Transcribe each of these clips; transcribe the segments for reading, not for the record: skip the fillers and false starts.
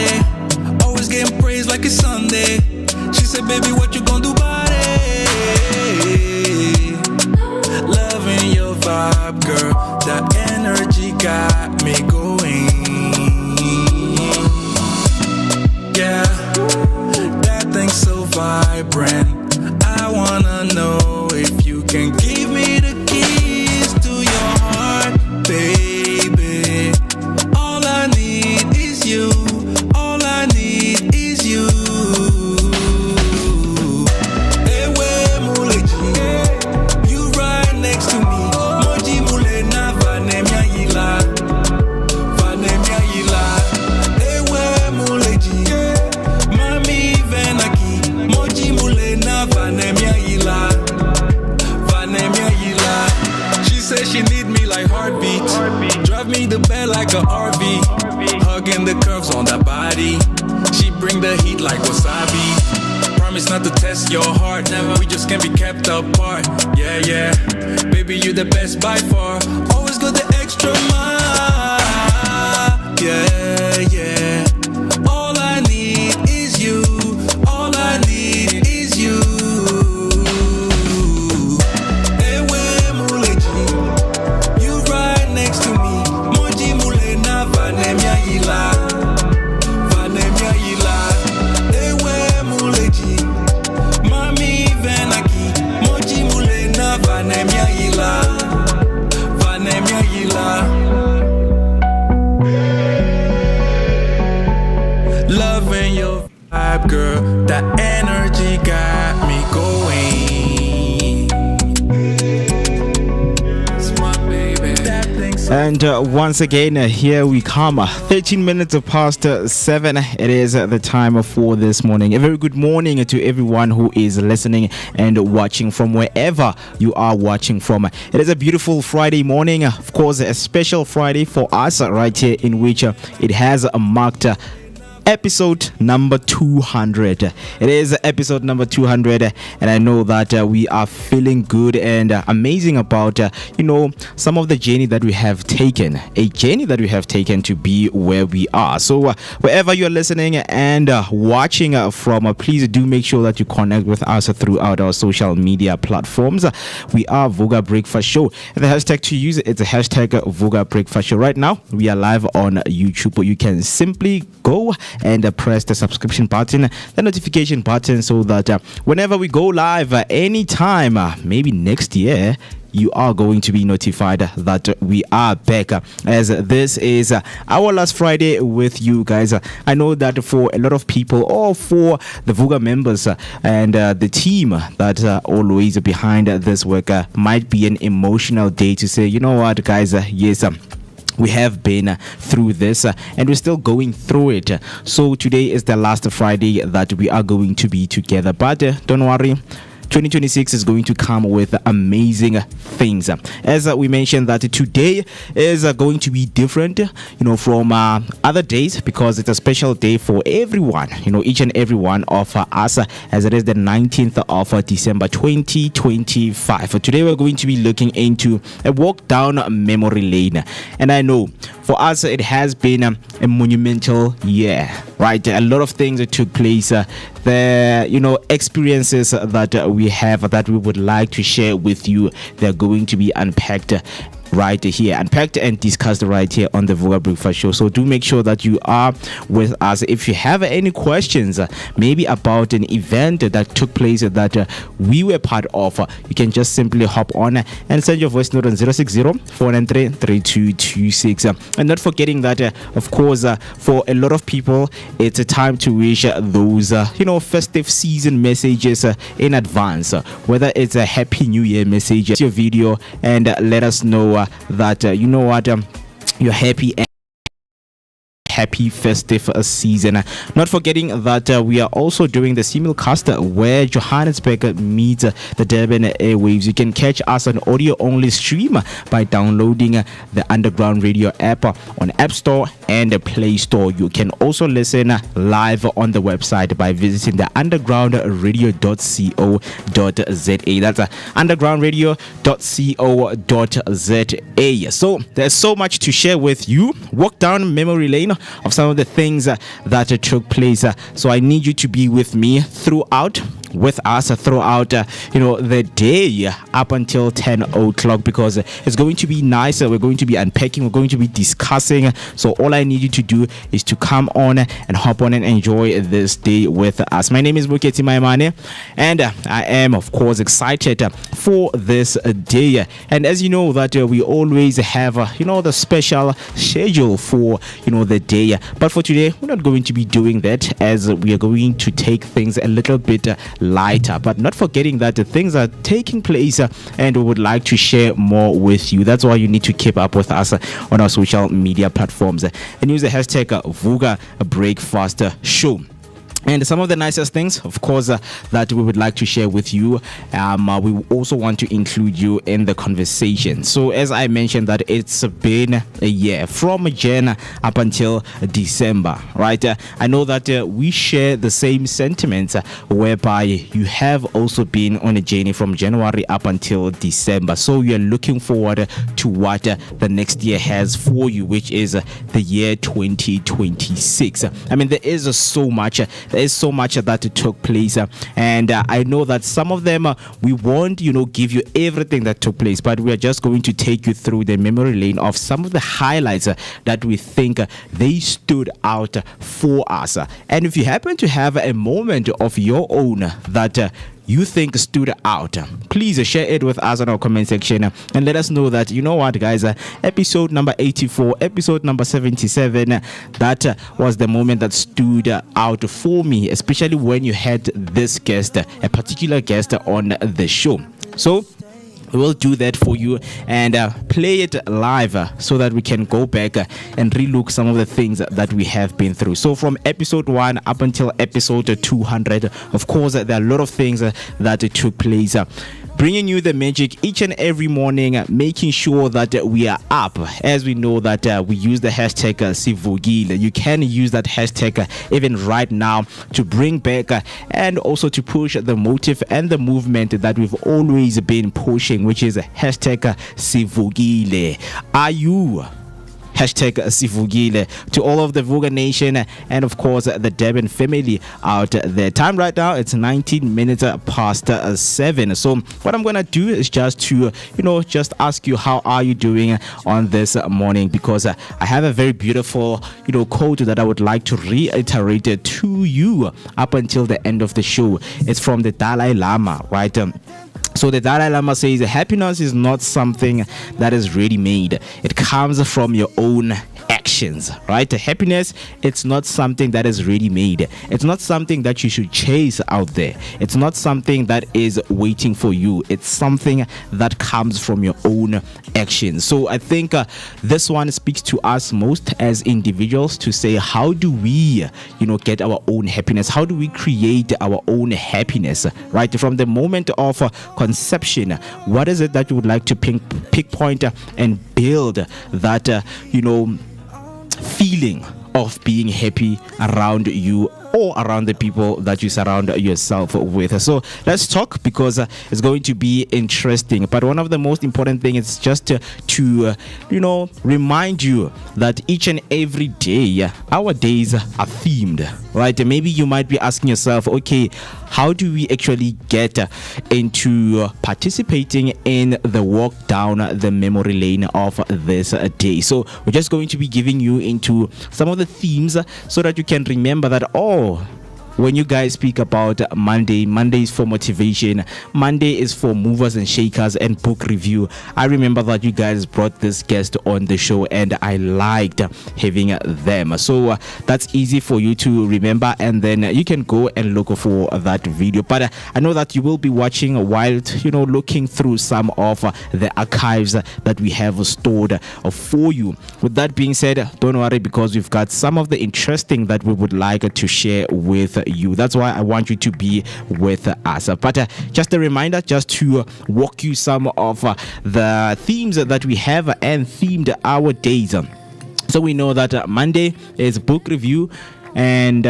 body. Always getting praised like it's Sunday. She said, baby, what you gonna do about it? Loving your vibe, girl. That energy got me going. Yeah, that thing's so vibrant. I wanna know if you can give me the keys to your heart, baby. All I need is you. All I need is you. Ewe muleji, you right next to me. Moji mule na vanemia yila, vanemia yila. Ewe muleji, mami venaki. Moji mule na vanemia yila, vanemia yila. She said she need me like heartbeat. Drive me the bed like a RV. Hugging the curves on that body. She bring the heat like wasabi. Promise not to test your heart. Never. We just can't be kept apart. Yeah, yeah. Baby, you the best by far. Always go the extra mile. Yeah, yeah. All I need is you. All I need is you. Ewe muleji, you right next to me. Moji mule na vanemia yila, vanemia yila. Ewe muleji, mami venaki. Moji mule na vanemia yila, vanemia yila. Loving your vibe, girl. That energy got me going. It's my baby. That thing's so And once again, here we come. 13 minutes past 7. It is the time for this morning. A very good morning to everyone who is listening and watching from wherever you are watching from. It is a beautiful Friday morning. Of course, a special Friday for us right here, in which it has marked episode number 200. It is episode number 200, and I know that we are feeling good and amazing about some of the journey that we have taken, to be where we are. So wherever you're listening and watching from, please do make sure that you connect with us throughout our social media platforms. We are Vooka Breakfast Show. The hashtag to use, it's a hashtag Vooka Breakfast Show. Right now we are live on YouTube. You can simply go and press the subscription button, the notification button, so that whenever we go live, anytime, maybe next year, you are going to be notified that we are back, as this is our last Friday with you guys. I know that for a lot of people, or for the Vooka members and the team that are always behind this work, might be an emotional day to say, you know what, guys, yes, we have been through this and we're still going through it. So today is the last Friday that we are going to be together. But don't worry, 2026 is going to come with amazing things. As we mentioned, that today is going to be different, from other days, because it's a special day for everyone, each and every one of us, as it is the 19th of December 2025. Today we're going to be looking into a walk down memory lane, and I know for us it has been a monumental year, right? A lot of things that took place, the experiences that we have that we would like to share with you. They're going to be unpacked right here, unpacked and discussed right here on the Vooka Breakfast Show. So do make sure that you are with us. If you have any questions, maybe about an event that took place that we were part of, you can just simply hop on and send your voice note on 060-493-3226. And not forgetting that, of course, for a lot of people, it's a time to wish those, festive season messages in advance. Whether it's a Happy New Year message, your video, and let us know that you're happy and happy festive season. Not forgetting that we are also doing the SIMULCAST, where Johannesburg meets the Durban airwaves. You can catch us on audio only stream by downloading the Underground Radio app on App Store and Play Store. You can also listen live on the website by visiting the undergroundradio.co.za. That's undergroundradio.co.za. So there's so much to share with you. Walk down memory lane. of some of the things that took place. So I need you to be with me throughout, with us throughout the day up until 10 o'clock, because it's going to be nice. We're going to be unpacking, we're going to be discussing. So all I need you to do is to come on and hop on and enjoy this day with us. My name is Moeketsi Maimane, and I am of course excited for this day. And as you know that we always have the special schedule for the day, but for today we're not going to be doing that, as we are going to take things a little bit lighter, but not forgetting that things are taking place and we would like to share more with you. That's why you need to keep up with us on our social media platforms and use the hashtag Vooka Breakfast Show. And some of the nicest things, of course, that we would like to share with you, we also want to include you in the conversation. So as I mentioned that it's been a year from Jan up until December, right? I know that we share the same sentiments, whereby you have also been on a journey from January up until December. So you're looking forward to what the next year has for you, which is the year 2026. I mean, there is so much that took place, and I know that some of them we won't give you everything that took place, but we are just going to take you through the memory lane of some of the highlights that we think they stood out for us. And if you happen to have a moment of your own that you think stood out, please share it with us on our comment section and let us know that, you know what guys, episode number 84, episode number 77, that was the moment that stood out for me, especially when you had this guest, a particular guest on the show. So we will do that for you and play it live so that we can go back and relook some of the things that we have been through. So from episode 1 up until episode 200, of course, there are a lot of things that took place. Bringing you the magic each and every morning, making sure that we are up. As we know that we use the hashtag Sivugile. You can use that hashtag even right now to bring back and also to push the motive and the movement that we've always been pushing, which is hashtag Sivugile. Are you? Hashtag Sivugile. To all of the Vooka Nation and of course the Durban family out there. Time right now, it's 19 minutes past 7. So what I'm gonna do is just to just ask you, how are you doing on this morning? Because I have a very beautiful quote that I would like to reiterate to you up until the end of the show. It's from the Dalai Lama, right? So the Dalai Lama says happiness is not something that is ready-made. It comes from your own actions, right? Happiness, it's not something that is ready-made. It's not something that you should chase out there. It's not something that is waiting for you. It's something that comes from your own actions. So I think this one speaks to us most as individuals, to say, how do we get our own happiness? How do we create our own happiness, right? From the moment of conception, what is it that you would like to pinpoint and build that feeling of being happy around you or around the people that you surround yourself with? So let's talk, because it's going to be interesting. But one of the most important things is just to remind you that each and every day our days are themed, right? Maybe you might be asking yourself, okay, how do we actually get into participating in the walk down the memory lane of this day? So we're just going to be giving you into some of the themes so that you can remember that, when you guys speak about Monday is for motivation, Monday is for movers and shakers and book review. I remember that you guys brought this guest on the show and I liked having them. So that's easy for you to remember, and then you can go and look for that video. But I know that you will be watching while looking through some of the archives that we have stored for you. With that being said, don't worry, because we've got some of the interesting that we would like to share with you. That's why I want you to be with us. But just a reminder, just to walk you some of the themes that we have and themed our days. So we know that Monday is book review, and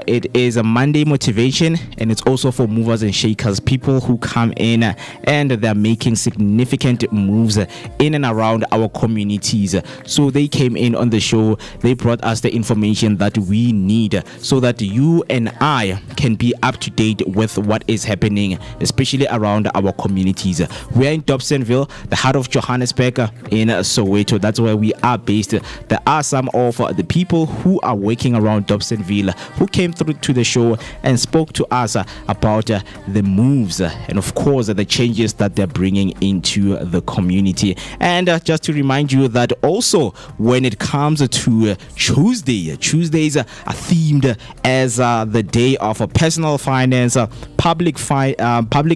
it is a Monday motivation, and it's also for movers and shakers, people who come in and they're making significant moves in and around our communities. So they came in on the show, they brought us the information that we need so that you and I can be up to date with what is happening, especially around our communities. We are in Dobsonville, the heart of Johannesburg, in Soweto. That's where we are based. There are some of the people who are working around Dobsonville who came through to the show and spoke to us about the moves and of course the changes that they're bringing into the community. And just to remind you that also when it comes to Tuesdays are themed as the day of personal finance, public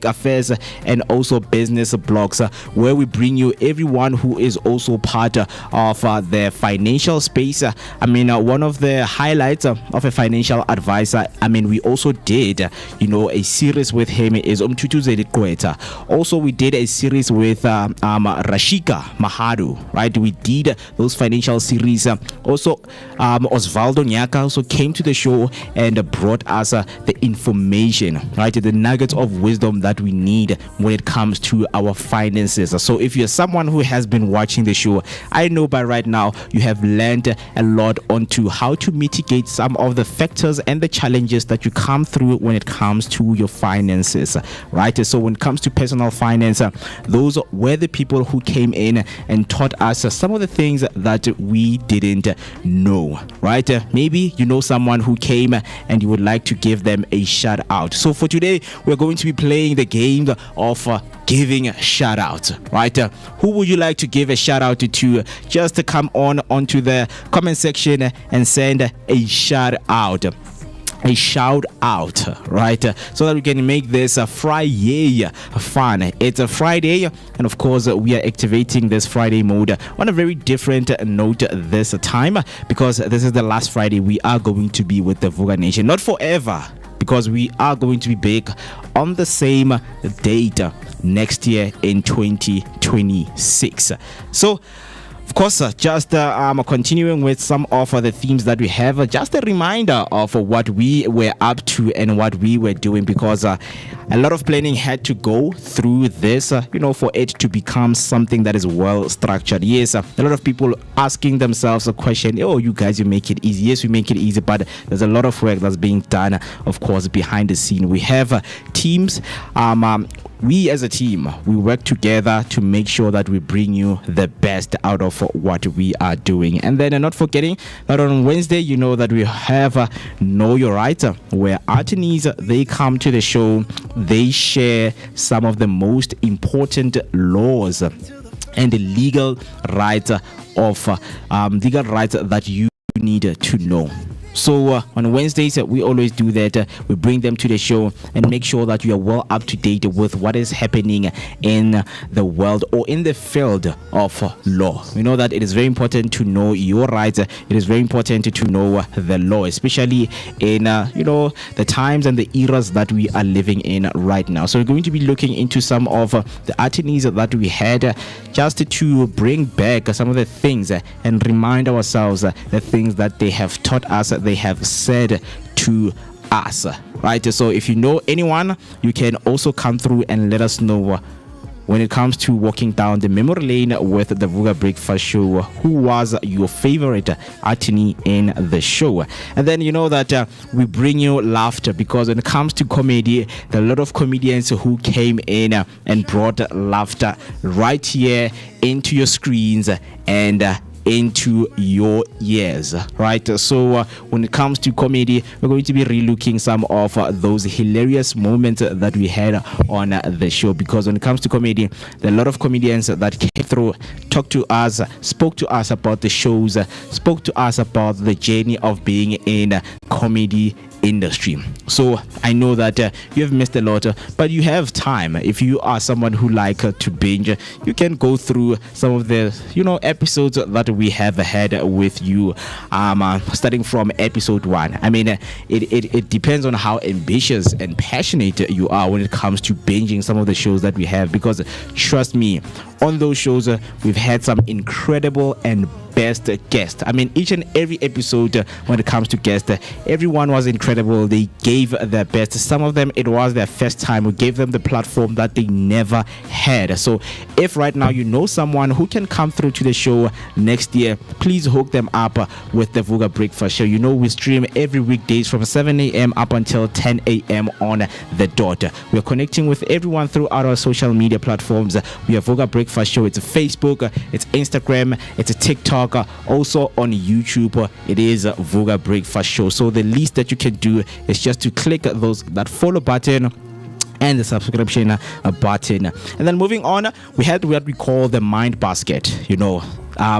affairs, and also business blogs, where we bring you everyone who is also part of the financial space. One of the highlights of a financial advisor, we also did a series with him is Umtutuzeli Kweta. Also we did a series with Rashika Mahadu, right? We did those financial series. Also Osvaldo Nyaka also came to the show and brought us the information, right? The nuggets of wisdom that we need when it comes to our finances. So if you're someone who has been watching the show, I know by right now you have learned a lot onto how to mitigate some of the factors and the challenges that you come through when it comes to your finances, right? So when it comes to personal finance, those were the people who came in and taught us some of the things that we didn't know, right? Maybe you know someone who came and you would like to give them a shout out. So for today, we're going to be playing the game of giving a shout out, right? Who would you like to give a shout out to? Just come onto the comment section and send a shout out. Right? So that we can make this a Friday fun. It's a Friday, and of course we are activating this Friday mode on a very different note this time, because this is the last Friday we are going to be with the Vooka Nation. Not forever, because we are going to be back on the same date next year in 2026. So of course, just continuing with some of the themes that we have, just a reminder of what we were up to and what we were doing, because a lot of planning had to go through this, for it to become something that is well structured. Yes, a lot of people asking themselves a question, oh, you guys, you make it easy. Yes, we make it easy, but there's a lot of work that's being done, of course, behind the scene. We have teams. We as a team, we work together to make sure that we bring you the best out of what we are doing. And then not forgetting that on Wednesday, you know that we have Know Your Rights, where attorneys, they come to the show, they share some of the most important laws and legal rights that you need to know. So on Wednesdays, we always do that. We bring them to the show and make sure that you are well up to date with what is happening in the world or in the field of law. We know that it is very important to know your rights. It is very important to know the law, especially in the times and the eras that we are living in right now. So we're going to be looking into some of the attorneys that we had, just to bring back some of the things and remind ourselves the things that they have taught us, they have said to us, right? So if you know anyone, you can also come through and let us know when it comes to walking down the memory lane with the Vooka Breakfast Show, who was your favorite attorney in the show. And then you know that we bring you laughter, because when it comes to comedy, there are a lot of comedians who came in and brought laughter right here into your screens and into your ears, right? So when it comes to comedy, we're going to be relooking some of those hilarious moments that we had on the show, because when it comes to comedy, there are a lot of comedians that came through, talked to us, spoke to us about the shows, spoke to us about the journey of being in comedy industry. So I know that you have missed a lot, but you have time. If you are someone who like to binge, you can go through some of the episodes that we have had with you, starting from episode 1. I mean, it depends on how ambitious and passionate you are when it comes to binging some of the shows that we have, because trust me, on those shows, we've had some incredible and best guest. I mean, each and every episode when it comes to guests, everyone was incredible. They gave their best. Some of them, it was their first time. We gave them the platform that they never had. So if right now you know someone who can come through to the show next year, please hook them up with the Vooka Breakfast Show. You know, we stream every weekdays from 7 a.m. up until 10 a.m. on the dot. We're connecting with everyone throughout our social media platforms. We have Vooka Breakfast Show. It's a Facebook, it's Instagram, it's a TikTok. Also on YouTube, it is Vooka Breakfast Show. So the least that you can do is just to click that follow button and the subscription button. And then moving on, we had what we call the mind basket. You know,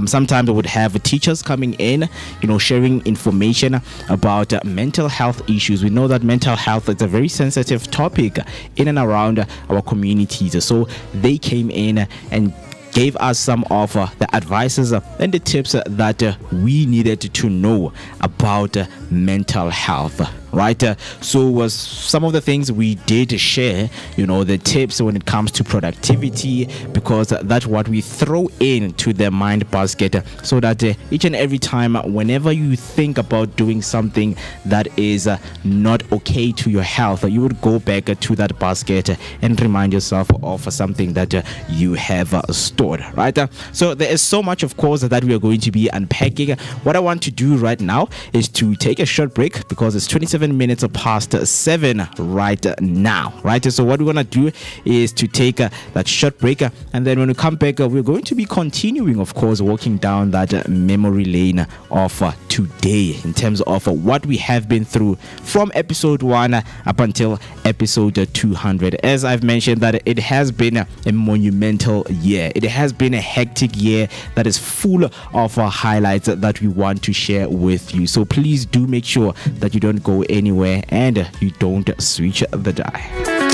sometimes we would have teachers coming in, you know, sharing information about mental health issues. We know that mental health is a very sensitive topic in and around our communities. So they came in and gave us some of the advices and the tips that we needed to know about mental health. Right, so was some of the things we did share, you know, the tips when it comes to productivity, because that's what we throw into the mind basket, so that each and every time whenever you think about doing something that is not okay to your health, you would go back to that basket and remind yourself of something that you have stored. Right, so there is so much, of course, that we are going to be unpacking. What I want to do right now is to take a short break, because it's 27 minutes past 7 right now. Right, so what we're gonna do is to take that short break, and then when we come back, we're going to be continuing, of course, walking down that memory lane of today in terms of what we have been through from episode 1 up until episode 200. As I've mentioned, that it has been a monumental year. It has been a hectic year that is full of highlights that we want to share with you. So please do make sure that you don't go anywhere and you don't switch the dial.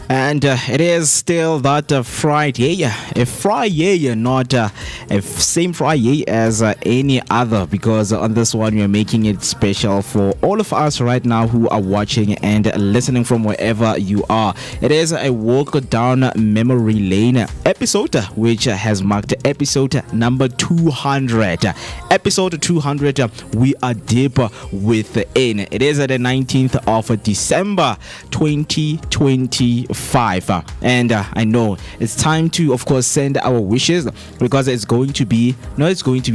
And it is still that Friday, a Friday, not a same Friday as any other, because on this one we are making it special for all of us right now who are watching and listening from wherever you are. It is a walk down memory lane episode, which has marked episode number 200. Episode 200, we are deep within. It is the 19th of December 2025. And I know it's time to, of course, send our wishes, because it's going to be,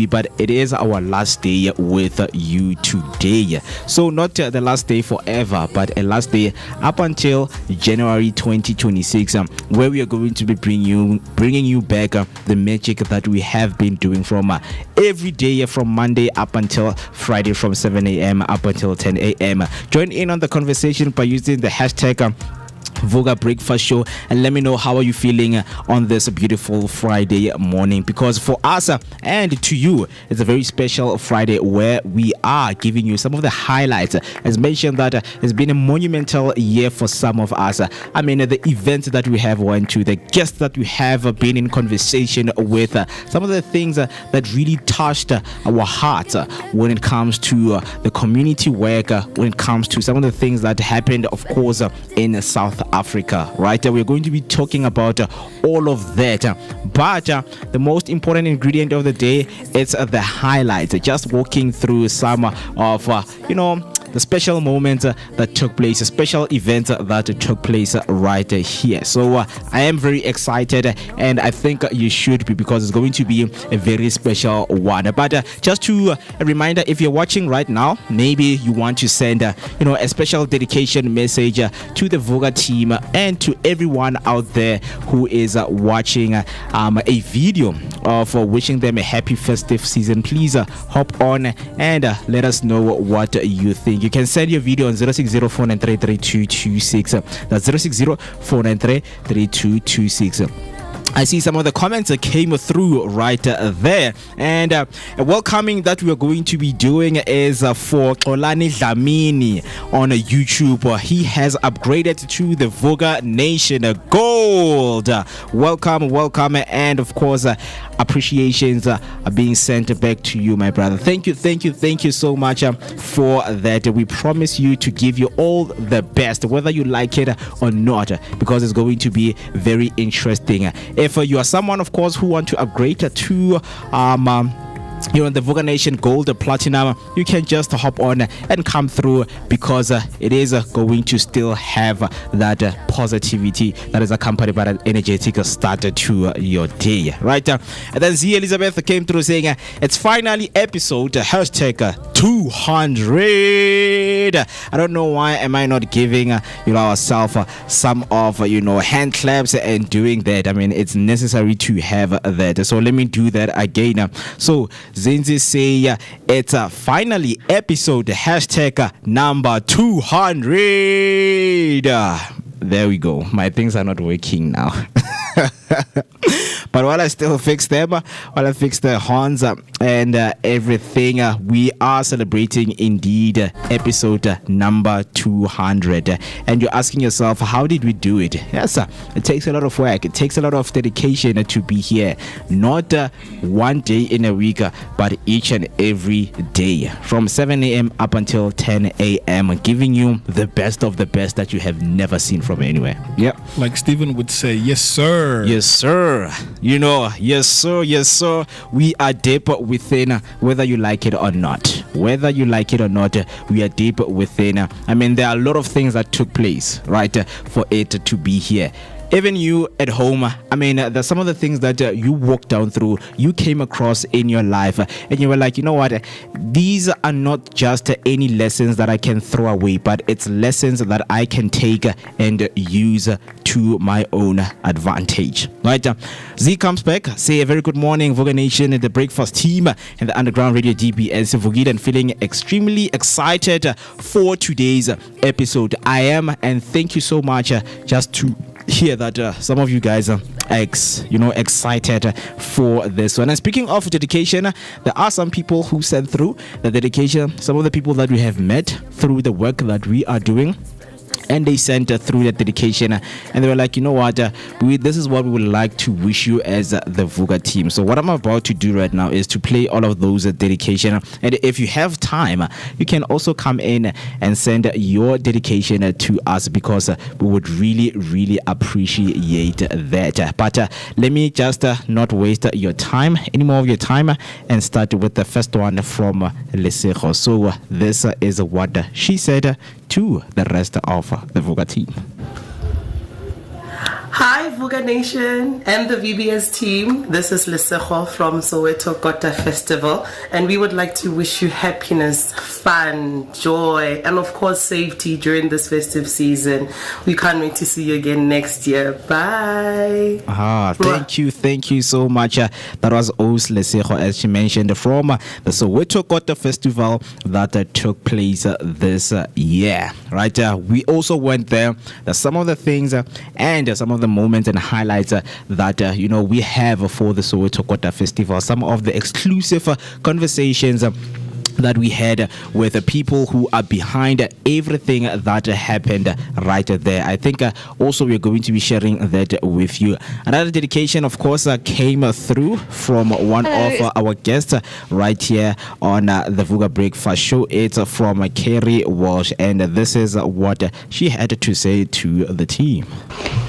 but it is our last day with you today. So not the last day forever, but a last day up until January 2026, where we are going to be bringing you back the magic that we have been doing from every day, from Monday up until Friday, from 7 a.m. up until 10 a.m. Join in on the conversation by using the hashtag Vooka Breakfast Show, and let me know how are you feeling on this beautiful Friday morning, because for us and to you it's a very special Friday where we are giving you some of the highlights. As mentioned, that it's been a monumental year for some of us. I mean, the events that we have went to, the guests that we have been in conversation with, some of the things that really touched our hearts when it comes to the community work, when it comes to some of the things that happened, of course, in South Africa, right? We're going to be talking about all of that, but the most important ingredient of the day, it's the highlights, just walking through some of the special moments that took place, special events that took place right here. So I am very excited, and I think you should be, because it's going to be a very special one. But just to a reminder, if you're watching right now, maybe you want to send a special dedication message to the Vooka team and to everyone out there who is watching a video of wishing them a happy festive season. Please hop on and let us know what you think. You can send your video on 060-493-3226. That's 060-493-3226. I see some of the comments that came through right there, and a welcoming that we are going to be doing is for Olani Dlamini on YouTube. He has upgraded to the Vooka Nation Gold. Welcome, and of course appreciations are being sent back to you, my brother. Thank you so much for that. We promise you to give you all the best, whether you like it or not, because it's going to be very interesting. If you are someone, of course, who want to upgrade to you're on the Vooka Nation Gold Platinum, you can just hop on and come through, because it is going to still have that positivity that is accompanied by an energetic start to your day, right? And then Z Elizabeth came through saying it's finally episode hashtag 200. I don't know why am I not giving ourselves some of hand claps and doing that. I mean, it's necessary to have that, so let me do that again. So Zinzi say it's finally episode hashtag number 200. There we go. My things are not working now. But while I still fix them, while I fix the horns and everything, we are celebrating indeed episode number 200. And you're asking yourself, how did we do it? Yes, it takes a lot of work. It takes a lot of dedication to be here. Not one day in a week, but each and every day, from 7 a.m. up until 10 a.m., giving you the best of the best that you have never seen from anywhere. Yep. Like Stephen would say, yes, sir. Yes, sir. Yes, sir. We are deep within, whether you like it or not. Whether you like it or not, we are deep within. I mean, there are a lot of things that took place, right, for it to be here. Even you at home, I mean, there's some of the things that you walked down through, you came across in your life, and you were like, you know what, these are not just any lessons that I can throw away, but it's lessons that I can take and use to my own advantage, right? Z comes back, say a very good morning, Vooka Nation, and the breakfast team, and the underground radio DBS Vugid, and feeling extremely excited for today's episode. I am, and thank you so much just to hear that some of you guys are excited for this one. And speaking of dedication, there are some people who sent through the dedication, some of the people that we have met through the work that we are doing. And they sent through that dedication, and they were like, you know what, this is what we would like to wish you as the Vooka team. So what I'm about to do right now is to play all of those dedication, and if you have time, you can also come in and send your dedication to us, because we would really appreciate that. But let me just not waste your time, any more of your time, and start with the first one from Lesego. So this is what she said to the rest of the Vooka team. Hi Vooka Nation and the VBS team. This is Lesego from Soweto Kota Festival, and we would like to wish you happiness, fun, joy, and of course safety during this festive season. We can't wait to see you again next year. Bye. Thank you so much. That was Os Lesego, as she mentioned, from the Soweto Kota Festival that took place this year. Right? We also went there. Some of the things and some of the moments and highlights that we have for the Soweto Kota Festival, some of the exclusive conversations that we had with the people who are behind everything that happened right there. I think also we're going to be sharing that with you. Another dedication, of course, came through from one of our guests right here on the Vooka Breakfast Show. It's from Kerry Walsh, and this is what she had to say to the team.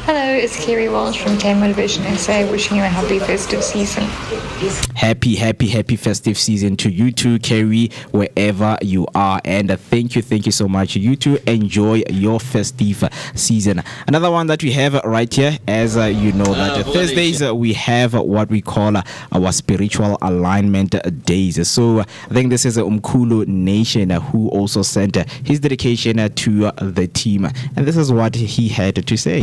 Hello, it's Kerry Walsh from K Motivation SA, wishing you a happy festive season. Happy festive season to you too, Kerry, wherever you are, and thank you so much. You too, enjoy your festive season. Another one that we have right here, as you know, that Thursdays we have what we call our spiritual alignment days. So I think this is Umkhulu Nation who also sent his dedication to the team, and this is what he had to say.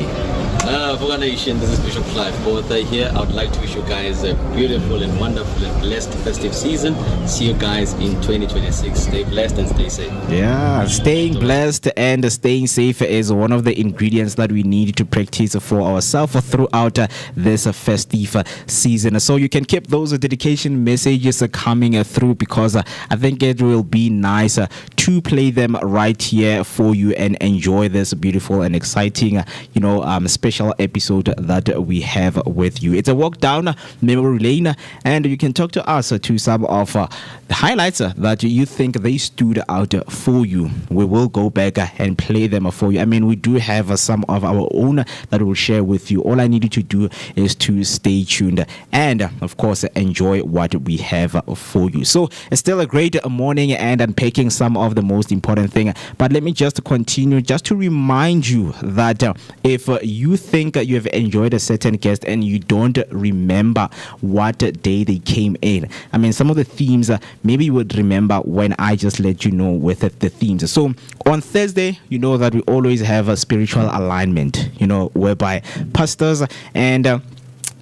Vooka Nation, this is Bishop Clive Botha here. I would like to wish you guys a beautiful and wonderful and blessed festive season. See you guys in 2026. Stay blessed and stay safe. Yeah, staying blessed and staying safe is one of the ingredients that we need to practice for ourselves throughout this festive season. So you can keep those dedication messages coming through, because I think it will be nice to play them right here for you and enjoy this beautiful and exciting, special episode that we have with you. It's a walk down memory lane, and you can talk to us to some of the highlights that you think they stood out for you. We will go back and play them for you. I mean, we do have some of our own that we'll share with you. All I need you to do is to stay tuned and, of course, enjoy what we have for you. So it's still a great morning and unpacking some of the most important thing. But let me just continue just to remind you that if you think you have enjoyed a certain guest and you don't remember what day they came in, I mean, some of the themes, maybe you would remember when I just let you know with the themes. So on Thursday, you know that we always have a spiritual alignment, whereby pastors and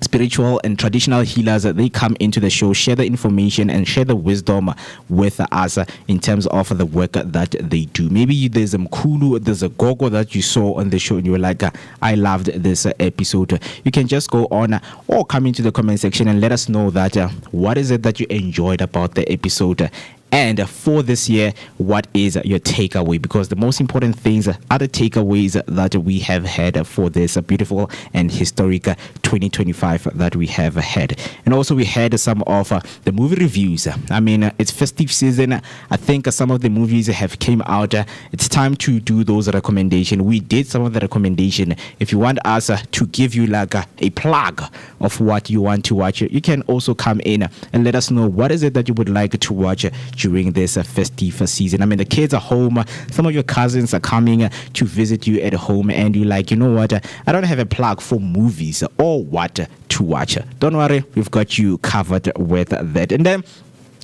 spiritual and traditional healers, they come into the show, share the information and share the wisdom with us in terms of the work that they do. Maybe there's a Mkhulu, there's a Gogo that you saw on the show and you were like, I loved this episode. You can just go on or come into the comment section and let us know that what is it that you enjoyed about the episode. And for this year, what is your takeaway? Because the most important things are the takeaways that we have had for this beautiful and historic 2025 that we have had. And also we had some of the movie reviews. I mean, it's festive season. I think some of the movies have came out. It's time to do those recommendations. We did some of the recommendation. If you want us to give you like a plug of what you want to watch, you can also come in and let us know what is it that you would like to watch during this festive season. I mean, the kids are home. Some of your cousins are coming to visit you at home, and you're like, you know what? I don't have a plug for movies or what to watch. Don't worry, we've got you covered with that. And then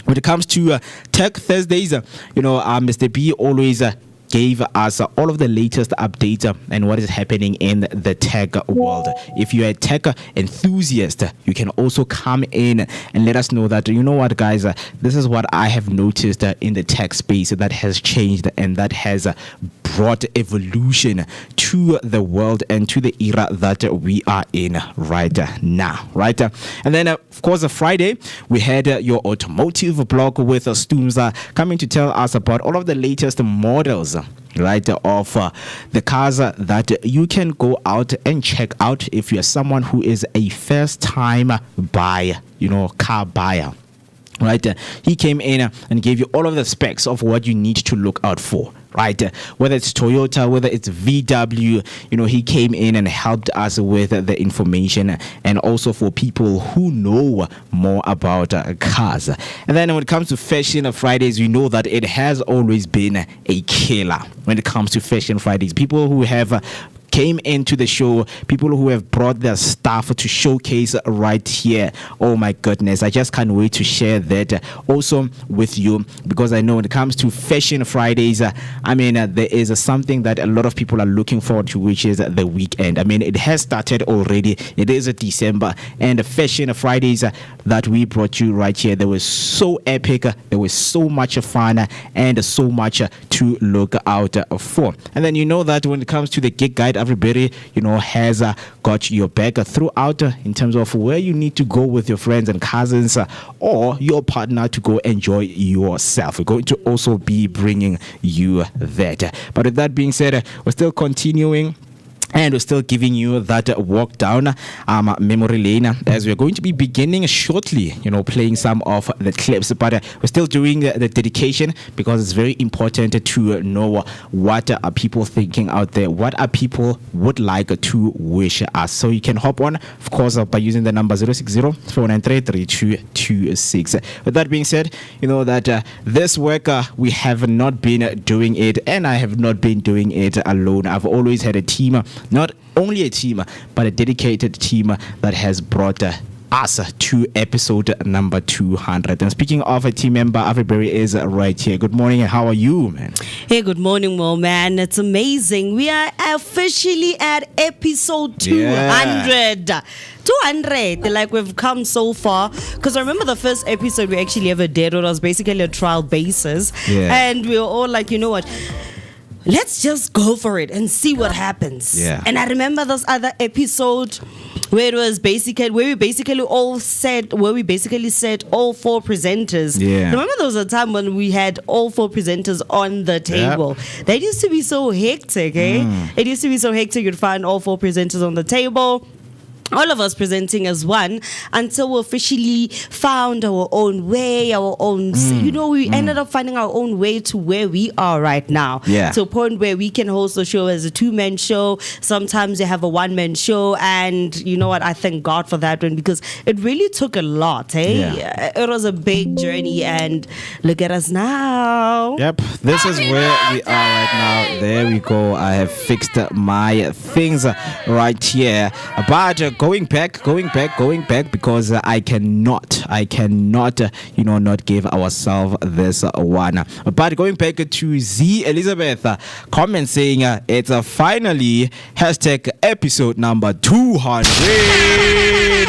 when it comes to Tech Thursdays, Mr. B always gave us all of the latest updates and what is happening in the tech world. If you're a tech enthusiast, you can also come in and let us know that, you know what, guys, this is what I have noticed in the tech space that has changed and that has brought evolution to the world and to the era that we are in right now, right? And then, of course, Friday, we had your automotive blog with Stoomza coming to tell us about all of the latest models, right, of the cars that you can go out and check out if you're someone who is a first-time buyer, car buyer. Right, he came in and gave you all of the specs of what you need to look out for. Right, whether it's Toyota, whether it's VW, he came in and helped us with the information, and also for people who know more about cars. And then when it comes to Fashion Fridays, we know that it has always been a killer when it comes to Fashion Fridays. People who have came into the show, people who have brought their stuff to showcase right here. Oh my goodness, I just can't wait to share that also with you, because I know when it comes to Fashion Fridays, there is something that a lot of people are looking forward to, which is the weekend. It has started already. It is December, and the Fashion Fridays that we brought you right here, they were so epic, there was so much fun and so much to look out for. And then that when it comes to the gig guide, Afriberry, has got your back throughout in terms of where you need to go with your friends and cousins or your partner to go enjoy yourself. We're going to also be bringing you that. But with that being said, we're still continuing. And we're still giving you that walk down memory lane, as we're going to be beginning shortly, playing some of the clips. But we're still doing the dedication, because it's very important to know what are people thinking out there, what are people would like to wish us. So you can hop on, of course, by using the number 060-493-3226. With that being said, that this work, we have not been doing it, and I have not been doing it alone. I've always had a team. Not only a team, but a dedicated team that has brought us to episode number 200. And speaking of a team member, Afriberry is right here. Good morning, and how are you, man? Hey, good morning, well, man. It's amazing. We are officially at episode 200. Yeah. 200, like we've come so far. Because I remember the first episode we actually ever did, it was basically a trial basis. Yeah. And we were all like, you know what? Let's just go for it and see what happens. Yeah. And I remember this other episode where it was where we basically said all four presenters. Yeah. Remember there was a time when we had all four presenters on the table. Yep. That used to be so hectic, eh? It used to be so hectic. You'd find all four presenters on the table, all of us presenting as one, until we officially found our own way, our own, we ended up finding our own way to where we are right now. Yeah. To a point where we can host the show as a two-man show. Sometimes you have a one-man show, and you know what? I thank God for that one, because it really took a lot, eh? Yeah. It was a big journey, and look at us now. Yep, this is where we are right now. There we go. I have fixed my things right here. But going back, because I cannot, not give ourselves this one. But going back to Z Elizabeth, comment saying it's finally episode number 200.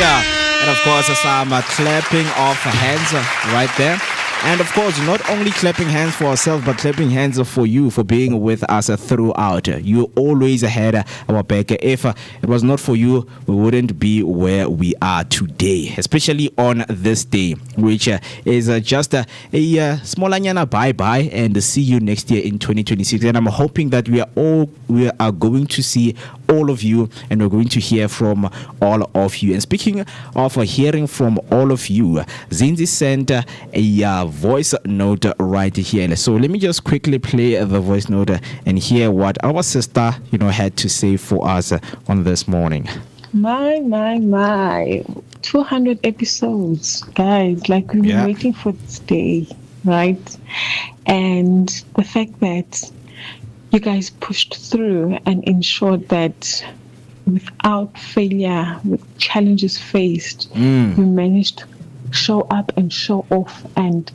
And of course, some clapping of hands right there. And of course, not only clapping hands for ourselves, but clapping hands for you for being with us throughout. You always had our back. If it was not for you, we wouldn't be where we are today, especially on this day, which is just a small bye-bye, and see you next year in 2026. And I'm hoping that we are going to see all of you, and we're going to hear from all of you. And speaking of hearing from all of you, Zinzi sent a voice note right here. So let me just quickly play the voice note and hear what our sister, had to say for us on this morning. My 200 episodes, guys. Like, we've been waiting for this day, right? And the fact that you guys pushed through and ensured that without failure, with challenges faced, we managed to show up and show off and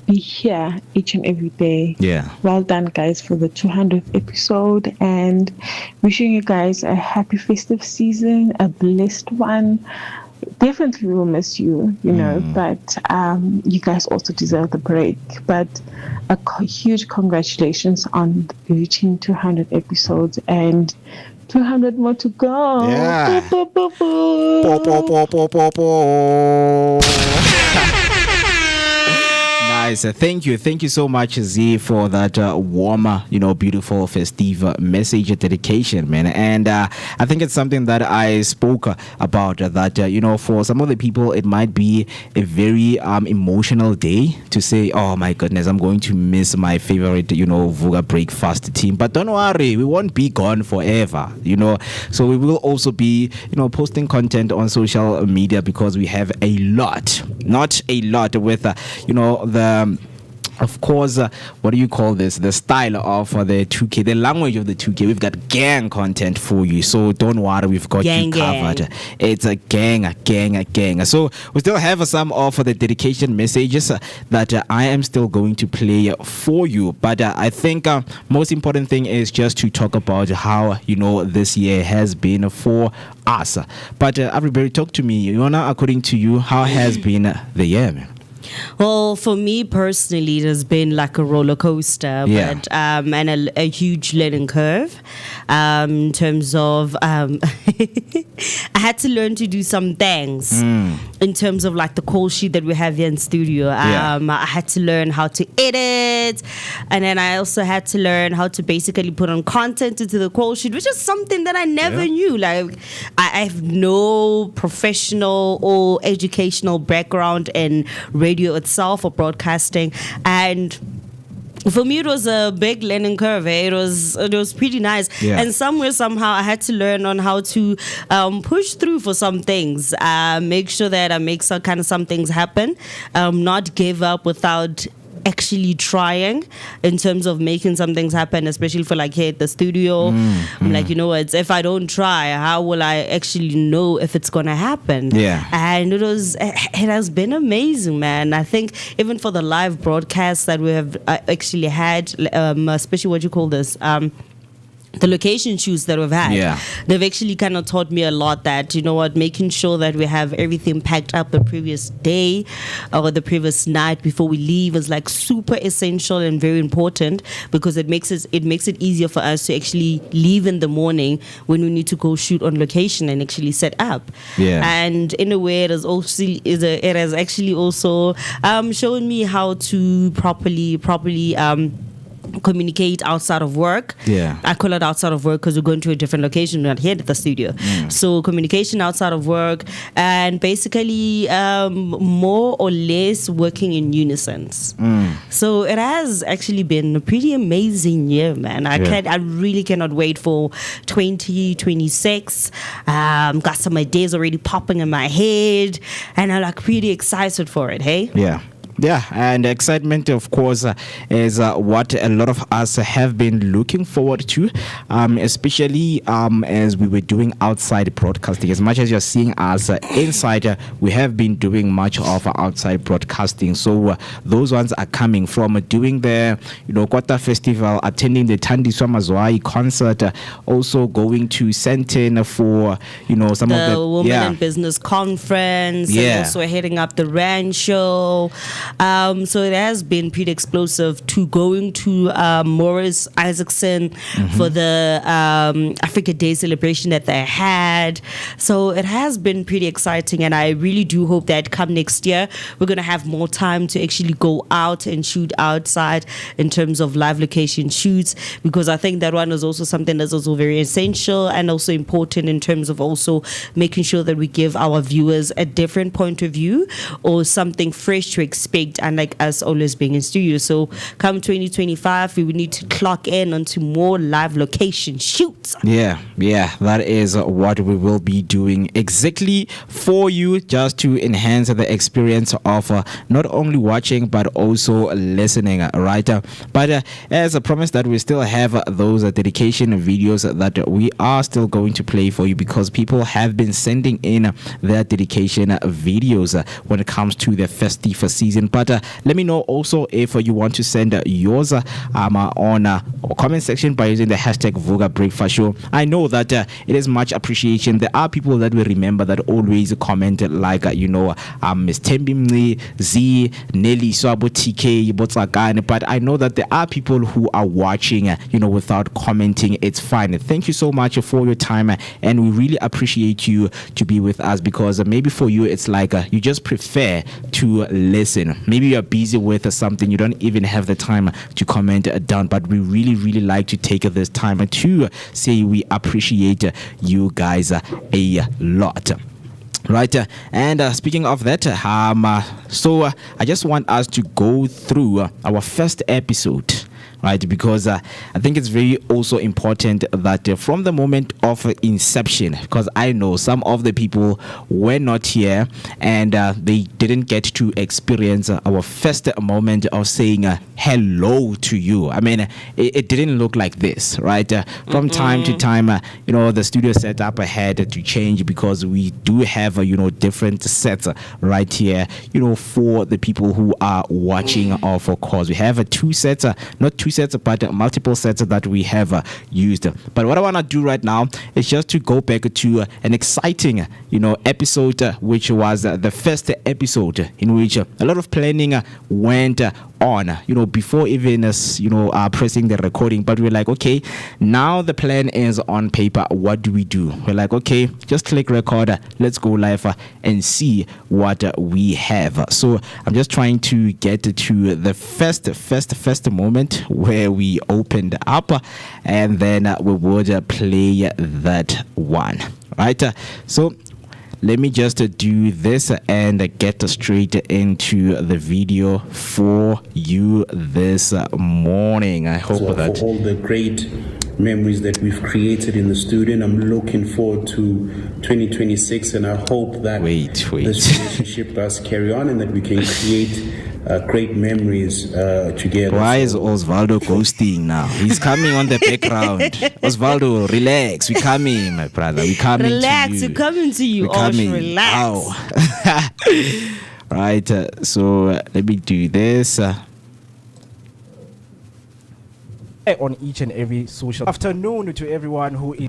be here each and every day. Yeah. Well done, guys, for the 200th episode, and wishing you guys a happy festive season, a blessed one, definitely will miss you, you know, but you guys also deserve the break. But a huge congratulations on reaching 200 episodes and 200 more to go. Yeah. Boop, boop, boop, boop. Nice. Thank you so much, Z, for that warm, beautiful, festive message dedication, man. And I think it's something that I spoke about, that, for some of the people, it might be a very emotional day to say, oh my goodness, I'm going to miss my favorite, Vooka Breakfast team. But don't worry, we won't be gone forever, So we will also be, posting content on social media because we have a lot, not a lot with, of course, what do you call this? The style of the 2K, the language of the 2K. We've got gang content for you, so don't worry, we've got you covered. It's a gang. So we still have some of the dedication messages that I am still going to play for you. But I think most important thing is just to talk about how this year has been for us. But Afriberry, talk to me. According to you, how has been the year, man? Well, for me personally, it has been like a roller coaster, but and a huge learning curve. In terms of, I had to learn to do some things in terms of like the call sheet that we have here in studio. I had to learn how to edit, and then I also had to learn how to basically put on content into the call sheet, which is something that I never knew. Like, I have no professional or educational background in radio itself or broadcasting, and for me it was a big learning curve. It was pretty nice, and somehow I had to learn on how to push through for some things, make sure that I make some things happen, not give up without actually trying in terms of making some things happen, especially for like here at the studio. I'm like, if I don't try, how will I actually know if it's gonna happen? And it has been amazing, man. I think even for the live broadcasts that we have actually had, especially what you call this, the location shoots that we've had, they've actually kind of taught me a lot that, making sure that we have everything packed up the previous day or the previous night before we leave is like super essential and very important, because it makes it easier for us to actually leave in the morning when we need to go shoot on location and actually set up. And in a way, it has actually also shown me how to properly communicate outside of work. I call it outside of work because we're going to a different location, not here at the studio. So communication outside of work, and basically more or less working in unison. So it has actually been a pretty amazing year, man. I really cannot wait for 2026. Got some ideas already popping in my head, and I'm like pretty excited for it. Hey. Yeah, and excitement, of course, is what a lot of us have been looking forward to, especially as we were doing outside broadcasting. As much as you're seeing us inside, we have been doing much of outside broadcasting. So those ones are coming from doing the Kota Festival, attending the Thandiswa Mazwai concert, also going to Sandton for some of the Women in Business Conference, and also heading up the Rand show. So it has been pretty explosive to going to Morris Isaacson for the Africa Day celebration that they had. So it has been pretty exciting, and I really do hope that come next year we're going to have more time to actually go out and shoot outside in terms of live location shoots, because I think that one is also something that's also very essential and also important in terms of also making sure that we give our viewers a different point of view or something fresh to expect, unlike us always being in studio. So come 2025, we will need to clock in onto more live location shoots. That is what we will be doing exactly for you, just to enhance the experience of not only watching but also listening, right? But as a promise that we still have those dedication videos that we are still going to play for you, because people have been sending in their dedication videos when it comes to the festive season But let me know also if you want to send yours on our comment section by using the hashtag Vooka Breakfast Show. I know that it is much appreciation. There are people that we remember that always comment, like Miss Tembi Mngqi, Z, Nelly, Swabo, TK, Botsakane. But I know that there are people who are watching, without commenting. It's fine. Thank you so much for your time, and we really appreciate you to be with us, because maybe for you it's like you just prefer to listen. Maybe you're busy with something, you don't even have the time to comment down, but we really like to take this time to say we appreciate you guys a lot. Right, and speaking of that, so I just want us to go through our first episode, right? Because I think it's very also important that from the moment of inception, because I know some of the people were not here and they didn't get to experience our first moment of saying hello to you. I mean, it didn't look like this, right? From time to time, the studio setup had to change, because we do have different sets right here, for the people who are watching. Of course, we have two sets, not two sets, but multiple sets that we have used. But what I want to do right now is just to go back to an exciting episode, which was the first episode in which a lot of planning went on, before even us, pressing the recording. But we're like, okay, now the plan is on paper. What do we do? We're like, okay, just click record, let's go live and see what we have. So I'm just trying to get to the first moment where we opened up, and then we would play that one, right? So let me just do this and get straight into the video for you this morning. I hope that for all the great memories that we've created in the studio, and I'm looking forward to 2026, and I hope that this relationship does carry on and that we can create great memories together. Why is Osvaldo ghosting now? He's coming on the background. Osvaldo, relax. We're coming, my brother. We're coming relax, to you. We're coming to you. We're coming. Relax. Ow. Right, so let me do this. On each and every social afternoon to everyone who is.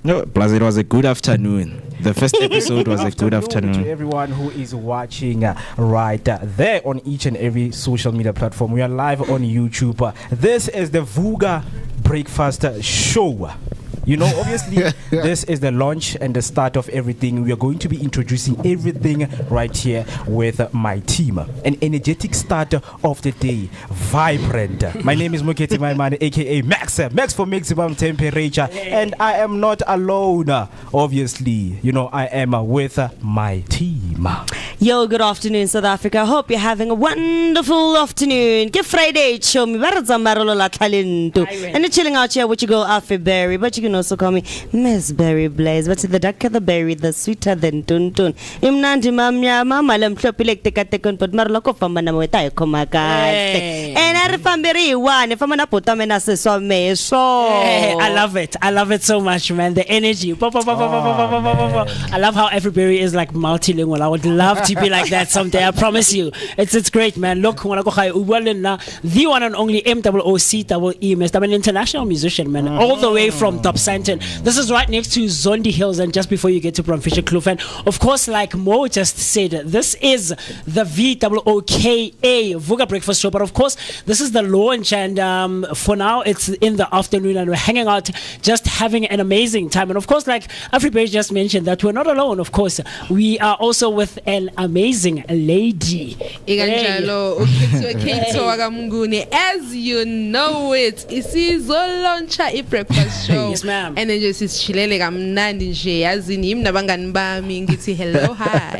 No, plus it was a good afternoon. The first episode was a good afternoon. To everyone who is watching right there on each and every social media platform. We are live on YouTube. This is the Vooka Breakfast Show. Obviously, this is the launch and the start of everything. We are going to be introducing everything right here with my team. An energetic start of the day, vibrant. My name is Moeketsi Maimane, aka Max for maximum temperature, and I am not alone. Obviously, I am with my team. Yo, good afternoon, South Africa. Hope you're having a wonderful afternoon. Good Friday, show me. And you're chilling out here with your girl Afriberry, but you can also call me Miss Berry Blaze. But the darker the berry, the sweeter than tuntun. Imnandi mamya mama lam tropilek tekatekon but marloko famana moeta komaka. And Afriberry one if I'm gonna put them in a so me so. I love it. I love it so much, man. The energy. I love how Afriberry is like multilingual. I would love to be like that someday. I promise you. It's great, man. Look, when I go high, the one and only MOOCEE Mist. I'm an international musician, man. All the way from Top Santon. This is right next to Zondi Hills and just before you get to Bromfisher Kloof. And of course, like Mo just said, this is the VOOKA Vooka Breakfast Show. But of course, this is the launch, and for now, it's in the afternoon, and we're hanging out, just having an amazing time. And of course, like Afriberry just mentioned, that we're not alone. Of course, we are also with an amazing lady. As you know it, is launch a breakfast show. Yes, ma'am. And then just chilele kamnandi nje yazini mnabangani bami ngithi hello hi.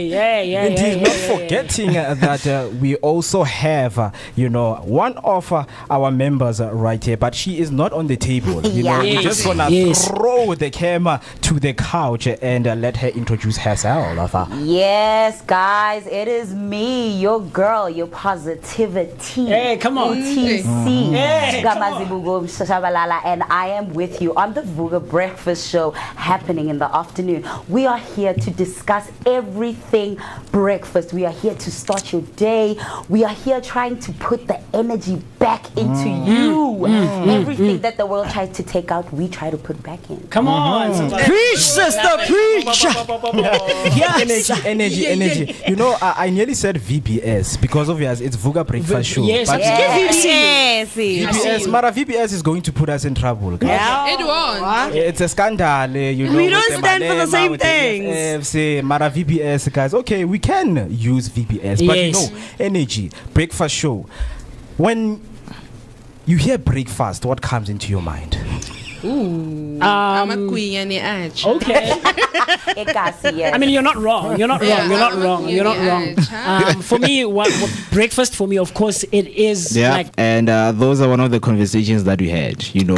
Yeah. Indeed, not forgetting that we also have one of our members right here, but she is not on the table. We're just gonna throw the camera to the couch and let her introduce herself. Yes, guys, it is me, your girl, your positivity. Hey, come on. OTC. Hey, and I am with with you on the Vooka Breakfast Show happening in the afternoon. We are here to discuss everything breakfast. We are here to start your day. We are here trying to put the energy back into you. Everything that the world tries to take out, we try to put back in. Come on. Preach, sister, preach. Yes. Energy. You know, I nearly said VBS because obviously it's Vooka Breakfast Show. Yes, but Yes. VBS, Mara, VBS is going to put us in trouble. Guys. Yeah. It won't. It's a scandal, you know. We don't with the stand for the Banele same with the things. FC, Mara VBS, guys. Okay, we can use VBS, but Yes. no, energy, breakfast show. When you hear breakfast, what comes into your mind? I'm a queen and the edge. Okay. Yes. I mean, you're not wrong. You're not wrong. For me, what breakfast for me, of course, it is like. And those are one of the conversations that we had. You know,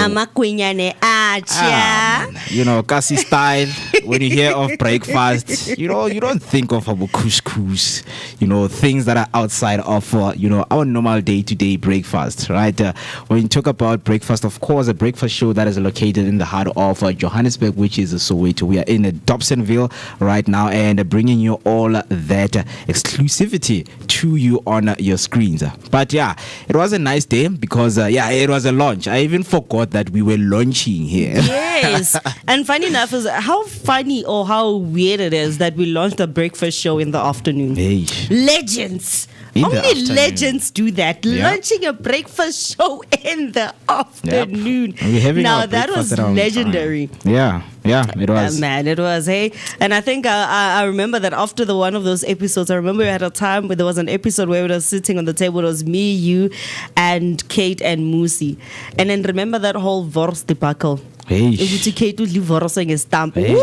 you know, Kasi style. When you hear of breakfast, you know, you don't think of our couscous. You know, things that are outside of you know, our normal day-to-day breakfast, right? When you talk about breakfast, of course, a breakfast show that is located in the heart of Johannesburg, which is Soweto. We are in Dobsonville right now and bringing you all that exclusivity to you on your screens. But yeah, it was a nice day because it was a launch. I even forgot that we were launching here. Yes. And funny enough is how funny or how weird it is that we launched a breakfast show in the afternoon. Hey. Legends. In the Only afternoon. legends do that. Yeah. Launching a breakfast show in the afternoon. And we're having Now our that was breakfast around legendary. time. Yeah, it was. Man, it was, hey. And I think I remember that after the one of those episodes, I remember we had a time where there was an episode where we were sitting on the table. It was me, you, and Kate and MooCee. And then remember that whole Vors debacle. Hey. Kate would leave Vors saying a stamp. Hey. Woo!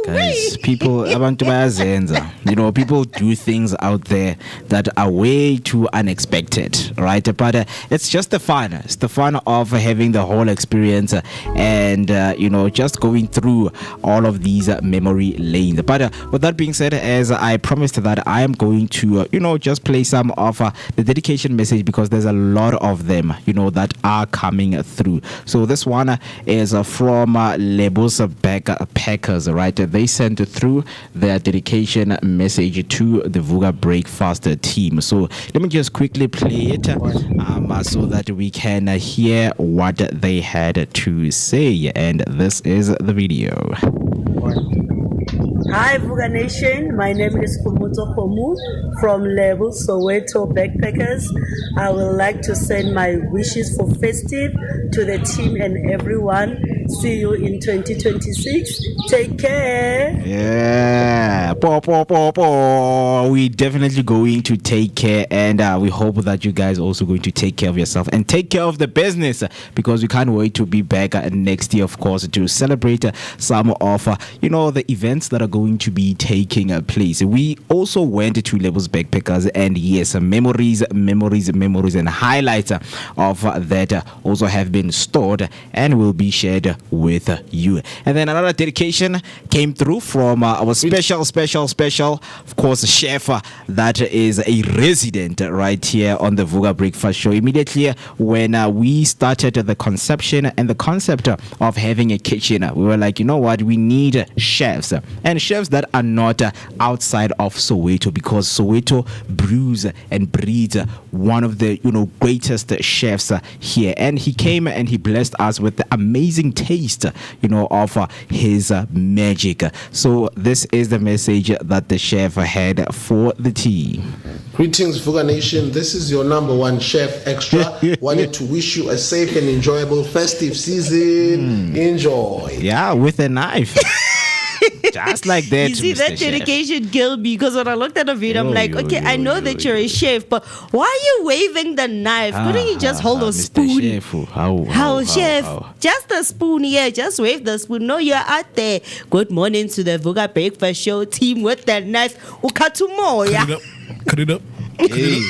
Guys, people, abantu bayazenza. You know, people do things out there that are way too unexpected, right? But it's just the fun. It's the fun of having the whole experience and, you know, just going through all of these memory lanes. But with that being said, as I promised that I am going to, you know, just play some of the dedication message because there's a lot of them, you know, that are coming through. So this one is from Lebo's Backpackers, right? They sent through their dedication message to the Vooka Breakfast team. So let me just quickly play it so that we can hear what they had to say. And this is the video. Hi Vooka Nation, my name is Kumuto Komu from Level Soweto Backpackers. I would like to send my wishes for festive to the team and everyone. See you in 2026. Take care. Yeah, we definitely going to take care, and we hope that you guys also going to take care of yourself and take care of the business because we can't wait to be back next year, of course, to celebrate some of you know, the events that are going to be taking place. We also went to Levels Backpackers, and yes, memories and highlights of that also have been stored and will be shared with you. And then another dedication came through from our special, of course, chef that is a resident right here on the Vooka Breakfast Show. Immediately when we started the conception and the concept of having a kitchen, we were like, you know what, we need chefs, and chefs that are not outside of Soweto, because Soweto brews and breeds one of the, you know, greatest chefs here. And he came and he blessed us with the amazing taste, you know, of his magic. So this is the message that the chef had for the team. Greetings, Vooka Nation. This is your number one chef extra. Wanted to wish you a safe and enjoyable festive season. Enjoy. Yeah, with a knife. Just like that. You see, that dedication killed me because when I looked at the video, I'm like, okay, I know that you're a chef, but why are you waving the knife? Couldn't you just hold a spoon? How, chef? Just a spoon here. Just wave the spoon. No, you're out there. Good morning to the Vooka Breakfast Show team with that knife. Ukatumoya. Cut it up. Hey.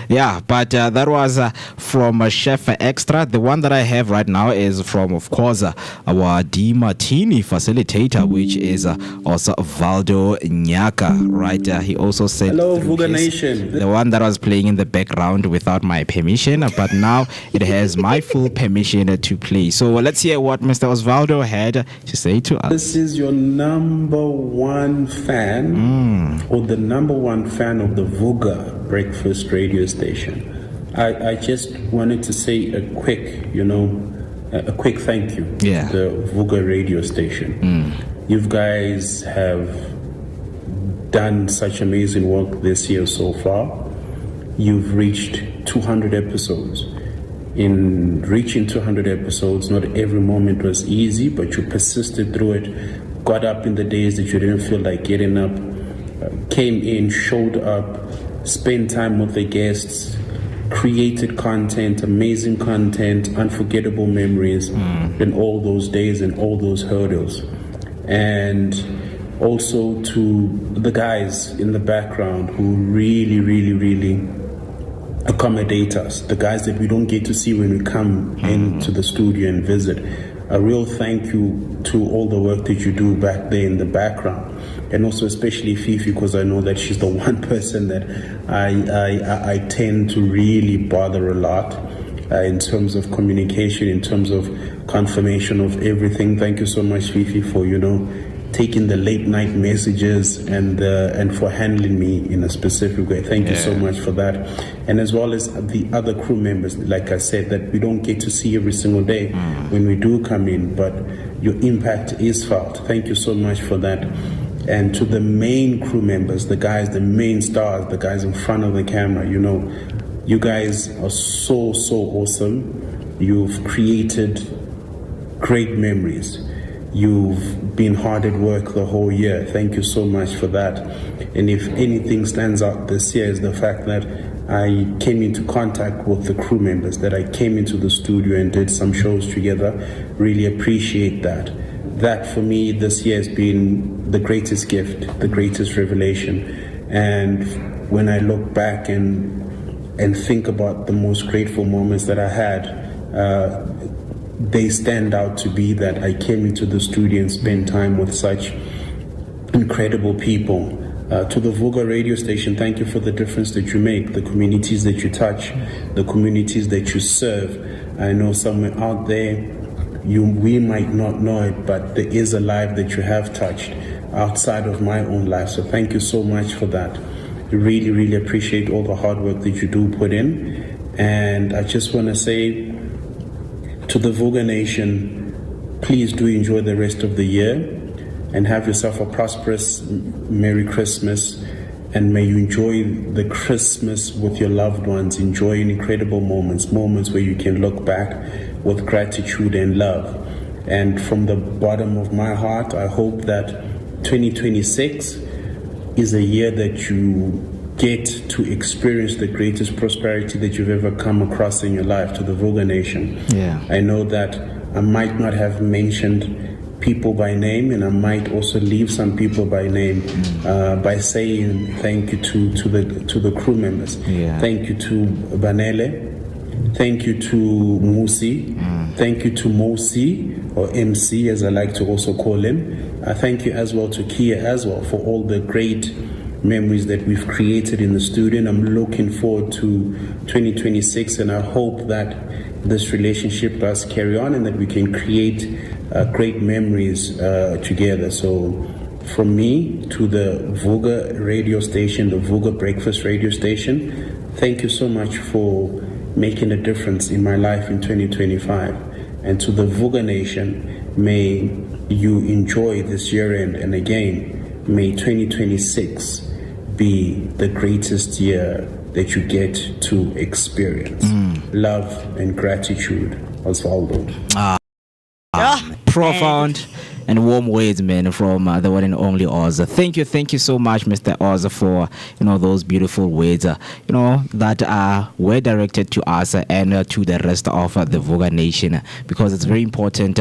Yeah, but that was from Chef Extra. The one that I have right now is from, of course, our D Martini facilitator, which is also Valdo Nyaka, right? He also said, hello, Vooka Nation. The one that was playing in the background without my permission, but now it has my full permission to play. So let's hear what Mr. Osvaldo had to say to us. This is your number one fan, or the number one fan of the Vooka Breakfast radio station. I just wanted to say a quick thank you to the Vooka radio station. You guys have done such amazing work this year so far. You've reached 200 episodes. In reaching 200 episodes, not every moment was easy, but you persisted through it, got up in the days that you didn't feel like getting up, came in, showed up, spent time with the guests, created content, amazing content, unforgettable memories in all those days and all those hurdles. And also to the guys in the background who really accommodate us, the guys that we don't get to see when we come into the studio and visit. A real thank you to all the work that you do back there in the background, and also especially Fifi, because I know that she's the one person that I tend to really bother a lot in terms of communication, in terms of confirmation of everything. Thank you so much, Fifi, for taking the late night messages and for handling me in a specific way. Thank you so much for that. And as well as the other crew members, like I said, that we don't get to see every single day when we do come in, but your impact is felt. Thank you so much for that. And to the main crew members, the guys, the main stars, the guys in front of the camera, you guys are so awesome. You've created great memories. You've been hard at work the whole year. Thank you so much for that. And if anything stands out this year is the fact that I came into contact with the crew members, that I came into the studio and did some shows together. Really appreciate that. That for me this year has been the greatest gift, the greatest revelation. And when I look back and think about the most grateful moments that I had, they stand out to be that I came into the studio and spent time with such incredible people. To the Vooka radio station, thank you for the difference that you make, the communities that you touch, the communities that you serve. I know somewhere out there, we might not know it, but there is a life that you have touched outside of my own life. So thank you so much for that. Really appreciate all the hard work that you do put in. And I just want to say, to the Vooka Nation, please do enjoy the rest of the year and have yourself a prosperous Merry Christmas, and may you enjoy the Christmas with your loved ones, enjoying incredible moments where you can look back with gratitude and love. And from the bottom of my heart, I hope that 2026 is a year that you get to experience the greatest prosperity that you've ever come across in your life. To the Vooka Nation. I know that I might not have mentioned people by name, and I might also leave some people by name by saying thank you to the crew members. Thank you to Banele. Thank you to MooCee. Thank you to MooCee, or MC as I like to also call him. Thank you as well to Kia as well for all the great memories that we've created in the studio. And I'm looking forward to 2026, and I hope that this relationship does carry on and that we can create great memories together. So from me to the Vooka radio station, the Vooka Breakfast radio station, thank you so much for making a difference in my life in 2025. And to the Vooka Nation, may you enjoy this year end, and again, may 2026 be the greatest year that you get to experience. Love and gratitude, Osvaldo. Profound and warm words, man, from the one and only Oz. Thank you so much, Mr. Oz, for those beautiful words, that were directed to us and to the rest of the Vooka Nation, because it's very important,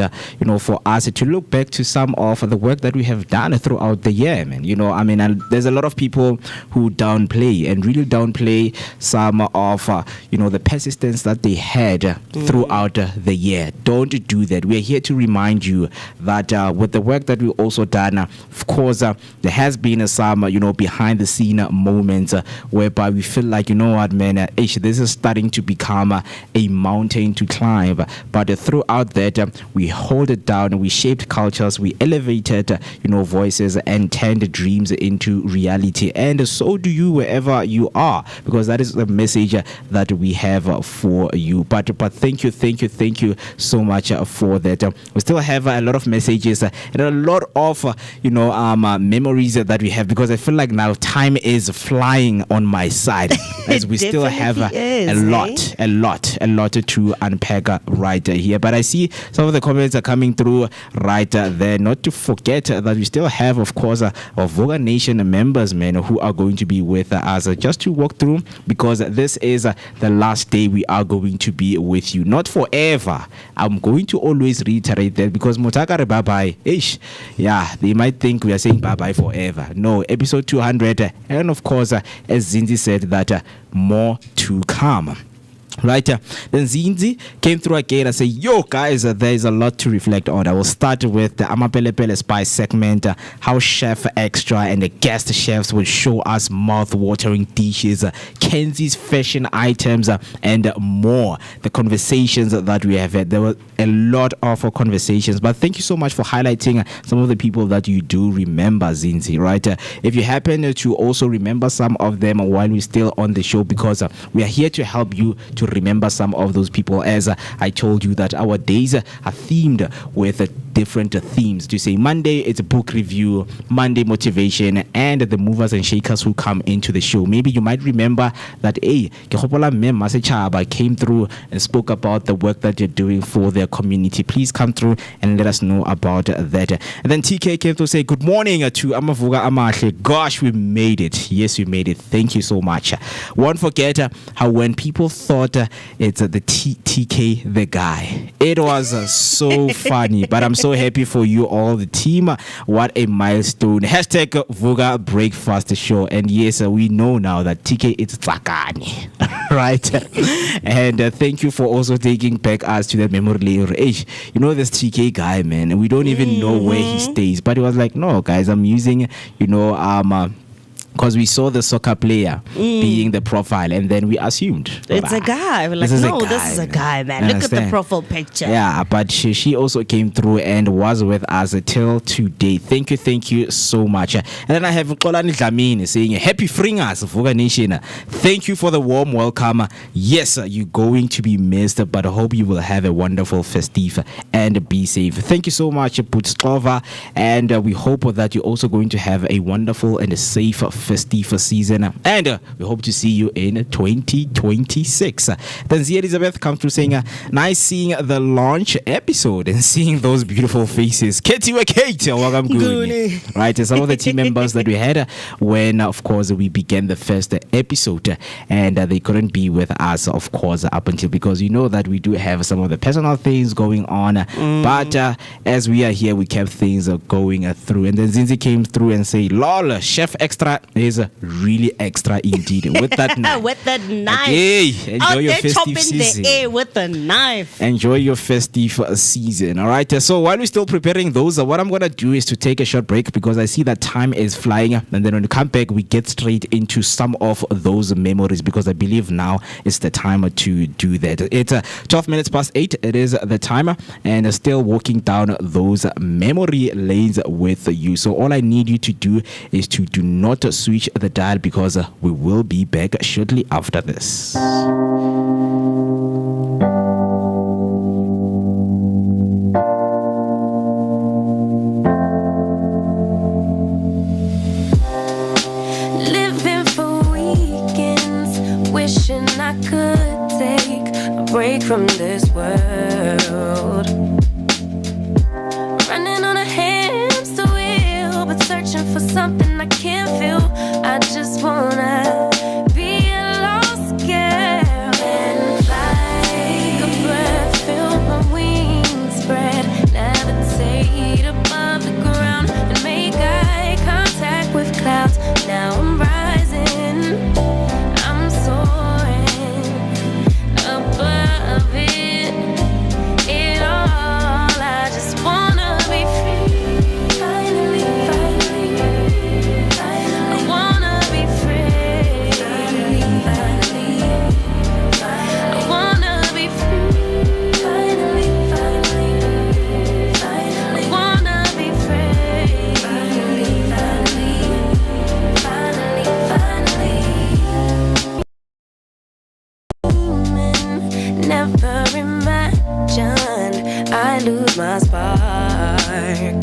for us to look back to some of the work that we have done throughout the year, man. And there's a lot of people who downplay some of, the persistence that they had throughout the year. Don't do that. We are here to remind you that with the work that we also done, of course, there has been some, behind the scene moments whereby we feel like, man, this is starting to become a mountain to climb. But throughout that, we hold it down, we shaped cultures, we elevated, voices and turned dreams into reality. And so do you wherever you are, because that is the message that we have for you. But thank you so much for that. We still have a lot of messages and a lot of memories that we have, because I feel like now time is flying on my side as we still have a lot to unpack right here. But I see some of the comments are coming through right there. Not to forget that we still have, of course, our Vooka Nation members, man, who are going to be with us just to walk through, because this is the last day we are going to be with you. Not forever. I'm going to always reiterate that, because Motakare bye-bye. Yeah, they might think we are saying bye-bye forever. No, episode 200. And of course, as Zinzi said, that more to come. Right, then Zinzi came through again and said, yo guys, there is a lot to reflect on. I will start with the Amapelepele Spice segment, how Chef Extra and the guest chefs will show us mouth-watering dishes, Kenzie's fashion items, and more. The conversations that we have had, there were a lot of conversations, but thank you so much for highlighting some of the people that you do remember, Zinzi, right? If you happen to also remember some of them while we're still on the show, because we are here to help you to remember some of those people. As I told you that our days are themed with different themes. To say Monday, it's a book review, Monday motivation, and the movers and shakers who come into the show. Maybe you might remember that Mem Masechaba came through and spoke about the work that you're doing for their community. Please come through and let us know about that. And then TK came to say good morning to Amavuga Amahle. Gosh, we made it. Yes, we made it. Thank you so much. Won't forget how when people thought it's the TK the guy, it was so funny. But I'm so happy for you all, the team. What a milestone. Hashtag Vooka Breakfast Show. And yes, we know now that TK it's Tsakani. Right? And thank you for also taking back us to that memory lane. This TK guy, man, and we don't even know where he stays. But he was like, no guys, I'm using because we saw the soccer player being the profile, and then we assumed it's a guy. We're like, this is a guy, man. Look at the profile picture. Yeah, but she also came through and was with us till today. Thank you so much. And then I have Kolani Dlamini saying, happy Fringers, Vooka Nation. Thank you for the warm welcome. Yes, you're going to be missed, but I hope you will have a wonderful festive and be safe. Thank you so much, Putskova, and we hope that you're also going to have a wonderful and a safe festive season, and we hope to see you in 2026. Then Zia Elizabeth comes through saying, nice seeing the launch episode and seeing those beautiful faces. Kate, welcome, good. Right, some of the team members that we had when, of course, we began the first episode, and they couldn't be with us, of course, up until, because you know that we do have some of the personal things going on, but as we are here, we kept things going through. And then Zinzi came through and say, lol, Chef Extra is really extra indeed with that knife. With that knife. Okay, enjoy your festive season. The air with the knife. Enjoy your festive season. All right. So while we're still preparing those, what I'm gonna do is to take a short break, because I see that time is flying, and then when we come back, we get straight into some of those memories, because I believe now is the time to do that. It's 12 minutes past 8. It is the timer, and still walking down those memory lanes with you. So all I need you to do is to do not switch the dial, because we will be back shortly after this. Living for weekends, wishing I could take a break from this world. I lose my spark.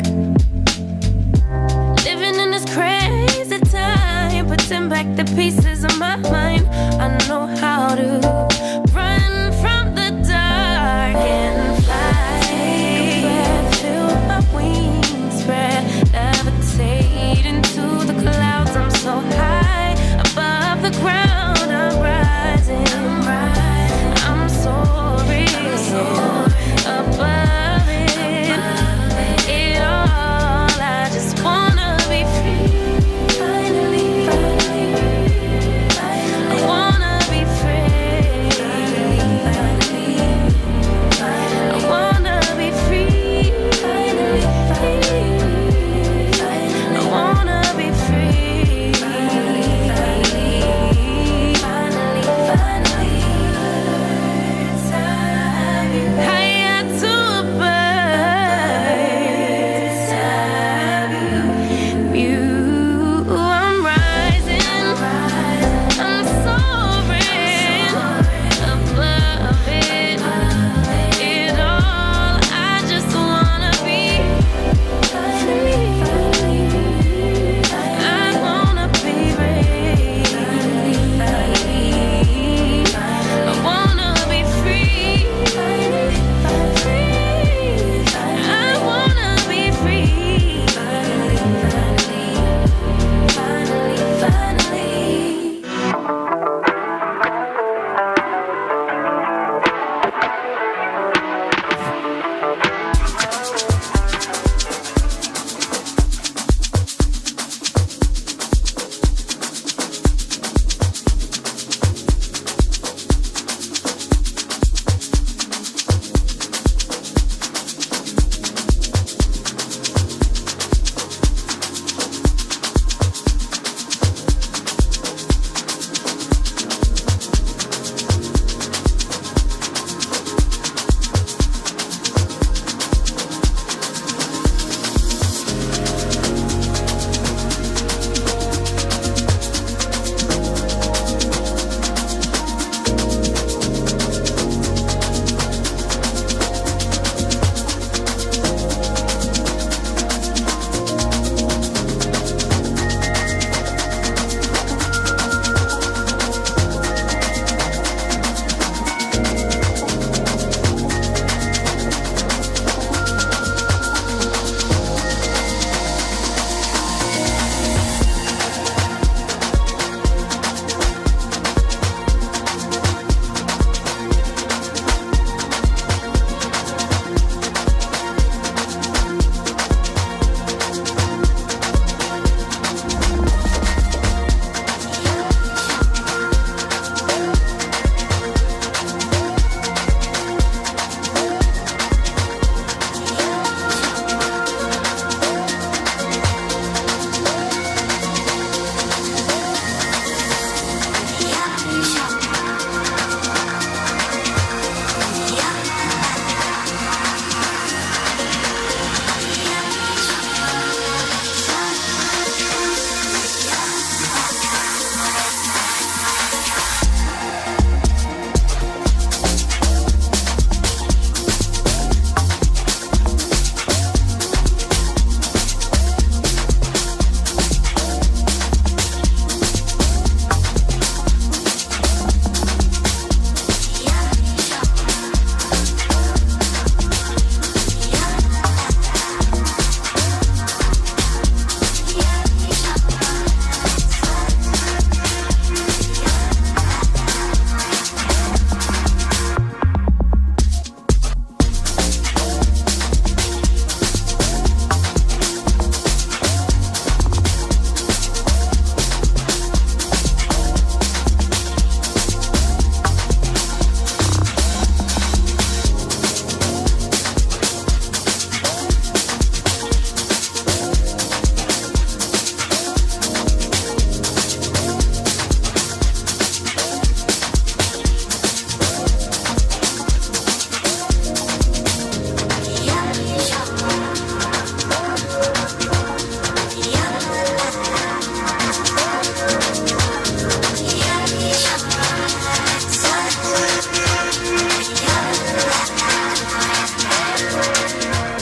Living in this crazy time, putting back the pieces of my mind. I know how to run from the dark and fly. Take a breath, feel my wings spread, levitate into the clouds. I'm so high above the ground. I'm rising. I'm soaring above it all. I just wanna be free. Finally, I wanna be free.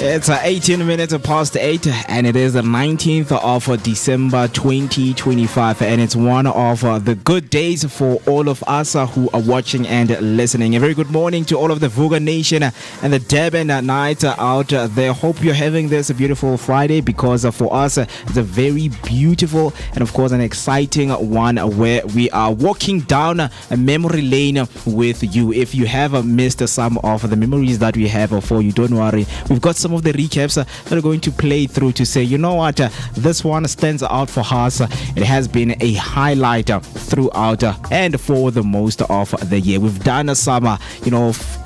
It's 18 minutes past 8, and it is the 19th of December 2025, and it's one of the good days for all of us who are watching and listening. A very good morning to all of the Vooka Nation and the Durban night out there. Hope you're having this beautiful Friday, because for us it's a very beautiful and of course an exciting one where we are walking down a memory lane with you. If you have missed some of the memories that we have for you, don't worry. We've got some of the recaps that are going to play through to say, you know what, this one stands out for us. It has been a highlight throughout and for the most of the year. We've done some,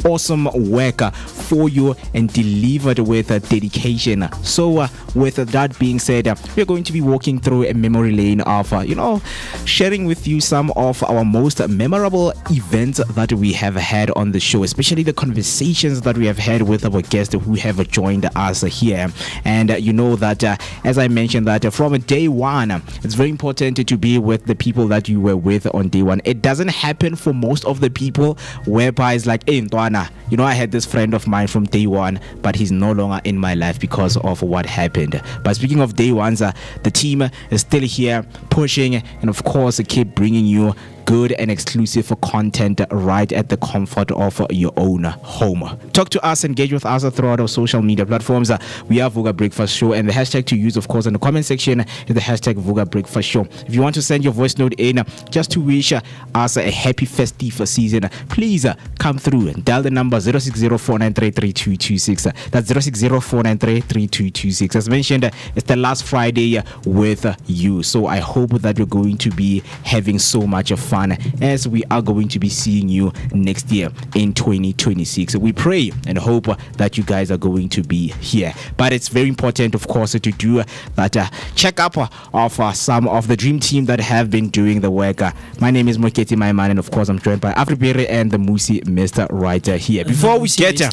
awesome work for you and delivered with dedication. So with that being said, we're going to be walking through a memory lane of, sharing with you some of our most memorable events that we have had on the show, especially the conversations that we have had with our guests who have joined us here. And you know that, as I mentioned, that from day one, it's very important to be with the people that you were with on day one. It doesn't happen for most of the people whereby it's like, hey, Ntwana, I had this friend of mine from day one, but he's no longer in my life because of what happened. But speaking of day ones, the team is still here pushing and of course keep bringing you good and exclusive content right at the comfort of your own home. Talk to us, engage with us throughout our social media platforms. We are Vooka Breakfast Show, and the hashtag to use, of course, in the comment section is the hashtag Vooka Breakfast Show. If you want to send your voice note in just to wish us a happy festive season, please come through and dial the number 060-493-3226. That's 060-493-3226. As mentioned, it's the last Friday with you, so I hope that you're going to be having so much fun as we are going to be seeing you next year in 2026. We pray and hope that you guys are going to be here. But it's very important, of course, to do that check up of some of the dream team that have been doing the work. My name is Moeketsi Maimane, and of course I'm joined by Afriberry and the MooCee Mist right here. Before we get the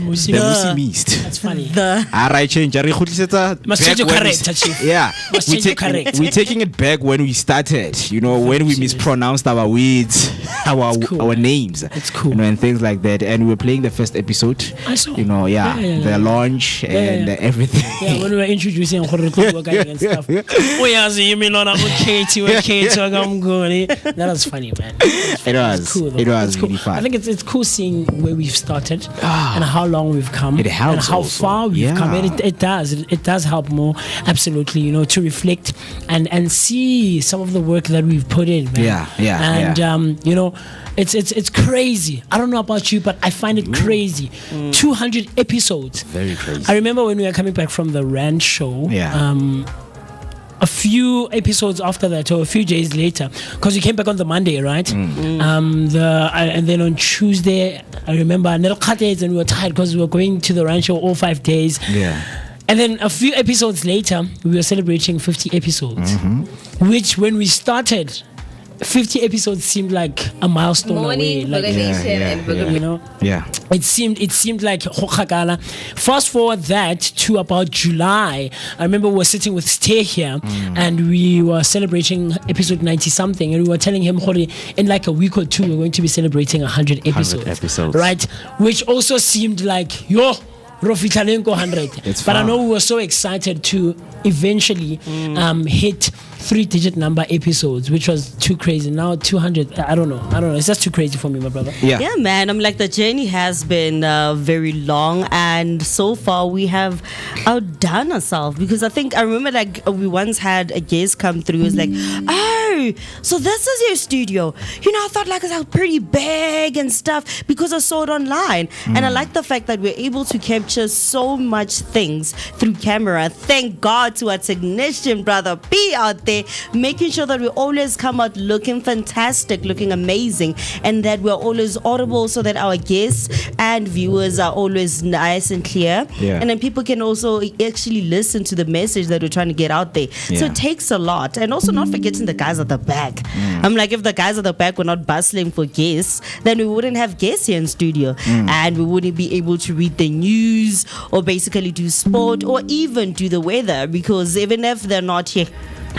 MooCee Mist. That's funny. Alright, change. Must change your character, chief. Yeah, we're taking it back when we started. When we mispronounced our words, our names, it's cool, and things like that. And we were playing the first episode. I saw. The launch and everything. Yeah, when we were introducing and stuff. That was funny, man. It was cool. really fun. I think it's cool seeing where we've started and how long we've come. It helps, and how also. far we've come. And it does help more, absolutely. To reflect and see some of the work that we've put in, man. It's crazy. I don't know about you, but I find it crazy. 200 episodes. Very crazy. I remember when we were coming back from the Rand show. A few episodes after that, or a few days later, because we came back on the Monday, right? And then on Tuesday, I remember and we were tired because we were going to the Rand show all 5 days. And then a few episodes later, we were celebrating 50 episodes, which when we started, 50 episodes seemed like a milestone away. It seemed like Hokagala. Fast forward that to about July. I remember we were sitting with Stay here and we were celebrating episode 90 something, and we were telling him, in like a week or two we're going to be celebrating 100 episodes. Right? Which also seemed like Rofitalenko 100. But I know we were so excited to eventually hit 3-digit number episodes, which was too crazy. Now 200, I don't know. It's just too crazy for me, my brother. Yeah, man. I'm like, the journey has been very long, and so far we have outdone ourselves, because I remember like we once had a guest come through. It was like, oh, so this is your studio. I thought like it was pretty big and stuff because I saw it online. And I like the fact that we're able to capture so much things through camera. Thank God to our technician, brother P, out there, making sure that we always come out looking fantastic, looking amazing, and that we're always audible so that our guests and viewers are always nice and clear. And then people can also actually listen to the message that we're trying to get out there. So it takes a lot. And also not forgetting the guys at the back. I'm like, if the guys at the back were not bustling for guests, then we wouldn't have guests here in studio, and we wouldn't be able to read the news or basically do sport or even do the weather, because even if they're not here,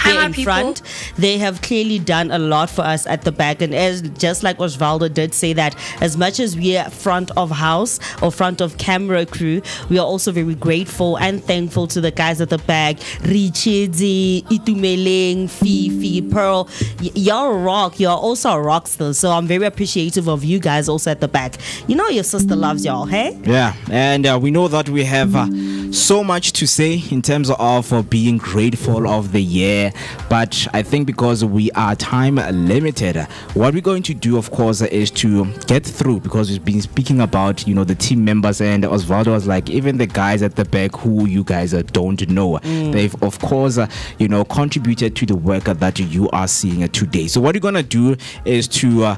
here in front. They have clearly done a lot for us at the back, and as just like Osvaldo did say that, as much as we are front of house or front of camera crew, we are also very grateful and thankful to the guys at the back. Richidzi, Itumeleng, Fifi, Pearl. Y'all rock. You're also a rock still. So I'm very appreciative of you guys also at the back. You know your sister loves y'all, hey? Yeah, and we know that we have so much to say in terms of being grateful of the year, but I think because we are time limited, what we're going to do, of course, is to get through, because we've been speaking about, you know, the team members, and Osvaldo was like, even the guys at the back who you guys don't know, they've of course you know, contributed to the work that you are seeing today. So what we're gonna do is to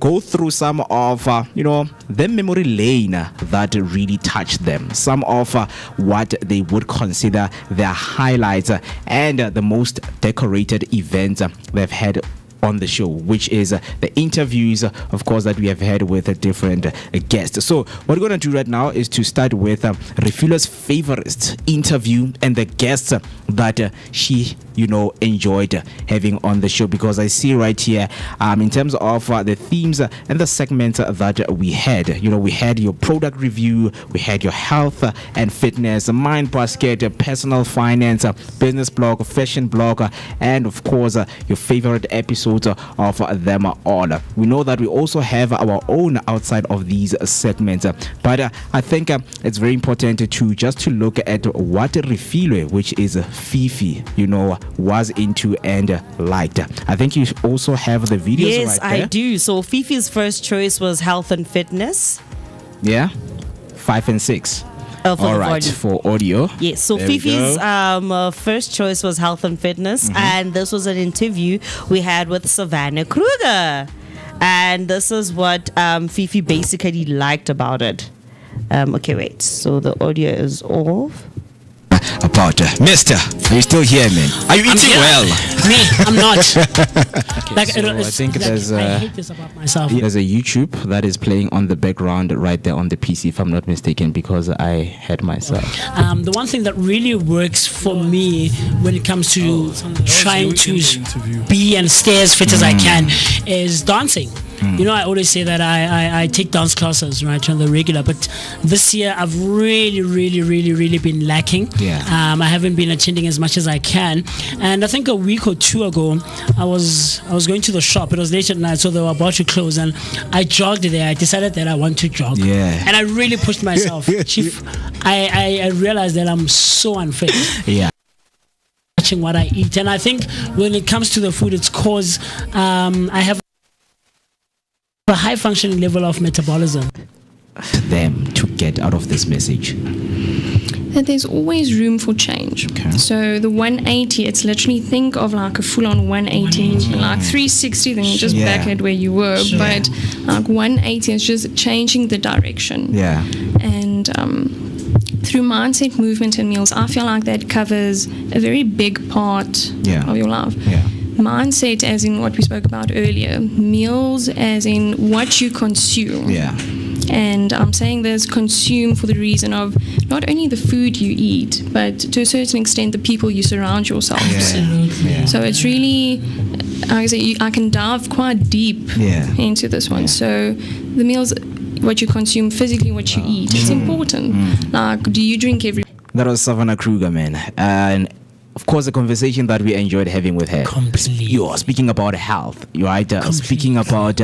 go through some of you know, the memory lane that really touched them, some of what they would consider their highlights and the most decorated events they've had on the show, which is the interviews, of course, that we have had with different guests. So what we're going to do right now is to start with Refilo's favorite interview and the guests that she, you know, enjoyed having on the show, because I see right here in terms of the themes and the segments that we had, you know, we had your product review, we had your health and fitness, mind basket, personal finance, business blog, fashion blog, and of course your favorite episode of them all. We know that we also have our own outside of these segments, but I think it's very important to look at what Refilo, which is Fifi, you know, was into and liked. I think you also have the videos. Yes, right there. I do. So Fifi's first choice was health and fitness. Yeah, 5 and 6. All right, for audio. Yes, so there Fifi's first choice was health and fitness, and this was an interview we had with Savannah Kruger, and this is what Fifi basically liked about it. Okay, wait, so the audio is off. About Mister, are you still here, man? Are you eating well? Me, I'm not. Okay, so I think there's I hate this about myself. There's a YouTube that is playing on the background right there on the PC, if I'm not mistaken, because I had myself. The one thing that really works for me when it comes to trying to be and stay as fit as I can is dancing. You know, I always say that I take dance classes, right, on the regular, but this year I've really been lacking. I haven't been attending as much as I can, and I think a week or two ago I was going to the shop. It was late at night, so they were about to close, and I jogged there. I decided that I want to jog, and I really pushed myself. Chief, I realized that I'm so unfit. Watching what I eat, and I think when it comes to the food, it's cause I have a high functioning level of metabolism. Them to get out of this message that there's always room for change. So the 180, it's literally, think of like a full-on 180, like 360, then you just back at where you were, but like 180 is just changing the direction. And through mindset, movement, and meals, I feel like that covers a very big part of your life. Mindset as in what we spoke about earlier, meals as in what you consume. And I'm saying this, consume for the reason of not only the food you eat, but to a certain extent the people you surround yourself with. So it's really, like I say, I can dive quite deep into this one. So the meals, what you consume physically, what you eat, it's important. Like, do you drink every... That was Savannah Kruger, man. And of course, the conversation that we enjoyed having with her. You are speaking about health, right? Speaking about,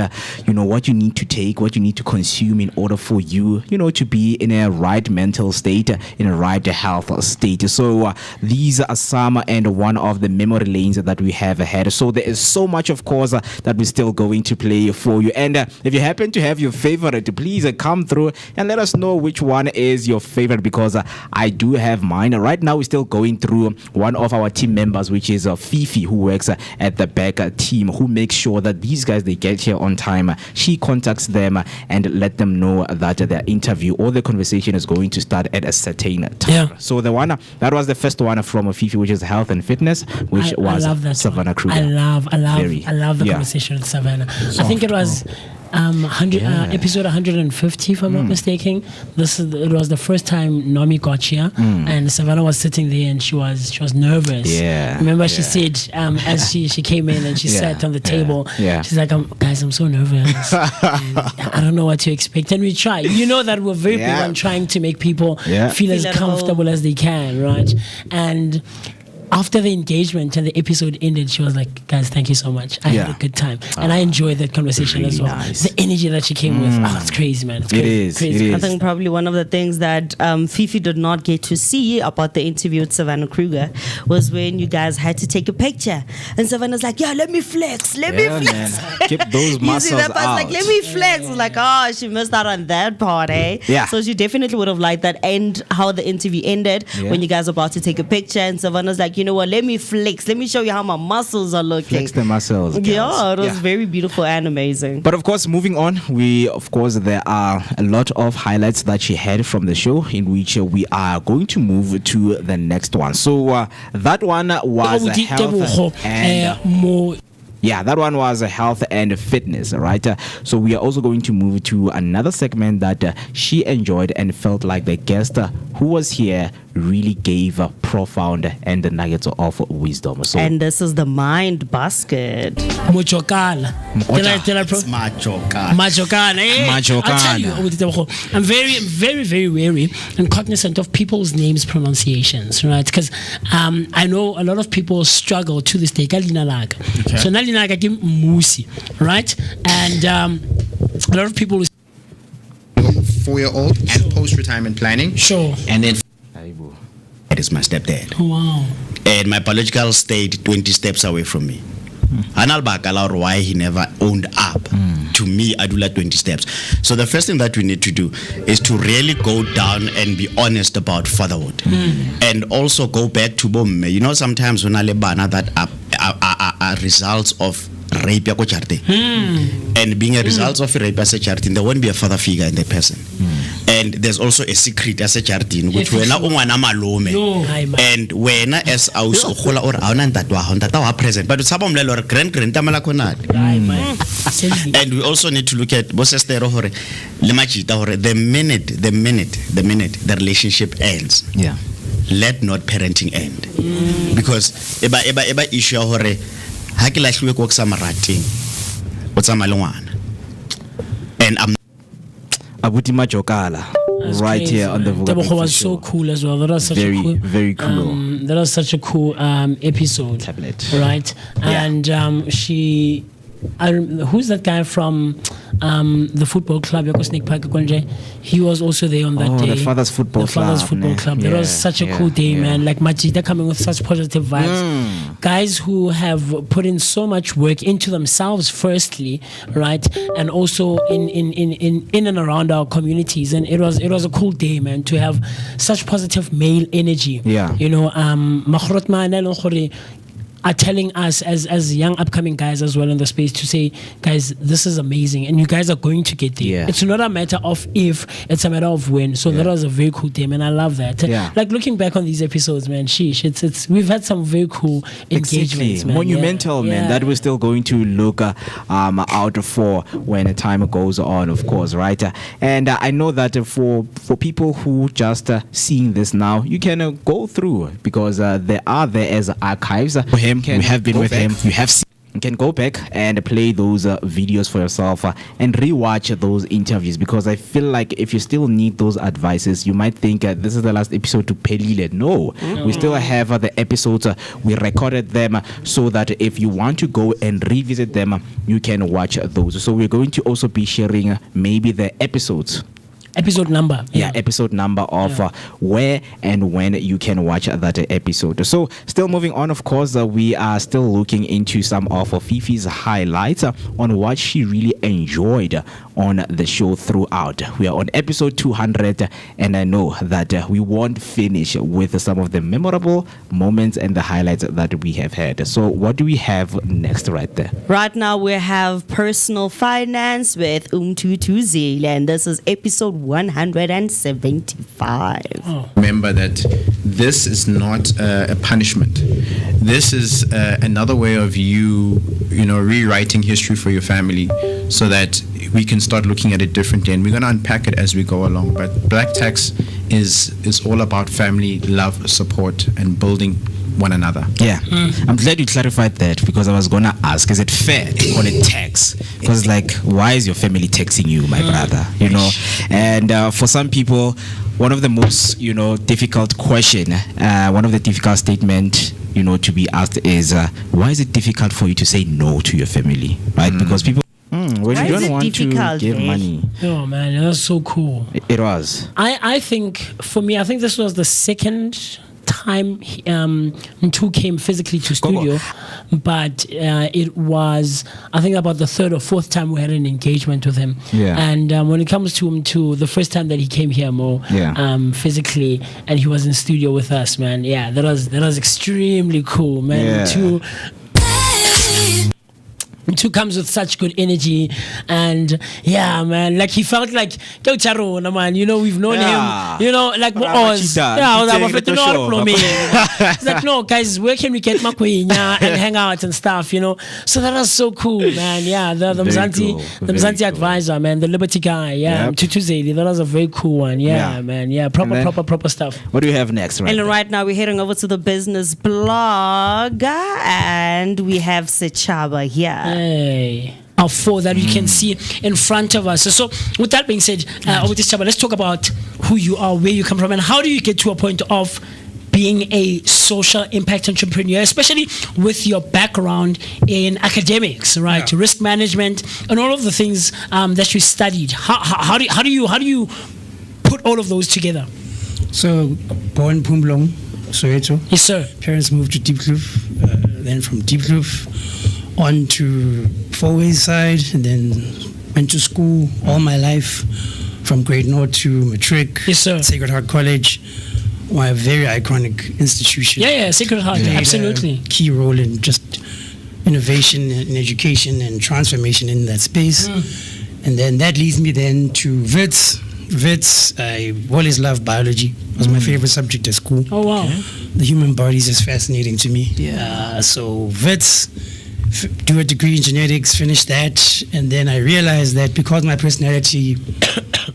you know, what you need to take, what you need to consume in order for you, you know, to be in a right mental state, in a right health state. So these are some and one of the memory lanes that we have ahead. So there is so much, of course, that we're still going to play for you. And if you happen to have your favorite, please come through and let us know which one is your favorite, because I do have mine. Right now, we're still going through one of our team members, which is Fifi, who works at the back team, who makes sure that these guys, they get here on time. She contacts them and let them know that their interview or the conversation is going to start at a certain time. So the one that was the first one from Fifi, which is health and fitness, which was Savannah Kruger. I love the conversation with Savannah. I think it was episode 150, if I'm not mistaken. It was the first time Nommy got here, and Savannah was sitting there, and she was nervous. Yeah. Remember, she said as she came in and she sat on the table. She's like, guys, I'm so nervous. I don't know what to expect, and we try. You know that we're very big on trying to make people feel as comfortable as they can, right? And after the engagement and the episode ended, she was like, guys, thank you so much. I had a good time. And I enjoyed that conversation really as well. Nice. The energy that she came with. Oh, it's crazy, man. It's crazy. I think probably one of the things that Fifi did not get to see about the interview with Savannah Kruger was when you guys had to take a picture. And Savannah's like, yeah, let me flex. Let me flex. Man. Keep those muscles that part's out. like, let me flex. It's like, oh, she missed out on that part, eh? Yeah. So she definitely would have liked that. And how the interview ended when you guys were about to take a picture. And Savannah's like, you know what, let me flex. Let me show you how my muscles are looking. Flex the muscles. Girls. Yeah, it was very beautiful and amazing. But of course, moving on, there are a lot of highlights that she had from the show, in which we are going to move to the next one. So that one was health and that one was health and fitness, right? So we are also going to move to another segment that she enjoyed and felt like the guest who was here really gave profound and the nuggets of wisdom. So, and this is the mind basket. Machokana. I'll tell you, I'm very, very, very wary and cognizant of people's names pronunciations, right? Because I know a lot of people struggle to this day. So Nalina give MooCee, right? And a lot of people 4-year-old and post-retirement planning. Sure. And then that is my stepdad. Wow. And my biological state 20 steps away from me. Analbaka why he never owned up to me Adula 20 steps. So the first thing that we need to do is to really go down and be honest about fatherhood. And also go back to Bomme. You know, sometimes when Alebana that are results of rape and being a result of rape as a charity, there won't be a father figure in the person. And there's also a secret as a charity which when and when as aus or present but it's grand and we also need to look at the minute the relationship ends, let not parenting end, because eba issue hore ha ke lahlwe ko sa marating o tsa malongwana. And I'm Abuti Majokala right here on the Vooka Breakfast was so cool as well. That was such very, a cool, very cool. That was such a cool episode. Right? And who's that guy from the football club? He was also there on that day. The Father's Football Club. That was such a cool day, man. Like Majida coming with such positive vibes. Guys who have put in so much work into themselves, firstly, right, and also in and around our communities. And it was a cool day, man, to have such positive male energy. Yeah. You know, are telling us as young upcoming guys as well in the space to say, guys, this is amazing and you guys are going to get there. It's not a matter of if, it's a matter of when. So that was a very cool day, and I love that. Like looking back on these episodes, man, it's we've had some very cool engagements, man. Monumental, man, that we're still going to look out for when time goes on, of course, right? And I know that for people who just seeing this now, you can go through, because they are there as archives. We have been with him. You have seen. You can go back and play those videos for yourself and rewatch those interviews, because I feel like if you still need those advices, you might think this is the last episode to Pelile. No, we still have the episodes. We recorded them so that if you want to go and revisit them, you can watch those. So we're going to also be sharing maybe the episodes. Episode number. Episode number of where and when you can watch that episode. So still moving on, of course, we are still looking into some of Fifi's highlights on what she really enjoyed on the show throughout. We are on episode 200, and I know that we won't finish with some of the memorable moments and the highlights that we have had. So what do we have next right there? Right now we have personal finance with Umtutu Zile, and this is episode 175. Remember that this is not a punishment. this is another way of you know, rewriting history for your family, so that we can start looking at it differently, and we're going to unpack it as we go along. But Black Tax is all about family, love, support, and building one another. Yeah, I'm glad you clarified that, because I was gonna ask, is it fair to call it tax? Because like, why is your family taxing you, my brother? You know, and for some people, one of the most, you know, difficult question, one of the difficult statement, you know, to be asked is, why is it difficult for you to say no to your family, right? Because people, when Why you is don't it want to difficult, give eh? money, Oh man, that's so cool. it was. I think for me, I think this was the second time Mtu came physically to studio, but it was, I think, about the third or fourth time we had an engagement with him. Yeah. And when it comes to Mtu, the first time that he came here physically, and he was in studio with us, man. Yeah, that was extremely cool, man. Yeah. Mtu comes with such good energy, and yeah, man, like he felt like man, you know, we've known him, you know, like Oz. It's like, no guys, where can we get Makwenya and hang out and stuff, you know? So that was so cool, man. Yeah, the Mzansi advisor, man, the Liberty guy, yeah, Tutuzeli, that was a very cool one. Yeah, man, yeah, proper stuff. What do you have next, right? And right now we're heading over to the business blog, and we have Sechaba here. Of four that you can see in front of us. So with that being said, over this Chaba, let's talk about who you are, where you come from, and how do you get to a point of being a social impact entrepreneur, especially with your background in academics, right? Risk management and all of the things that you studied. How do you put all of those together? So born Pumlong, Soweto. Yes, sir. Parents moved to Diepkloof, then from Diepkloof on to Fourways side, and then went to school all my life from grade 0 to matric. Yes, sir. Sacred Heart College, a very iconic institution. Yeah, Sacred Heart, Played absolutely. a key role in just innovation in education and transformation in that space. And then that leads me then to Wits. I always loved biology. It was my favorite subject at school. Oh wow. The human body is just fascinating to me. So Wits, do a degree in genetics, finish that, and then I realized that because my personality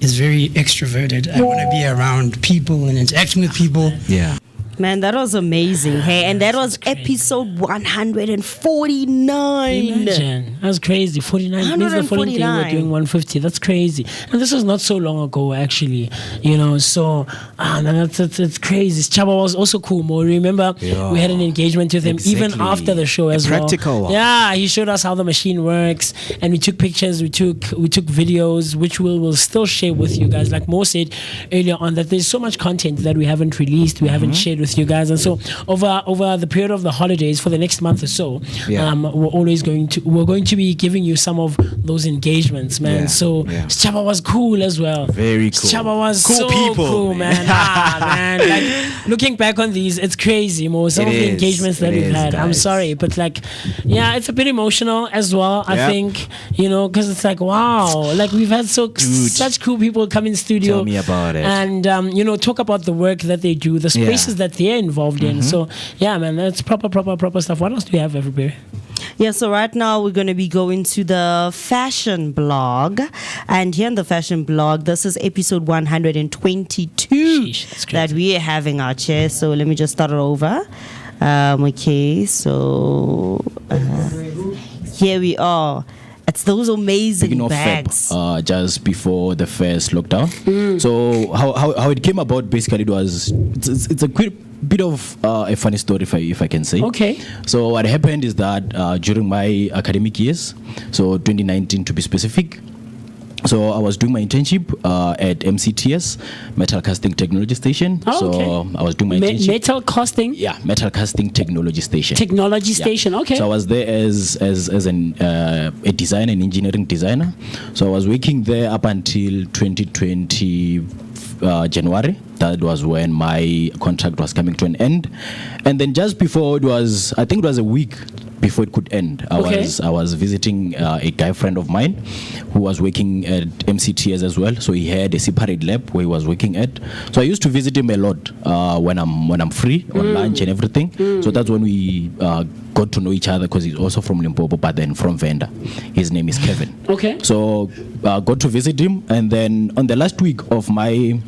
is very extroverted, I want to be around people and interacting with people. Yeah. Man, that was amazing. Hey, and that was episode 149. Imagine. That's crazy. 49. It means the following day we're doing 150. That's crazy. And this was not so long ago, actually. You know, so it's crazy. Chaba was also cool, Mo. Remember, we had an engagement with him even after the show as well. Practical. Yeah, he showed us how the machine works, and we took pictures, we took videos, which we'll still share with you guys. Like Mo said earlier on, that there's so much content that we haven't released, we haven't shared with you guys, and so over the period of the holidays for the next month or so, we're going to be giving you some of those engagements, man. Chaba was cool as well. Very cool. Chaba was cool so people, cool, man. Man, like looking back on these, it's crazy. Some of the engagements that we've had. Guys. I'm sorry, but like, yeah, it's a bit emotional as well. I think, you know, because it's like, wow, like we've had such cool people come in studio. Tell me about it. And you know, talk about the work that they do, the spaces that they're involved in. So yeah, man, that's proper stuff. What else do we have, Afriberry? Yeah, so right now we're going to be going to the fashion blog, and here in the fashion blog, this is episode 122 that we are having our chair. So let me just start it over. Okay, so here we are. It's those amazing bags. Just before the first lockdown. So how it came about, basically, it's a quick bit of a funny story, if I can say. Okay. So what happened is that during my academic years, so 2019 to be specific, so I was doing my internship at MCTS, Metal Casting Technology Station. So I was doing my internship. Metal casting? Yeah, Metal Casting Technology Station. Technology Station, okay. So I was there as a designer, an engineering designer. So I was working there up until 2020 January. That was when my contract was coming to an end. And then just before I think it was a week before it could end. I was visiting a guy friend of mine who was working at MCTS as well. So he had a separate lab where he was working at. So I used to visit him a lot when I'm free on lunch and everything. So that's when we got to know each other, because he's also from Limpopo, but then from Venda. His name is Kevin. Okay. So got to visit him, and then on the last week of my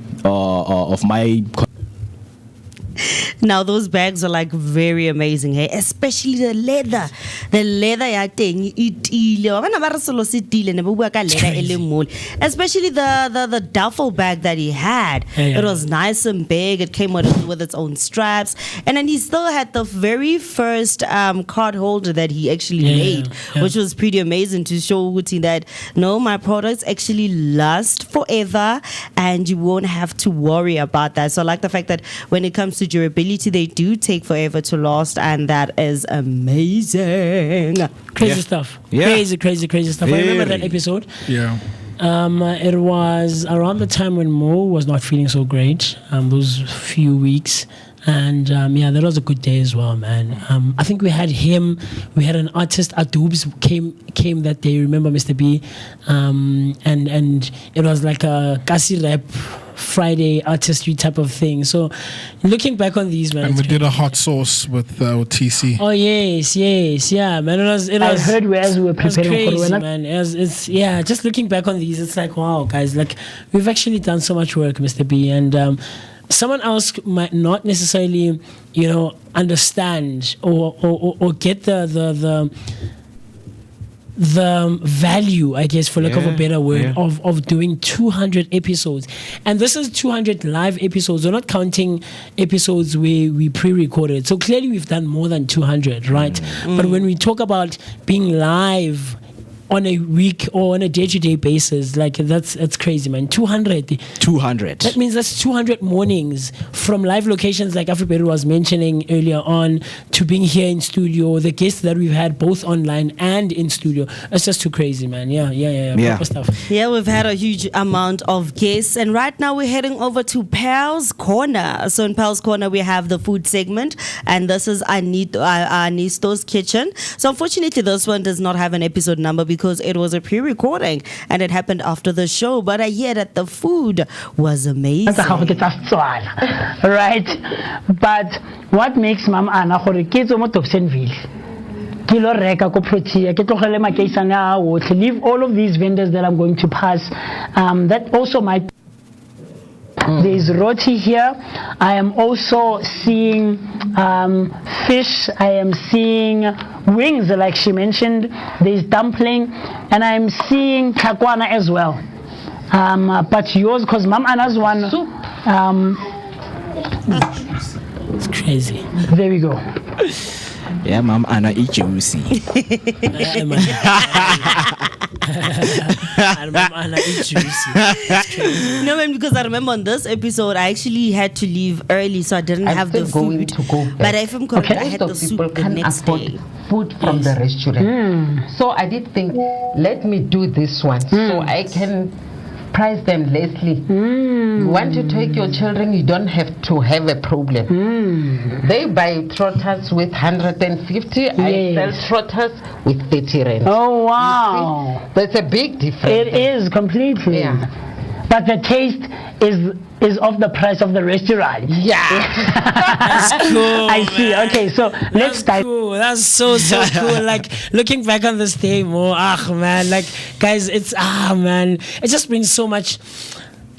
Now those bags are like very amazing, hey? Especially the leather. The leather ya teng itile. Wa bana ba re selo se tile ne ba bua ka leather e le mole. Especially the duffel bag that he had. Yeah. It was nice and big. It came with its own straps. And then he still had the very first card holder that he actually made, which was pretty amazing to show Uti that no, my products actually last forever and you won't have to worry about that. So I like the fact that when it comes to durability, they do take forever to last, and that is amazing. Crazy stuff. Yeah. Crazy stuff. I remember that episode. Yeah. It was around the time when Mo was not feeling so great, those few weeks. And that was a good day as well, man. I think we had him, we had an artist, Adoobs came that day, remember Mr. B? And it was like a Kasi rap Friday artistry type of thing. So looking back on these, man. And we did a hot sauce with TC. Oh yes, yeah, man. I heard as we were preparing crazy, for man. It's just looking back on these, it's like, wow, guys, like we've actually done so much work, Mr. B, and someone else might not necessarily, understand or get the value, I guess, for lack of a better word, of doing 200 episodes. And this is 200 live episodes. We're not counting episodes where we pre-recorded. So clearly we've done more than 200, right? But when we talk about being live on a week or on a day-to-day basis, like that's crazy, man. 200. That means that's 200 mornings from live locations like Afriberry was mentioning earlier on to being here in studio. The guests that we've had both online and in studio. It's just too crazy, man. Yeah. Proper stuff. Yeah, we've had a huge amount of guests, and right now we're heading over to Pal's Corner. So in Pal's Corner we have the food segment, and this is Anisto's Kitchen. So unfortunately this one does not have an episode number because it was a pre-recording and it happened after the show, but I hear that the food was amazing. Right, but what makes Mama Anna gore ke tso mo Dobsonville ke lo reka ko Protea ke tlogele makeisana a to leave all of these vendors that I'm going to pass, that also might. There's roti here. I am also seeing fish. I am seeing wings, like she mentioned. There's dumpling, and I'm seeing takwana as well. But yours, because Mam Anna's one. It's crazy. There we go. Yeah, Mom Anna eat juicy. No, man, because I remember on this episode I actually had to leave early, so I didn't have the food. But if I'm correct, I had the soup the next day. Food from the restaurant. So I did think, let me do this one so I can price them lessly. You want to take your children, you don't have to have a problem. They buy trotters with 150. I sell trotters with 30 rand. Oh wow, that's a big difference. It is completely. But the taste is of the price of the restaurant. That's cool. I see. Man. Okay, so let's start. Cool. That's so cool. Like looking back on this day, man, like guys, it's man, it just brings so much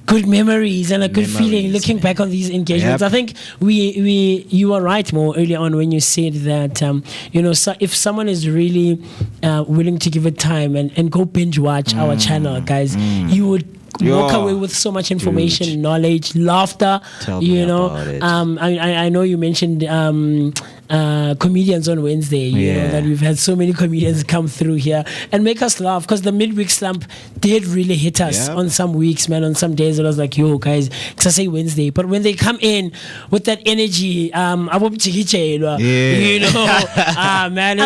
good memories and a good feeling looking back on these engagements. I think you were right more earlier on when you said that so if someone is really willing to give it time and go binge watch our channel, guys, you would walk away with so much information, knowledge, laughter. Tell me about it. I know you mentioned comedians on Wednesday, you know, that we've had so many comedians come through here and make us laugh, because the midweek slump did really hit us on some weeks, man. On some days it was like, yo guys, because I say Wednesday, but when they come in with that energy, man, it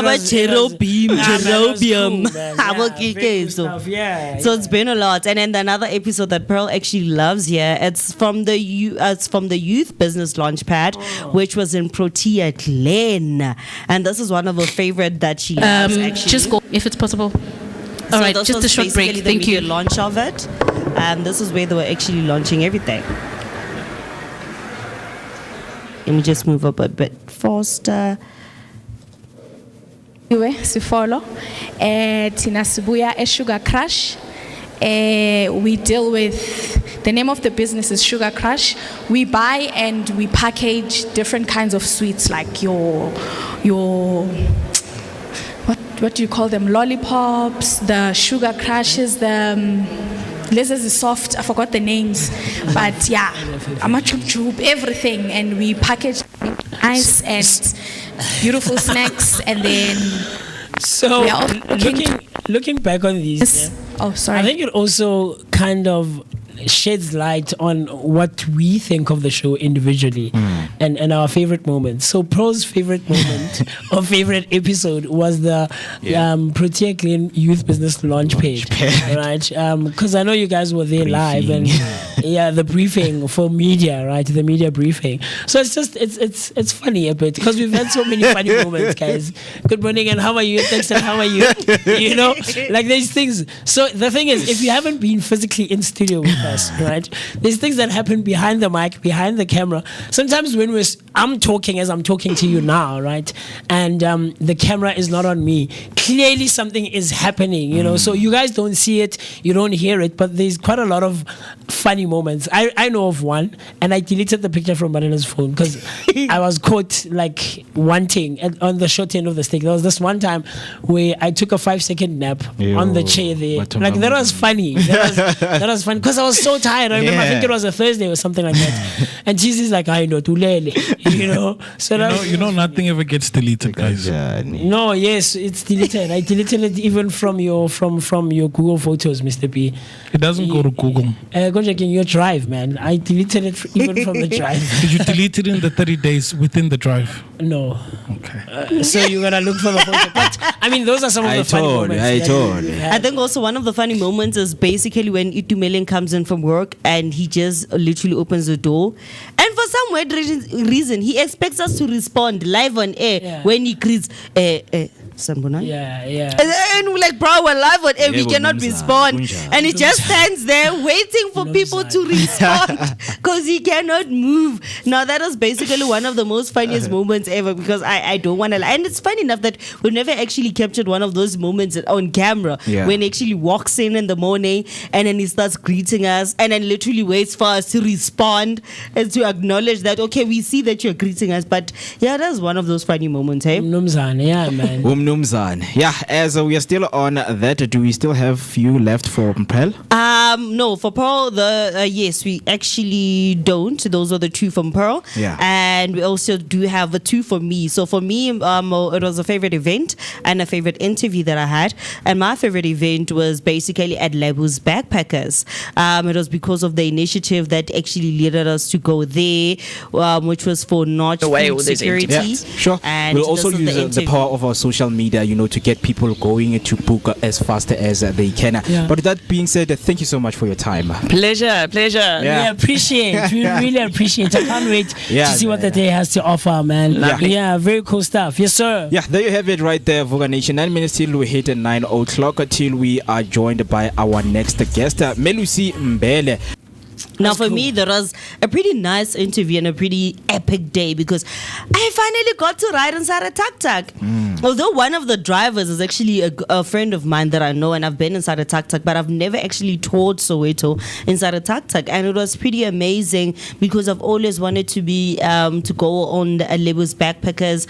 was cool, man. So it's been a lot. And then another episode that Pearl actually loves here, it's from the youth business launchpad, which was in Protea Clay. men. And this is one of her favorite that she loves, actually. Just go, if it's possible. All right, this just was a short break. basically the Thank you. media launch of it. This is where they were actually launching everything. Let me just move up a bit faster. Sifolo, Tina Sibuya, Sugar Crush. We deal with, the name of the business is Sugar Crush. We buy and we package different kinds of sweets, like your what do you call them, lollipops, the Sugar Crushes, the lizards is soft, I forgot the names, but yeah, amachup, everything, and we package nice and beautiful snacks, and then so we are looking back on these, oh sorry, I think it also kind of sheds light on what we think of the show individually and our favorite moments. So Pro's favorite moment or favorite episode was the Protea Clean Youth Business launch page, right? Because I know you guys were there live, and the briefing for media, right? The media briefing. So it's just it's funny a bit because we've had so many funny moments, guys. Good morning and how are you? Thanks and how are you? You know, like these things. So the thing is, if you haven't been physically in studio with us, right? There's things that happen behind the mic, behind the camera. Sometimes when I'm talking as I'm talking to you now, right? And the camera is not on me. Clearly something is happening, you know. So you guys don't see it, you don't hear it, but there's quite a lot of funny moments. I know of one, and I deleted the picture from Banele's phone because I was caught like wanting on the short end of the stick. There was this one time where I took a 5-second nap on the chair there. Like that was funny. That was funny because I was so tired. I remember I think it was a Thursday or something like that. And Jesus like, I know, tulele, you know. So nothing ever gets deleted, guys. No, yes, it's deleted. I deleted it even from your Google Photos, Mr. B. It doesn't go to Google. Go check in your drive, man. I deleted it even from the drive. Did you delete it in the 30 days within the drive? No. Okay. So you're gonna look for the photo. But I mean, those are some of the funny moments. I think also one of the funny moments is basically when Itumeleng comes in from work and he just literally opens the door, and for some weird reason he expects us to respond live on air when he greets Sanbonani. And we're like, bro, we're live on air, we cannot respond. And he just stands there waiting for people to respond because he cannot move. Now that was basically one of the most funniest moments ever, because I don't want to lie. And it's funny enough that we never actually captured one of those moments on camera when he actually walks in the morning and then he starts greeting us and then literally waits for us to respond and to acknowledge that, okay, we see that you're greeting us. But yeah, that's one of those funny moments, hey? Yeah, man. Yeah, as we are still on that, do we still have you left for Pearl? No, for Pearl, yes, we actually don't. Those are the two from Pearl. Yeah. And we also do have the two for me. So for me, it was a favorite event and a favorite interview that I had. And my favorite event was basically at Lebu's Backpackers. It was because of the initiative that actually led us to go there, which was for Notch Food Security. Yeah, sure. And we'll also use the power of our social media, to get people going to book as fast as they can. But with that being said, thank you so much for your time. Pleasure. We appreciate. We really appreciate. I can't wait to see what the day has to offer, man. Yeah, very cool stuff. Yes, sir. Yeah, there you have it right there, Vooka Nation. 9 minutes till we hit 9 o'clock, till we are joined by our next guest, MooCee Mbele. Now, for me, there was a pretty nice interview and a pretty epic day because I finally got to ride inside a tuk-tuk. Although one of the drivers is actually a friend of mine that I know, and I've been inside a tuk-tuk, but I've never actually toured Soweto inside a tuk-tuk. And it was pretty amazing because I've always wanted to be to go on the Lebu's Backpackers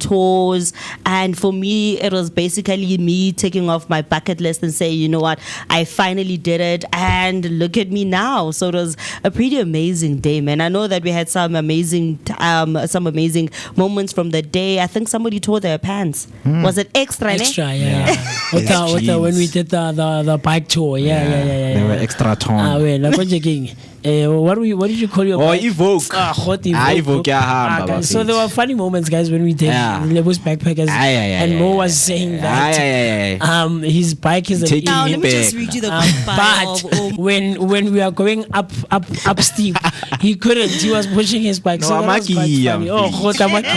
tours. And for me, it was basically me taking off my bucket list and saying, you know what, I finally did it, and look at me now. So it was a pretty amazing day, man. I know that we had some amazing moments from the day. I think somebody tore their pants dance. Was it extra? Extra, yeah. When we did the bike tour, yeah. They were extra tone. What did you call your bike? Evoke. Evoke. So there were funny moments, guys, when we did Lebo's Backpackers, and Mo was saying that his bike is a now let me just read you the but when we are going up steep, he couldn't. He was pushing his bike. So that was quite funny.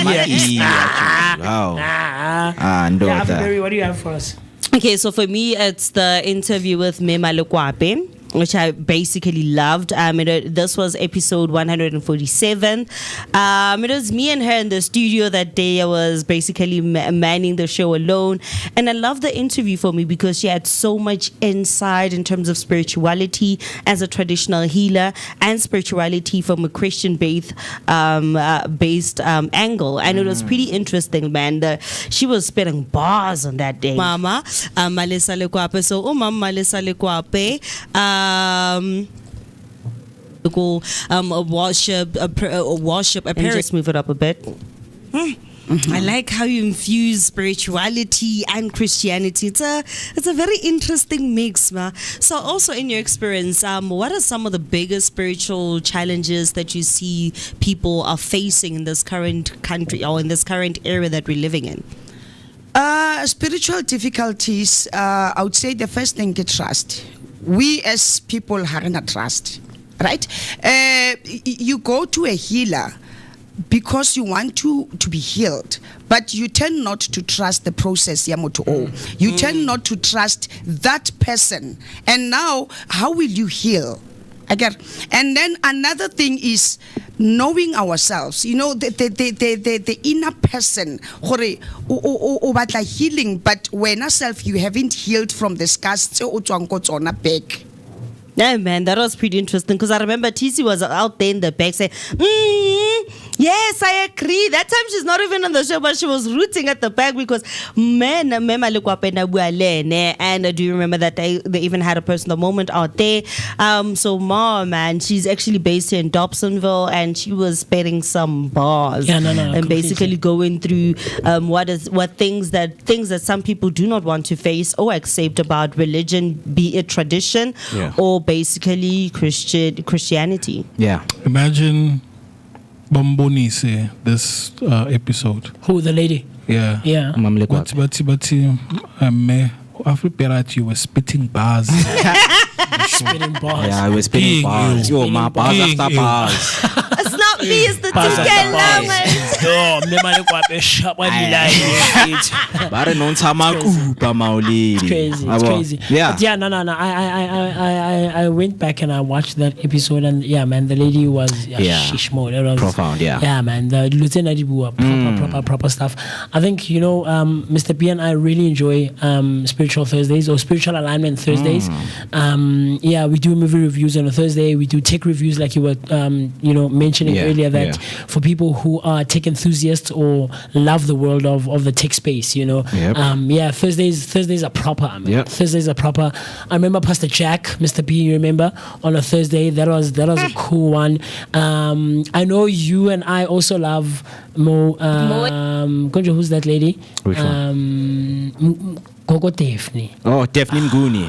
Afriberry, what do you have for us? Okay, so for me, it's the interview with Mema Lekwape, which I basically loved. This was episode 147. It was me and her in the studio that day. I was basically manning the show alone. And I loved the interview for me because she had so much insight in terms of spirituality as a traditional healer and spirituality from a Christian-based angle. And it was pretty interesting, man. She was spitting bars on that day. Mama, Malesa Lekwape. So, Mama Malesa Lekwape. Worship, apparently. Just move it up a bit. I like how you infuse spirituality and Christianity. It's a very interesting mix, ma. So also in your experience, what are some of the biggest spiritual challenges that you see people are facing in this current country or in this current era that we're living in? Spiritual difficulties, I would say the first thing is trust. We as people have not trust, right? You go to a healer because you want to be healed, but you tend not to trust the process. You tend not to trust that person. And now, how will you heal? And then another thing is knowing ourselves. You know, the inner person, healing, but when yourself you haven't healed from the scars. Yeah, man, that was pretty interesting because I remember TC was out there in the back saying, yes, I agree. That time she's not even on the show, but she was rooting at the back because, man, and do you remember that they even had a personal moment out there? So, Ma, man, she's actually based here in Dobsonville and she was spitting some bars. And basically going through things that some people do not want to face or accept about religion, be it tradition or basically Christianity. Yeah. Imagine Bombonise this episode. Who, the lady? Yeah. Yeah. But Afriberry, you were spitting bars. Spitting bars. Yeah, I was spitting bars. Yo, my bars after bars. It's not me, it's the TK language. It's crazy. Yeah. But yeah, no. I went back and I watched that episode and yeah, man, the lady was shish mode. It was profound, yeah. Yeah, man, the Lieutenant Ibu, proper stuff. I think, you know, Mr. P and I really enjoy Spiritual Thursdays or Spiritual Alignment Thursdays. Yeah, we do movie reviews on a Thursday. We do tech reviews like you were, mentioning earlier that for people who are tech enthusiasts or love the world of the tech space, you know. Thursdays are proper, man. Thursdays are proper. I remember Pastor Jack, Mr. P, you remember, on a Thursday. That was a cool one. I know you and I also love Mo. Who's that lady? Which one? Gogo Daphne. Oh, Daphne Mngqi.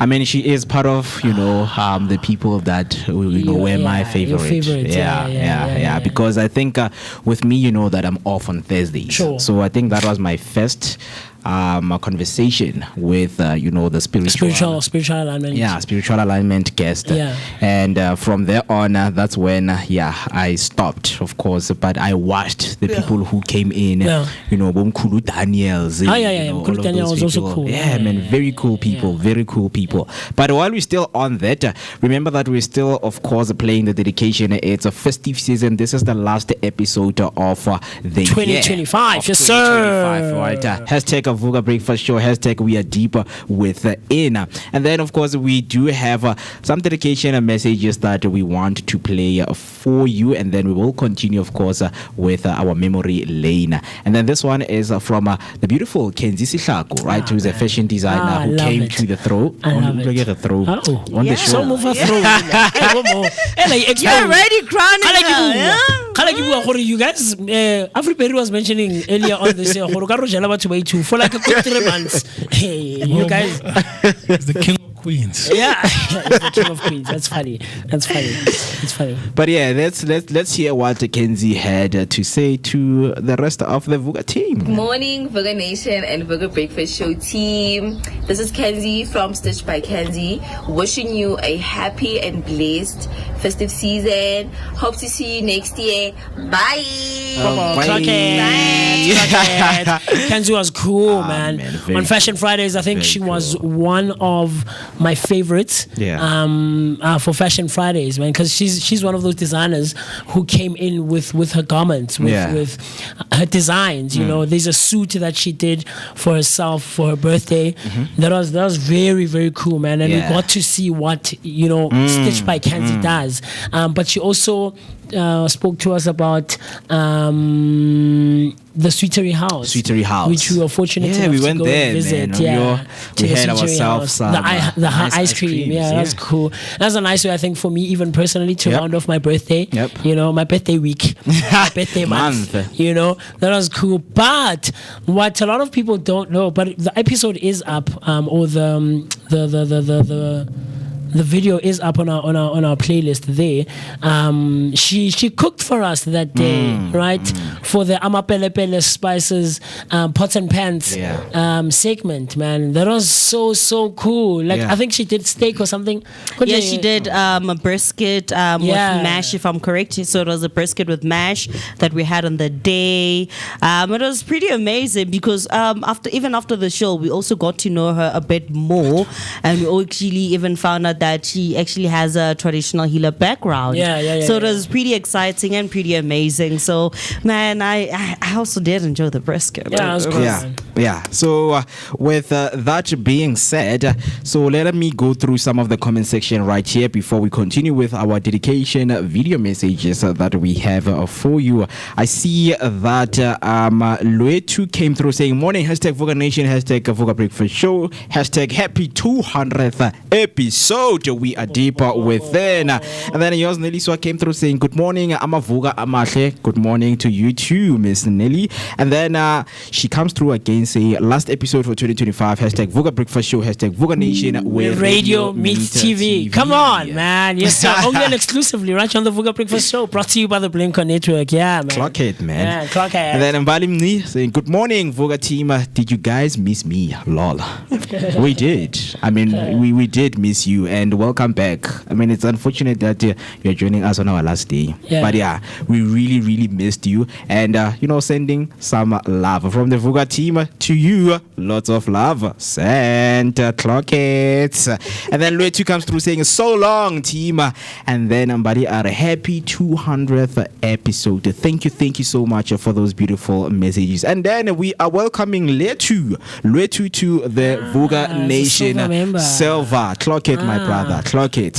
I mean, she is part of, the people that, were my favorite. Yeah. Because I think with me, you know that I'm off on Thursdays. Sure. So I think that was my first conversation with, the spiritual alignment. Yeah, spiritual alignment guest. Yeah. And from there on, that's when, I stopped, of course. But I watched the people who came in, Bomkulu Daniels. Mkulu Daniel was also cool. Yeah, man, very cool people, very cool people. But while we're still on that, remember that we're still, of course, playing the dedication. It's a festive season. This is the last episode of the 2025. Yes, sir. Right. Hashtag Vooka Breakfast Show. Hashtag we are deeper within. And then, of course, we do have some dedication messages that we want to play for you. And then we will continue, of course, with our memory lane. And then this one is from the beautiful Kenzi Sihlako, right? Who's a fashion designer who came to the throw. On the show. You're already crowning her. You guys, Afriberry was mentioning earlier on this year, for like a good 3 months. Hey, you guys. It's the king of queens. Yeah, he's the king of queens. That's funny. But yeah, let's hear what Kenzie had to say to the rest of the Vooka team. Morning, Vooka Nation and Vooka Breakfast Show team. This is Kenzie from Stitch by Kenzie, wishing you a happy and blessed festive season. Hope to see you next year. Bye. Clock it. Kenzie was cool, man. On Fashion Fridays, I think she was one of my favorites. For Fashion Fridays, man, because she's one of those designers who came in with her garments, with her designs. You know, there's a suit that she did for herself for her birthday. That was very, very cool, man. And we got to see what Stitch by Kenzie does. But she also spoke to us about the Sweetery House, which we were fortunate enough we to went go there, and visit. man. We had ourselves the nice ice cream. That's cool. That's a nice way, I think, for me, even personally, to round off my birthday. My birthday week, my birthday month. That was cool. But what a lot of people don't know, but the episode is up, or the video is up on our playlist there. She cooked for us that day, right? For the Amapelepele Spices Pots and Pans segment, man. That was so cool. Like I think she did steak or something. Yeah, she did a brisket with mash, if I'm correct. So it was a brisket with mash that we had on the day. It was pretty amazing because after the show, we also got to know her a bit more, and we actually even found out that she actually has a traditional healer background. So it was pretty exciting and pretty amazing. So, man, I also did enjoy the brisket. Yeah, it was cool. So, with that being said, so let me go through some of the comment section right here before we continue with our dedication video messages that we have for you. I see that Luetu came through saying, morning, #Vooka Nation, #Vooka Breakfast Show, #happy 200th episode. We are deeper within. And then yours, Nelly Swa, came through saying, good morning, Amavuga Amahle. Good morning to you too, Miss Nelly. And then she comes through again saying, last episode for 2025, #Vooka Breakfast Show, #Vooka Nation, where radio meets TV. Come on, man. Yes, sir. Only and exclusively right on the Vooka Breakfast Show, brought to you by the Blinker Network. Yeah, man. Clock it, man. Yeah, clock it. And then Banele Mngqi saying, good morning, Vooka team. Did you guys miss me? Lol. We did. I mean, we did miss you, and welcome back. I mean, it's unfortunate that you're joining us on our last day. But yeah, we really missed you. And, sending some love from the Vooka team to you. Lots of love. Santa clock it. And then Luetu comes through saying, so long, team. And then Mbadi are happy 200th episode. Thank you so much for those beautiful messages. And then we are welcoming Luetu to the Vooka Nation Silver. Clock it, my brother. Clock it.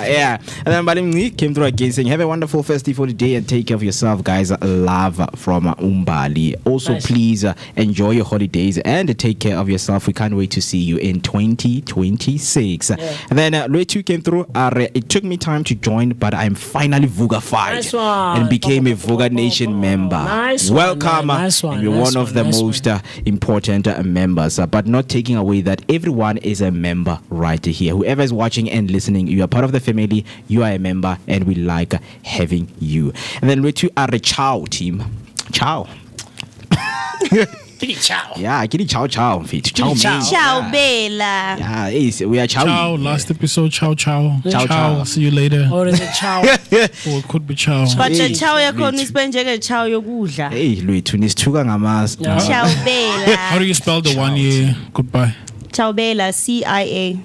Yeah. And then Banele Mngqi came through again saying, have a wonderful festival day and take care of yourself, guys. Love from Umbali. Also, please enjoy your holidays and take care of yourself. We can't wait to see you in 2026. And then Luetu came through. It took me time to join, but I'm finally Vooka-fied and became a Vooka Nation member. Welcome. And you're one of the most important members, but not taking away that everyone is a member right here. Whoever is watching and listening, you are part of the family, you are a member, and we like having you. And then we are a Chow team. Chow. Kitty Chow. Yeah, Kitty Chow. Chow Bella. Yeah, we are Chow. Chow, last episode, Chow. See you later. Or is it Chow? Or it could be Chow. But the Chow yakhona isibenzeke Chow yokudla. Hey, Luethu nisithuka ngamasi. Chow Bella. How do you spell the 1 year goodbye? Chow Bella, CIA.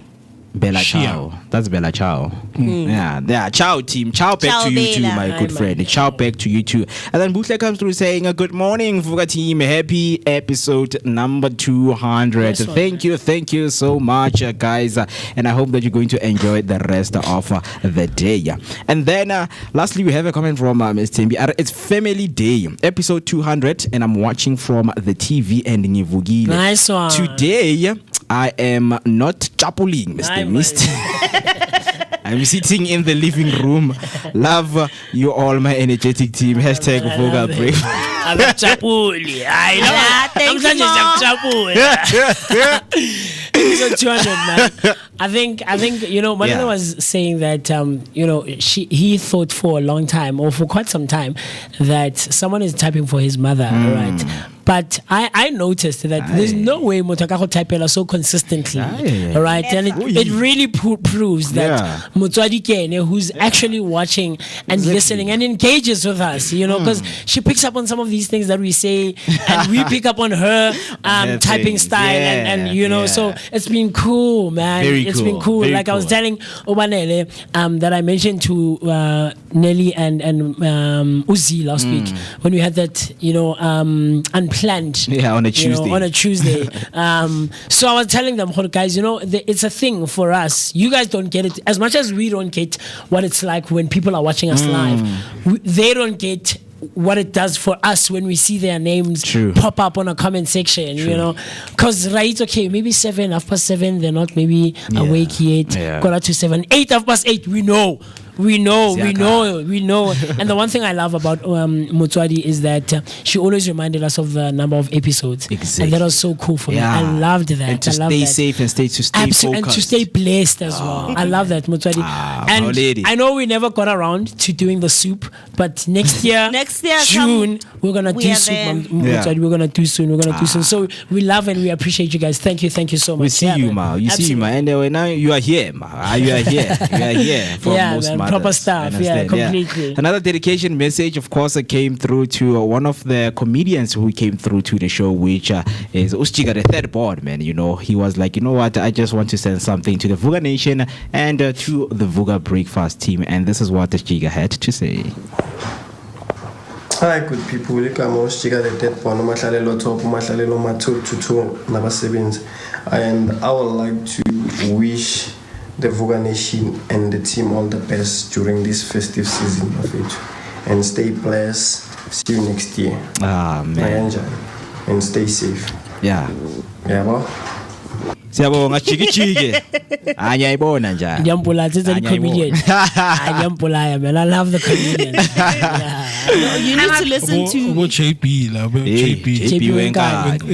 Bella Ciao. That's Bella Ciao. Yeah. Ciao team. Ciao back to you too, my good friend. Ciao back to you too. And then Buhle comes through saying, good morning, Vooka team. Happy episode number 200. Thank you so much, guys. And I hope that you're going to enjoy the rest of the day. And then lastly, we have a comment from Ms. Timbi. It's Family Day, episode 200, and I'm watching from the TV and Nivugile. Nice one. Today, I am not chapuling, Mr. Mist. I'm sitting in the living room. Love you all, my energetic team. Hashtag Vooka Breakfast. I'm chapuli. I know. Episode 200, man. I think Banele was saying that he thought for a long time or for quite some time that someone is typing for his mother, right? But I noticed that there's no way Motakaho typela so consistently, right? And it really proves that Motswadi Kene, who's actually watching and listening and engages with us, because she picks up on some of these things that we say, and we pick up on her typing style, so it's been cool, man. It's been cool. Very I was telling Banele that I mentioned to Nelly and Uzi last week when we had that, unplanned. On a Tuesday. So I was telling them, guys, it's a thing for us. You guys don't get it as much as we don't get what it's like when people are watching us live. They don't get what it does for us when we see their names pop up on a comment section, because maybe 7, 7:30, they're not maybe awake yet, 7:45, 8, 8:30, we know. And the one thing I love about Motswadi is that she always reminded us of the number of episodes. Exactly. And that was so cool for me. I loved that. And to stay safe and stay focused. And to stay blessed as well. I love that, Motswadi. And I know we never got around to doing the soup, but next year, June, we're going to do soup. Motswadi, we're going to do soon. So we love and we appreciate you guys. Thank you so much. We see you, Ma. And now you are here, Ma. You are here for most mothers. Proper stuff, completely. Yeah. Another dedication message, of course, came through to one of the comedians who came through to the show, which is Uschiga, the third board, man. He was like, you know what, I just want to send something to the Vooka Nation and to the Vooka Breakfast team. And this is what Uschiga had to say. Hi, good people. Uschiga, the third board, and I would like to wish the Vooka Nation and the team all the best during this festive season of it, and stay blessed. See you next year. Man. And stay safe. Bro. Siyabonga chiki anyayibona njani Ndiyampula it's a comedian Ndiyampula man, I love the comedian. You need to listen to JP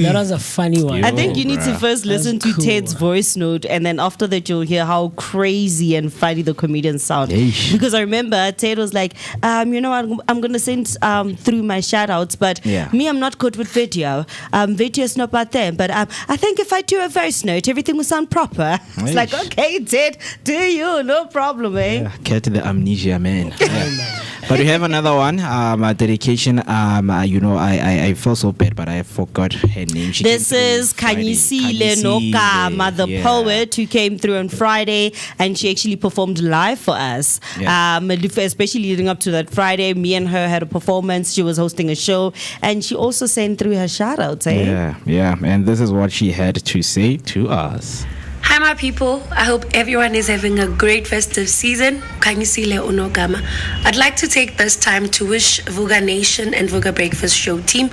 that was a funny one. I think you need to first listen to Ted's voice note, and then after that you'll hear how crazy and funny the comedians sound. Because I remember Ted was like, I'm gonna send through my shout outs, but me, I'm not good with video. Video is not about them, but I think if I do a voice note, everything will sound proper. It's like, okay, Ted, do you? No problem, eh? Get the amnesia, man. But we have another one, a dedication. I feel so bad, but I forgot her name. This is Kanyisile Nokama, the poet who came through on Friday, and she actually performed live for us. Especially leading up to that Friday, me and her had a performance. She was hosting a show, and she also sent through her shout outs, eh? Yeah. And this is what she had to say to us. Hi, my people. I hope everyone is having a great festive season. Kanyisile Unogama. I'd like to take this time to wish Vooka Nation and Vooka Breakfast Show team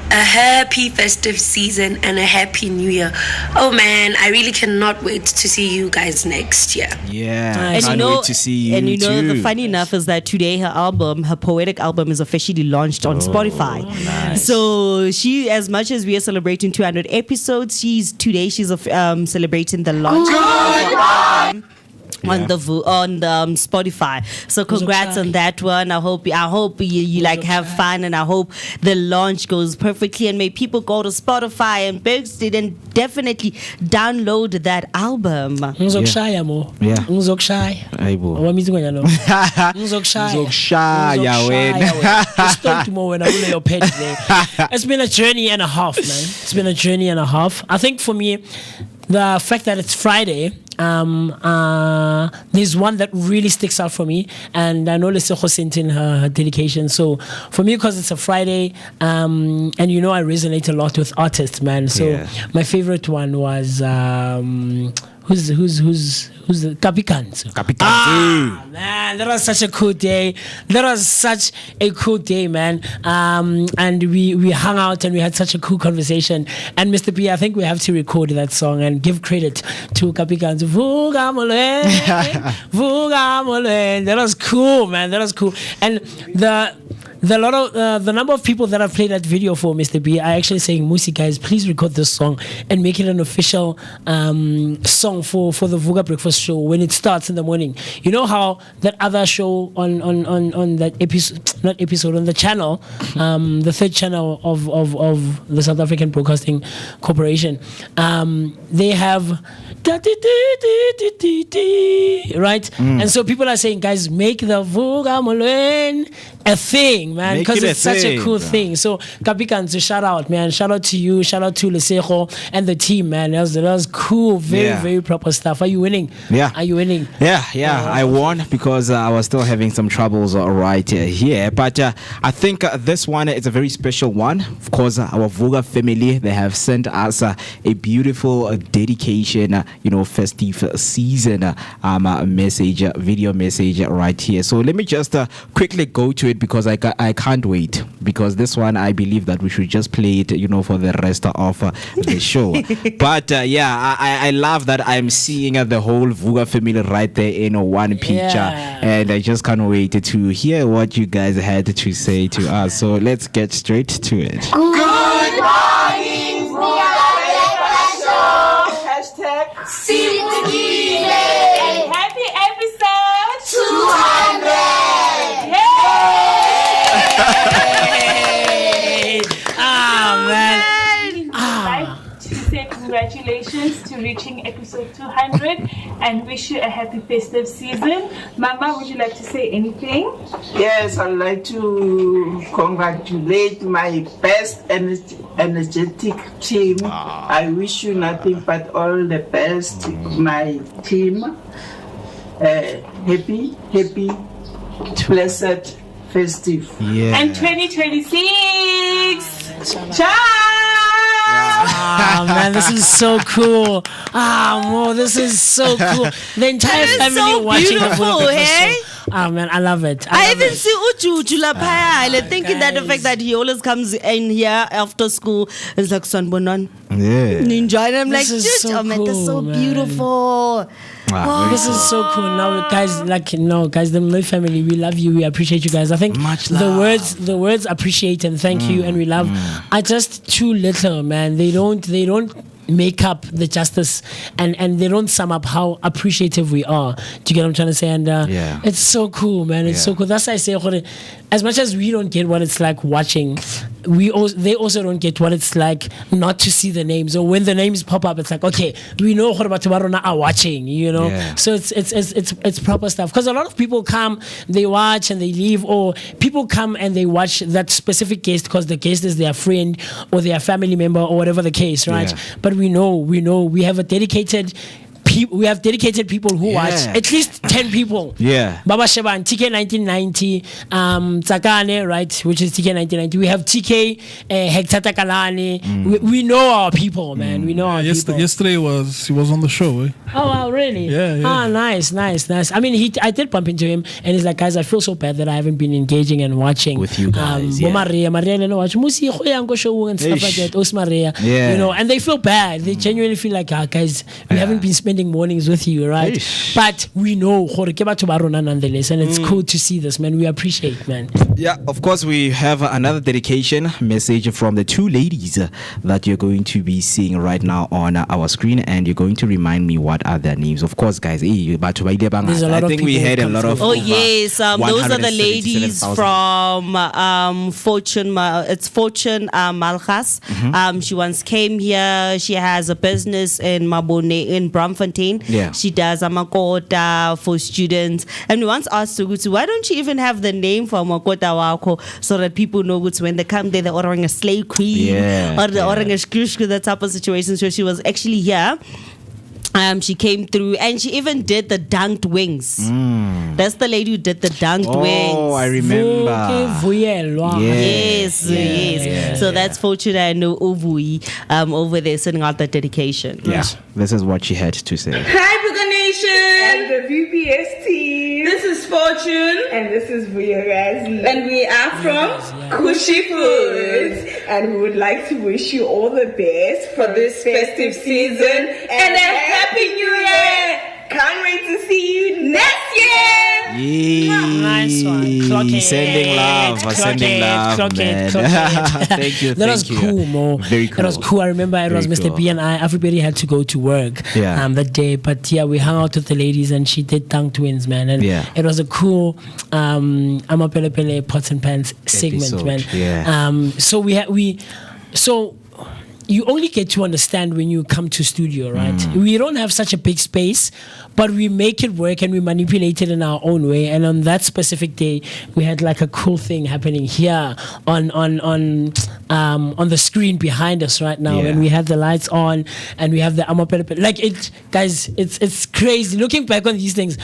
a happy festive season and a happy new year. Oh man, I really cannot wait to see you guys next year. Yeah, can't wait to see you. And too. the funny enough is that today her poetic album is officially launched on Spotify. Nice. So she, as much as we are celebrating 200 episodes, she's celebrating the launch on the Spotify. So congrats on that one. I hope you like have fun, and I hope the launch goes perfectly, and may people go to Spotify and Bergstead and definitely download that album. It's been a journey and a half, man. It's been a journey and a half. I think for me, the fact that it's Friday, there's one that really sticks out for me, and I know Lesego sent in her dedication. So for me, because it's a Friday, and I resonate a lot with artists, man. So my favorite one was who's Who's the Kapikanzu? Ah, man, that was such a cool day. That was such a cool day, man. And we hung out and we had such a cool conversation. And Mr. B, I think we have to record that song and give credit to Kapikanzu. Vooka Breakfast. That was cool, man. That was cool. And the number of people that I've played that video for, Mr. B, are actually saying, MooCee, guys, please record this song and make it an official song for the Vooka Breakfast Show when it starts in the morning. You know how that other show on that episode, on the channel, the third channel of the South African Broadcasting Corporation, they have right? And so people are saying, guys, make the Vooka Molweni a thing, man, because it's such a cool thing. So Kapikanzu, shout out, man. Shout out to you, shout out to Lesego and the team, man. That was cool, very proper stuff. Are you winning? Are you winning? I won because I was still having some troubles right here, but I think this one is a very special one. Of course, our Vooka family, they have sent us a beautiful dedication, festive season video message right here. So let me just quickly go to it because I can't wait, because this one I believe that we should just play it for the rest of the show. But I love that I'm seeing the whole Vooka family right there in one picture, and I just can't wait to hear what you guys had to say to us. So let's get straight to it. Good morning, Vooka Breakfast Show. Hashtag SIMULCAST. And happy episode 200. Congratulations to reaching episode 200 and wish you a happy festive season. Mama, would you like to say anything? Yes, I'd like to congratulate my best energetic team. I wish you nothing but all the best, my team. Happy, blessed, festive. And 2026. Ciao! Man, this is so cool. Mo, this is so cool. The entire family so watching beautiful, the hey? Man, I love it. I even see Uju Lapaya. Thinking that the fact that he always comes in here after school is like Sanbonan. Ninja. And I'm like, This is so that's so cool, beautiful. Wow, this is so cool. Now, guys, the MooCee family, we love you. We appreciate you guys. I think the words appreciate and thank you and we love are just too little, man. They don't make up the justice and they don't sum up how appreciative we are. Do you get what I'm trying to say? And it's so cool, man. It's so cool. That's why I say, as much as we don't get what it's like watching, they also don't get what it's like not to see the names, or when the names pop up, it's like, okay, we know Horobatubarona are watching, So it's proper stuff. Because a lot of people come, they watch and they leave, or people come and they watch that specific guest because the guest is their friend or their family member or whatever the case, right? But we know we have dedicated people who watch, at least 10 people. Baba Sheban, TK 1990, Tsakane, right, which is TK 1990. We have TK Hector Takalani. We know our people, man. We know our people. Yesterday he was on the show, eh? Oh, wow, really? Yeah. Nice. I mean, I did bump into him, and he's like, guys, I feel so bad that I haven't been engaging and watching with you guys. Maria, watch MooCee show and stuff like that. Maria, and they feel bad. They genuinely feel like, guys, we haven't been spending mornings with you, right? But we know nonetheless, and it's cool to see this, man. We appreciate, man. Yeah, of course, we have another dedication message from the two ladies that you're going to be seeing right now on our screen, and you're going to remind me what are their names. Of course, guys, I think we had a lot of. Oh yes, those are the ladies from Fortune. It's Fortune Malchas. She once came here. She has a business in Mabone in Bramfontein. She does Makota for students, and we once asked her, why don't you even have the name for Makota Wako so that people know when they come there, they're ordering a slave queen or they're ordering a shkushku, that type of situation. So she was actually here. She came through and she even did the dunked wings. That's the lady who did the dunked wings. Oh, I remember. Yes. So that's Fortuna and Ovui over there sending out the dedication. This is what she had to say. Hi, Vooka Nation. the VBS team. This is Fortune. And this is Vuyagazi. And we are from Kushi Foods. And we would like to wish you all the best for this festive season and a Happy New Year. Can't wait to see you next year. Yay. Nice one. Clock it. Sending love. Clock Sending it. love, Clock it. man. Clock it. Thank you. That was thank cool, you. Mo. Very cool. That was cool. I remember it was Very Mr. cool. B and I. Everybody had to go to work that day. But yeah, we hung out with the ladies and she did tongue twins, man. And it was a cool Amapele Pele Pots and Pans segment, Episode, man. yeah. So you only get to understand when you come to studio, right? We don't have such a big space, but we make it work and we manipulate it in our own way. And on that specific day, we had like a cool thing happening here on the screen behind us right now. And we have the lights on and we have the Amapele. Like it, guys, it's crazy looking back on these things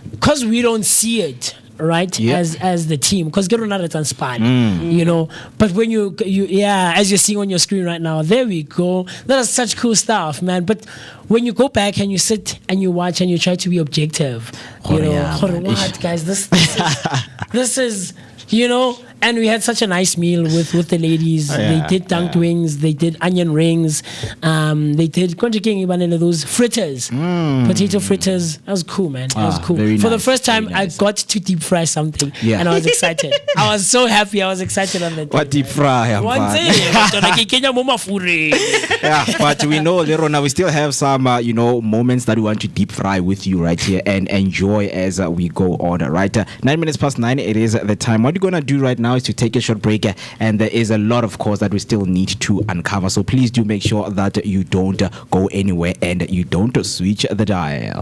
because we don't see it. Right, as the team, because get another transparent, you know. But when you as you're seeing on your screen right now, there we go. That is such cool stuff, man. But when you go back and you sit and you watch and you try to be objective, you know, what guys, this is, you know. And we had such a nice meal with the ladies. They did dunked wings, they did onion rings, they did those fritters, potato fritters. That was cool, man. That was cool. For the first time, I got to deep fry something, and I was excited. I was so happy. I was excited on that day. What deep fry? One day, but we know, Lerona, we still have some, moments that we want to deep fry with you right here and enjoy as we go on, right? 9 minutes past 9, it is the time. What we're going to do right now is to take a short break, and there is a lot, of course, that we still need to uncover. So please do make sure that you don't go anywhere and you don't switch the dial.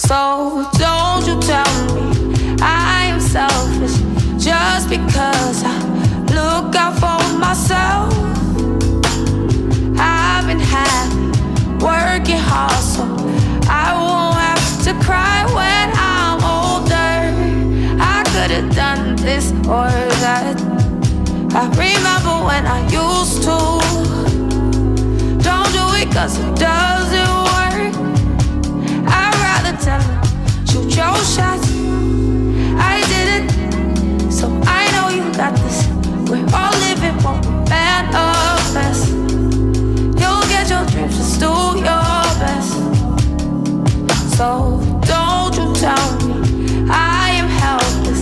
So don't you tell me I am selfish just because I look out for myself. I've been happy, working hard, so I won't have to cry when I'm older. I could have done this or that. I remember when I used to. Don't do it 'cause it doesn't work. Tell her, shoot your shots. I did it, so I know you got this. We're all living one manifest. You'll get your dreams, just do your best. So don't you tell me I am helpless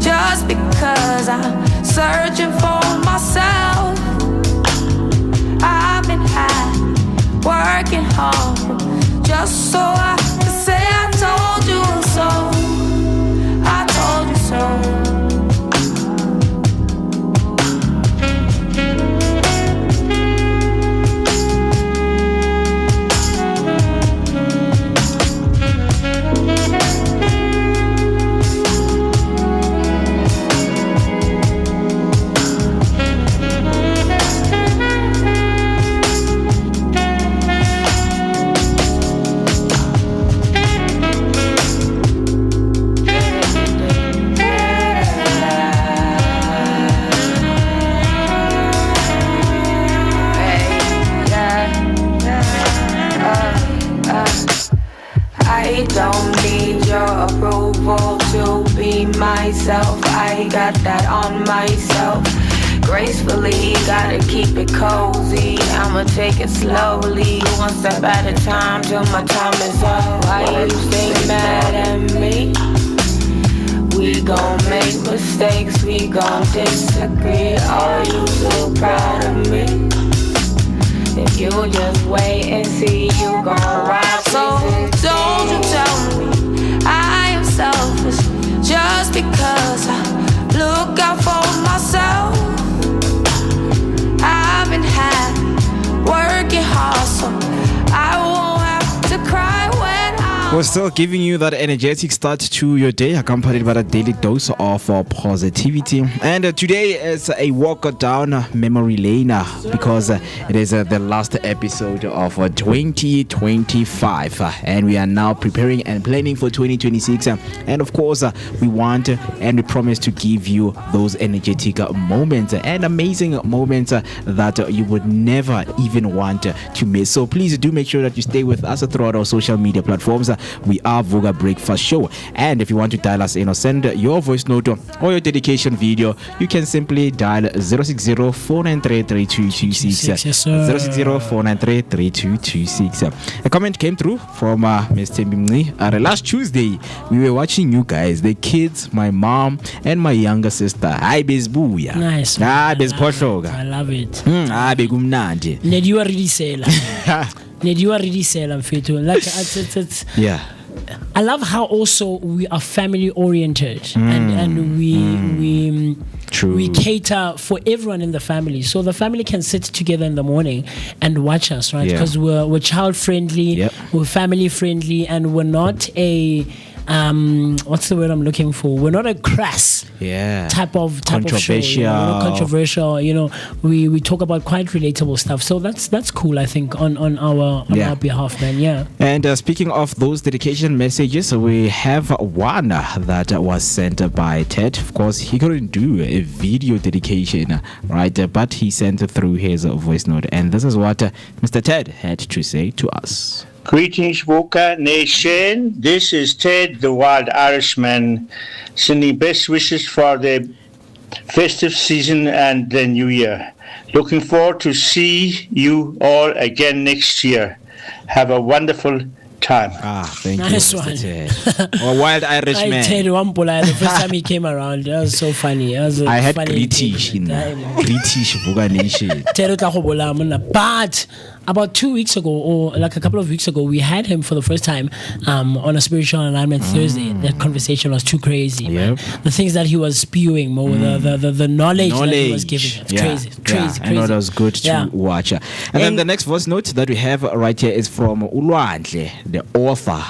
just because I'm searching for myself. I've been happy, working hard, just so I can say I told you so. I told you so. I don't need your approval to be myself. I got that on myself. Gracefully, gotta keep it cozy. I'ma take it slowly, one step at a time till my time is up. Why you stay mad at me? We gon' make mistakes, we gon' disagree. Are you so proud of me? If you just wait and see, you gon' ride. So don't you tell me I am selfish just because I look out for myself. I've been happy, working hard, so I won't have to cry when I'm We're still giving you that energetic start to your day, accompanied by a daily dose of positivity. And today is a walk down memory lane because it is the last episode of 2025, and we are now preparing and planning for 2026. And of course, we want and we promise to give you those energetic moments and amazing moments that you would never even want to miss. So please do make sure that you stay with us throughout our social media platforms. We are Vooka Breakfast Show, and if you want to dial us in or send your voice note or your dedication video, you can simply dial 060-493-3226. 060-493-3226. A comment came through from Mr. Mngqi. Last Tuesday we were watching you guys, the kids, my mom and my younger sister. Hi bezbuya. Nice. Ah, bezphohloka. I love it. Ah, bekumnandi. Ned, you are really sailor. Ned, you are really sailor, Mfethu. Like it's yeah. I love how also we are family oriented and we cater for everyone in the family, so the family can sit together in the morning and watch us, right? Because we're child friendly, we're family friendly, and we're not a what's the word I'm looking for? Our crass type of show, controversial. We talk about quite relatable stuff, so that's cool, I think, on our behalf, man. Yeah. And speaking of those dedication messages, we have one that was sent by Ted. Of course, he couldn't do a video dedication, right? But he sent through his voice note, and this is what Mr. Ted had to say to us. Greetings, Vooka Nation. This is Ted, the Wild Irishman, sending best wishes for the festive season and the new year. Looking forward to see you all again next year. Have a wonderful time. Thank nice you, one. Mr. Ted. A Wild Irishman. I Ted Wampola, the first time he came around, that was so funny. I had British in British Vooka Nation. But about 2 weeks ago, or like a couple of weeks ago, we had him for the first time on a Spiritual Alignment Thursday. That conversation was too crazy. Man. The things that he was spewing, more the knowledge that he was giving. It's crazy. I know that was good to watch. And then the next voice note that we have right here is from Ulwandle, the author,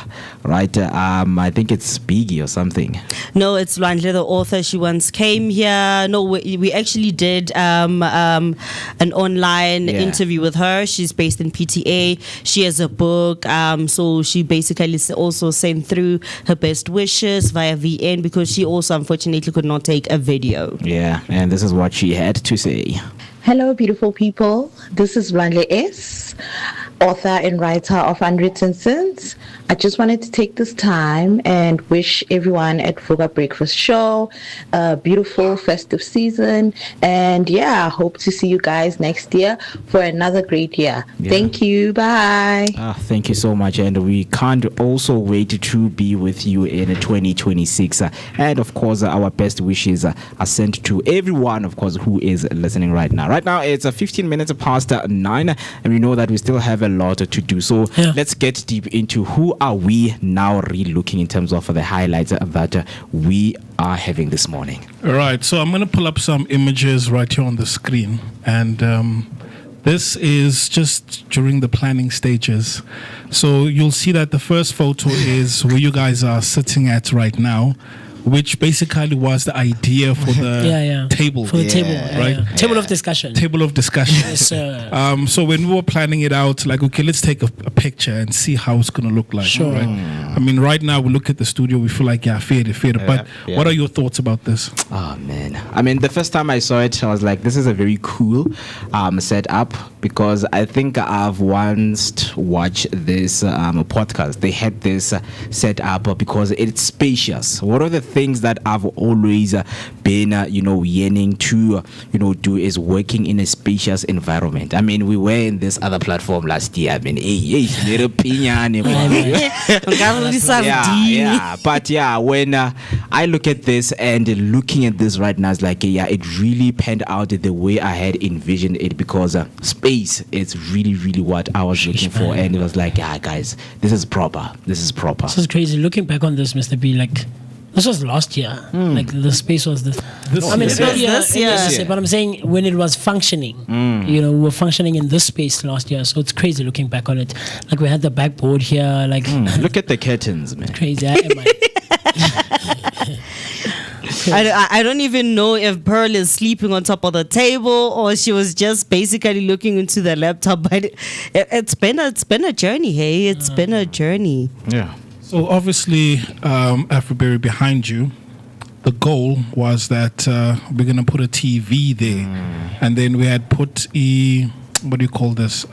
right? I think it's Biggie or something. No, it's Lwandle, the author. She once came here. No, we actually did an online interview with her. She's based in PTA. She has a book, so she basically also sent through her best wishes via VN because she also unfortunately could not take a video. Yeah, and this is what she had to say. Hello, beautiful people. This is Banele S, author and writer of Unwritten Sins. I just wanted to take this time and wish everyone at Vooka Breakfast Show a beautiful festive season. And I hope to see you guys next year for another great year. Thank you. Bye. Thank you so much. And we can't also wait to be with you in 2026. And of course, our best wishes are sent to everyone, of course, who is listening right now. Right now, it's 15 minutes past 9, and we know that we still have a lot to do. So let's get deep into who are we now re-looking in terms of the highlights that we are having this morning. All right, so I'm going to pull up some images right here on the screen, and this is just during the planning stages. So you'll see that the first photo is where you guys are sitting at right now, which basically was the idea for the table. For the table, right? Table of discussion. Table of discussion. Yes, sir. So when we were planning it out, like, okay, let's take a picture and see how it's going to look like. Sure. Right? I mean, right now we look at the studio, we feel like, fair. But what are your thoughts about this? Oh, man. I mean, the first time I saw it, I was like, this is a very cool setup, because I think I've once watched this podcast. They had this set up because it's spacious. What are the things that I've always been, yearning to, do is working in a spacious environment. I mean, we were in this other platform last year. I mean, but when I look at this and looking at this right now, it's like, it really panned out the way I had envisioned it, because space is really, really what I was looking for, and it was like, guys, this is proper. This is crazy. Looking back on this, Mr. B, like, This was last year. Like the space was this. I mean, This was this year. yes, but I'm saying when it was functioning. You know, we were functioning in this space last year, so it's crazy looking back on it. Like we had the backboard here. Like look at the curtains, man. Crazy. I don't even know if Pearl is sleeping on top of the table or she was just basically looking into the laptop. But it's been a journey. Hey, it's been a journey. Yeah. So obviously, Afriberry behind you, the goal was that we're gonna put a TV there, and then we had put what do you call this?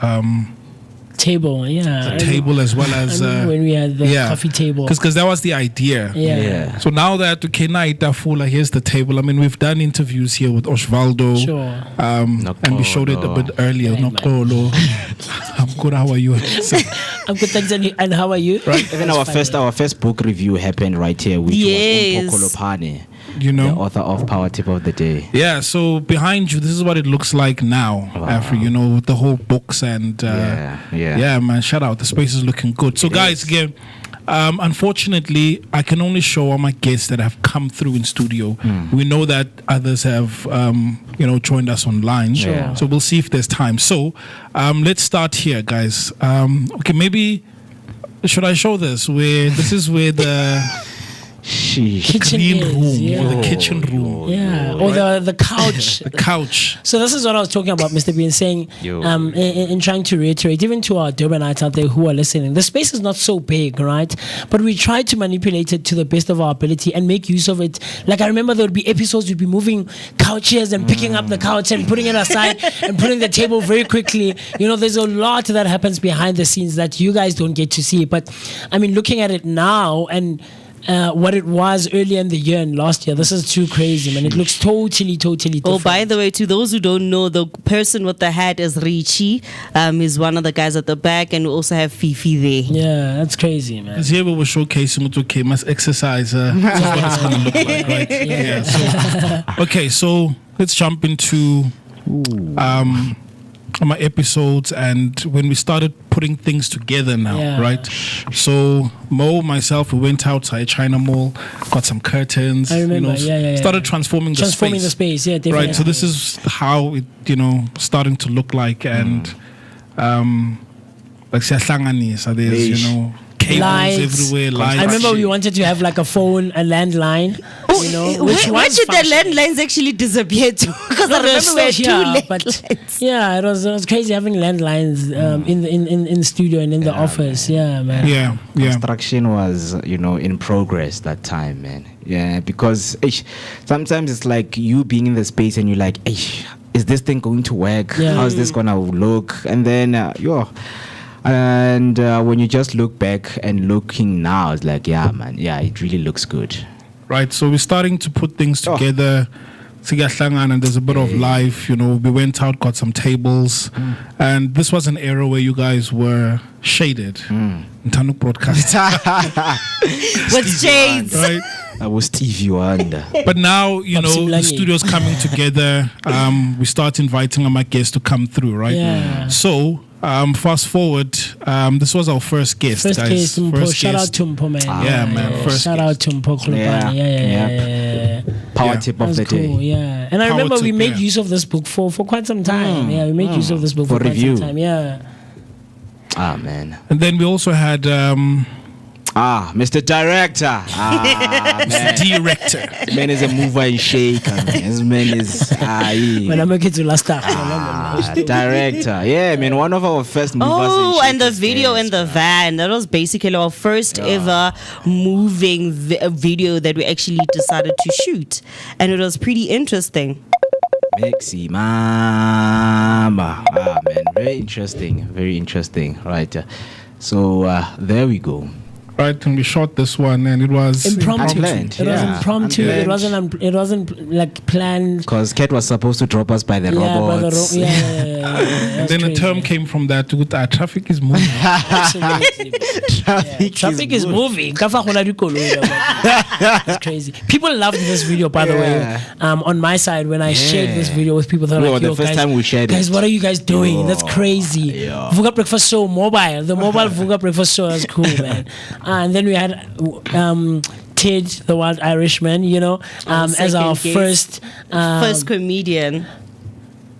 Table, yeah. A table as well as when we had the coffee table. Because that was the idea. Yeah. So now that Itafula, here's the table. I mean, we've done interviews here with Osvaldo. Sure. And we showed it a bit earlier. Nokolo. I'm good. How are you? I'm good, thanks. And how are you? Right. Even our first book review happened right here, which was Mpoko Lopane, you know, the author of Power Tip of the Day. Yeah. So behind you, this is what it looks like now. Afri, you know, with the whole books and yeah, man. Shout out. The space is looking good. So guys, again. Unfortunately, I can only show all my guests that have come through in studio. We know that others have, joined us online. Sure. So we'll see if there's time. So let's start here, guys. Okay, maybe should I show this? This is where the kitchen green is, room or the kitchen room. Yeah, or the couch. The couch. So this is what I was talking about, Mr. Bean, saying in trying to reiterate, even to our Durbanites out there who are listening, the space is not so big, right? But we try to manipulate it to the best of our ability and make use of it. Like I remember there would be episodes we'd be moving couches and picking up the couch and putting it aside and putting the table very quickly. You know, there's a lot that happens behind the scenes that you guys don't get to see. But I mean, looking at it now and what it was earlier in the year and last year, this is too crazy, man. It looks totally different. Oh, by the way, to those who don't know, the person with the hat is Richie. He's one of the guys at the back, and we also have Fifi there. Yeah, that's crazy, man. Because here we were showcasing what okay, must exercise. This is what it's going to look like, right? Yeah. So, okay, so let's jump into my episodes and when we started putting things together now, right? So myself, we went outside China Mall, got some curtains. I remember, started transforming the space. Yeah, definitely. Right, so this is how it, starting to look like, and like siyahlanganisa, there's, cables lights. everywhere, lights. I remember we wanted to have like a phone, a landline. Where did the landlines actually disappear to? Because I remember we had two landlines. Yeah, it was crazy having landlines in the studio and in the office. Yeah, man. Yeah. Construction was, in progress that time, man. Yeah, because sometimes it's like you being in the space and you're like, is this thing going to work? Yeah. How's this gonna look? And then when you just look back and looking now, it's like, yeah, man, it really looks good. Right, so we're starting to put things together. And there's a bit of life, we went out, got some tables, and this was an era where you guys were shaded. Tanuk broadcast with shades, right? I was Stevie Wonder. But now, the studio's coming together. We start inviting my guests to come through, right? Yeah. So fast forward, this was our first guest, guys. Shout out to Mpo, man. Man. First shout out to Mpo Klopane. Yeah. Power tip of the day. Yeah. And I remember we made use of this book for quite some time. Yeah, we made use of this book for quite some time. Yeah. Ah, man. And then we also had Mr. Director. Mr. Director. Man is a mover and shaker. This man is when I make it to last time. Director. Yeah, man, one of our first movers and the video in the van. That was basically our first ever moving video that we actually decided to shoot. And it was pretty interesting. Moeketsi Mama. Man, very interesting. Right. So there we go. Right, and we shot this one, and it was impromptu. Unplanned. It was impromptu. It wasn't like planned. Because Kat was supposed to drop us by the robots. And then a term came from that. Traffic is moving. Traffic is moving. That's crazy. People loved this video, by the way. On my side, when I shared this video with people, they're like, the first time we shared guys, what are you guys doing? That's crazy. Vooka Breakfast Show mobile. The mobile Vooka Breakfast Show is cool, man. And then we had Ted, the Wild Irishman, as our guest. first comedian.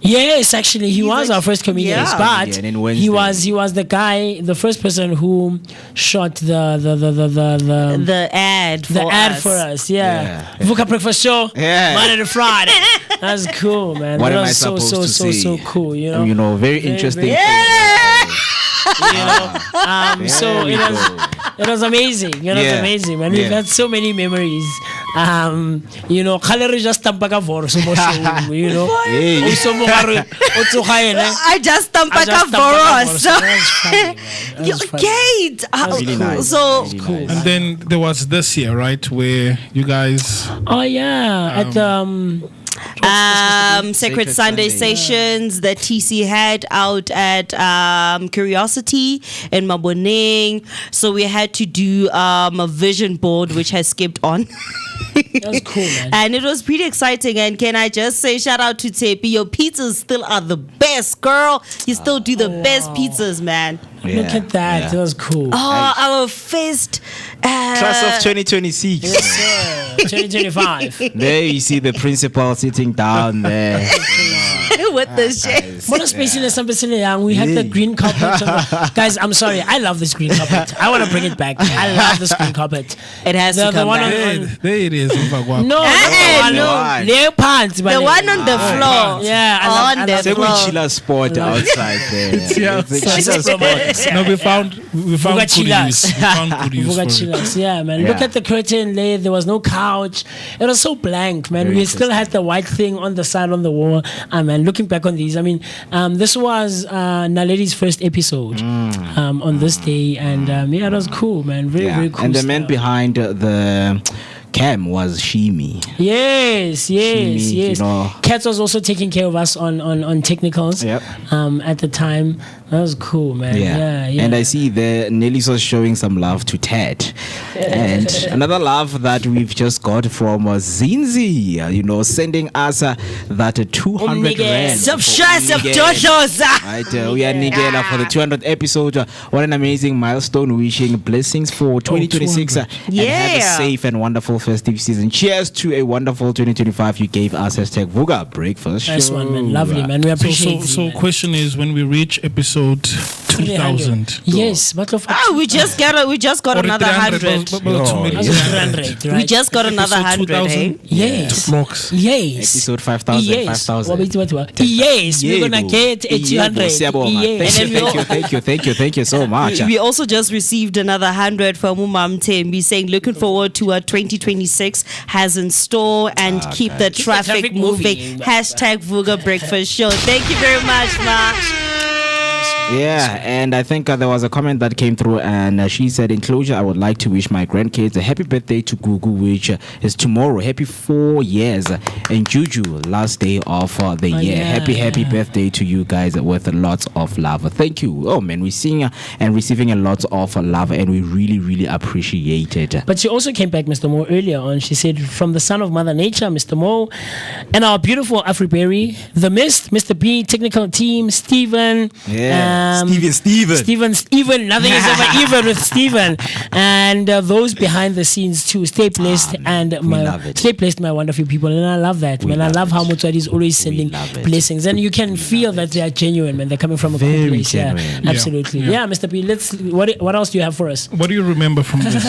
Yes, actually, he was our first comedian, but he was the guy, the first person who shot the ad for us. Vooka Breakfast Show, Monday to Friday. That's cool, man. What that am I was supposed to so say? cool, very interesting. So it was amazing. It was amazing, man. We've had so many memories. Khalere just tampaka voros mo show, I just tampaka voros. Kate. Really nice. So cool. And then there was this year, right, where you guys at Sacred Sunday sessions that TC had out at Curiosity in Maboneng. So we had to do a vision board which has skipped on. That was cool, man. And it was pretty exciting. And can I just say shout out to Tepi? Your pizzas still are the best, girl. You still do the best pizzas, man. Look at that. That was cool. Oh, our first Class of 2026. Yes, sir. 2025. There you see the principal sitting down there. With the shit. We had the green carpet. Guys, I'm sorry. I love this green carpet. I want to bring it back. I love this green carpet. It has to come back. There it is. No, pants. The one on the floor. Yeah, on the It's a floor. chiller spot outside there. It's a chiller spot. No, we found good use. We found good use for it. Chillers. Yeah, man. Look at the curtain laid. There was no couch. It was so blank, man. We still had the white thing on the side on the wall. Man, looking back on these, this was Naledi's first episode on this day, and it was cool, man. Very cool. And the man behind the cam was Shimi. Yes. Kat was also taking care of us on technicals. At the time. That was cool, man. Yeah. And I see there Nelly's was showing some love to Ted. And another love that we've just got from Zinzi, sending us that 200 rand. Right, we are Nigela for the 200th episode. What an amazing milestone. Wishing blessings for 2026 and have a safe and wonderful festive season. Cheers to a wonderful 2025 you gave us. #Vooka Breakfast Show. Nice one, man. Lovely, man. We appreciate it. So question is, when we reach episode 2000. Yes, we just got another 100. We just got another 100. Hey? Yes. Yes. Episode 5000. Yes. Yes, we're gonna get a 200. Thank you so much. We also just received another 100 from Umam Tembi saying looking forward to what 2026 has in store and keep the traffic moving. #Vooka Breakfast Show. Thank you very much, Ma. Yeah, and I think there was a comment that came through, and she said, in closure, I would like to wish my grandkids a happy birthday to Gugu, which is tomorrow. Happy 4 years. And Juju, last day of the year. Happy birthday to you guys with lots of love. Thank you. Oh, man, we're seeing and receiving a lot of love, and we really, really appreciate it. But she also came back, Mr. Mo, earlier on. She said, from the son of Mother Nature, Mr. Mo, and our beautiful Afriberry, The Mist, Mr. B, technical team, Steven. Steven, nothing is ever even with Steven, and those behind the scenes too. Stay blessed stay blessed, my wonderful people, and I love that, man. I love how Motswadi is always sending blessings, and you can feel that they are genuine, man. They're coming from a cool place. Genuine. Yeah, absolutely. Yeah, Mr. P. What else do you have for us? What do you remember from this?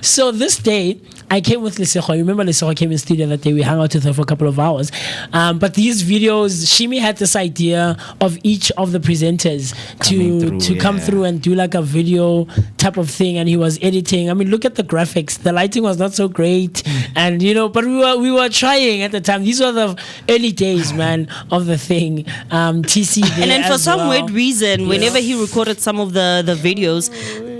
So this day, I came with Lesego. You remember Lesego came in studio that day? We hung out with her for a couple of hours. But these videos, Shimi had this idea of each of the presenters to come through and do like a video type of thing, and he was editing. I mean, look at the graphics. The lighting was not so great, and but we were trying at the time. These were the early days, man, of the thing. TC there, and then for some weird reason, whenever he recorded some of the videos,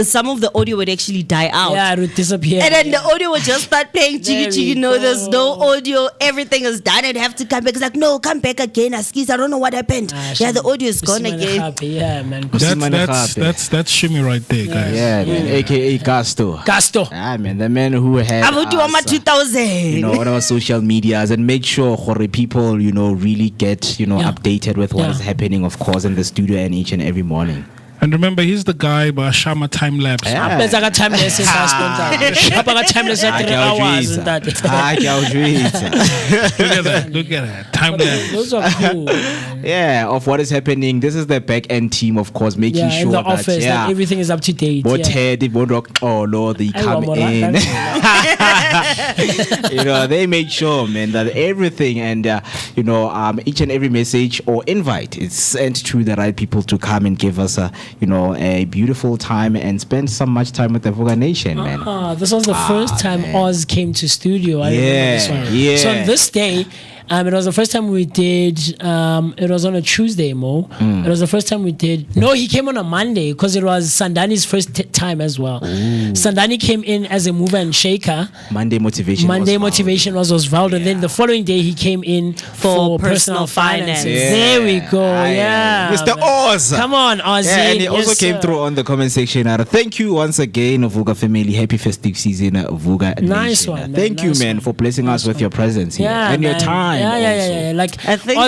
some of the audio would actually die out. Yeah, it would disappear. And then the audio would just start playing jiggy. There's no audio. Everything is done. I'd have to come back. It's like, no, come back again. Askis, I don't know what happened. The audio is gone again. Yeah, man. That's Shimmy right there, guys. Yeah, man. AKA Casto. Ah, man, the man who had on our social medias, and make sure people, really get, updated with what is happening, of course, in the studio and each and every morning. And remember, he's the guy by Shama time lapse. Yeah. Look at that. Look at that. Time lapse. Those are cool. Yeah, of what is happening. This is the back end team, of course, making sure in the that office, that everything is up to date. They come in. They make sure, man, that everything and each and every message or invite is sent to the right people to come and give us a beautiful time and spend so much time with the Vooka Nation, man. This was the first time Oz came to studio. I remember this one. Yeah. So on this day, it was the first time we did. It was on a Tuesday, Mo. It was the first time we did. No, he came on a Monday because it was Sandani's first time as well. Sandani came in as a mover and shaker. Monday motivation was Osvaldo, and then the following day he came in for personal finance. Yeah. There we go. Yeah, Mr. Oz. Come on, Oz. Yeah, and he also came through on the comment section. Thank you once again, Vooka family. Happy festive season, Vooka Nice Nation. one. Thank you, man, for blessing us with your presence here and your time. Yeah. Like I think.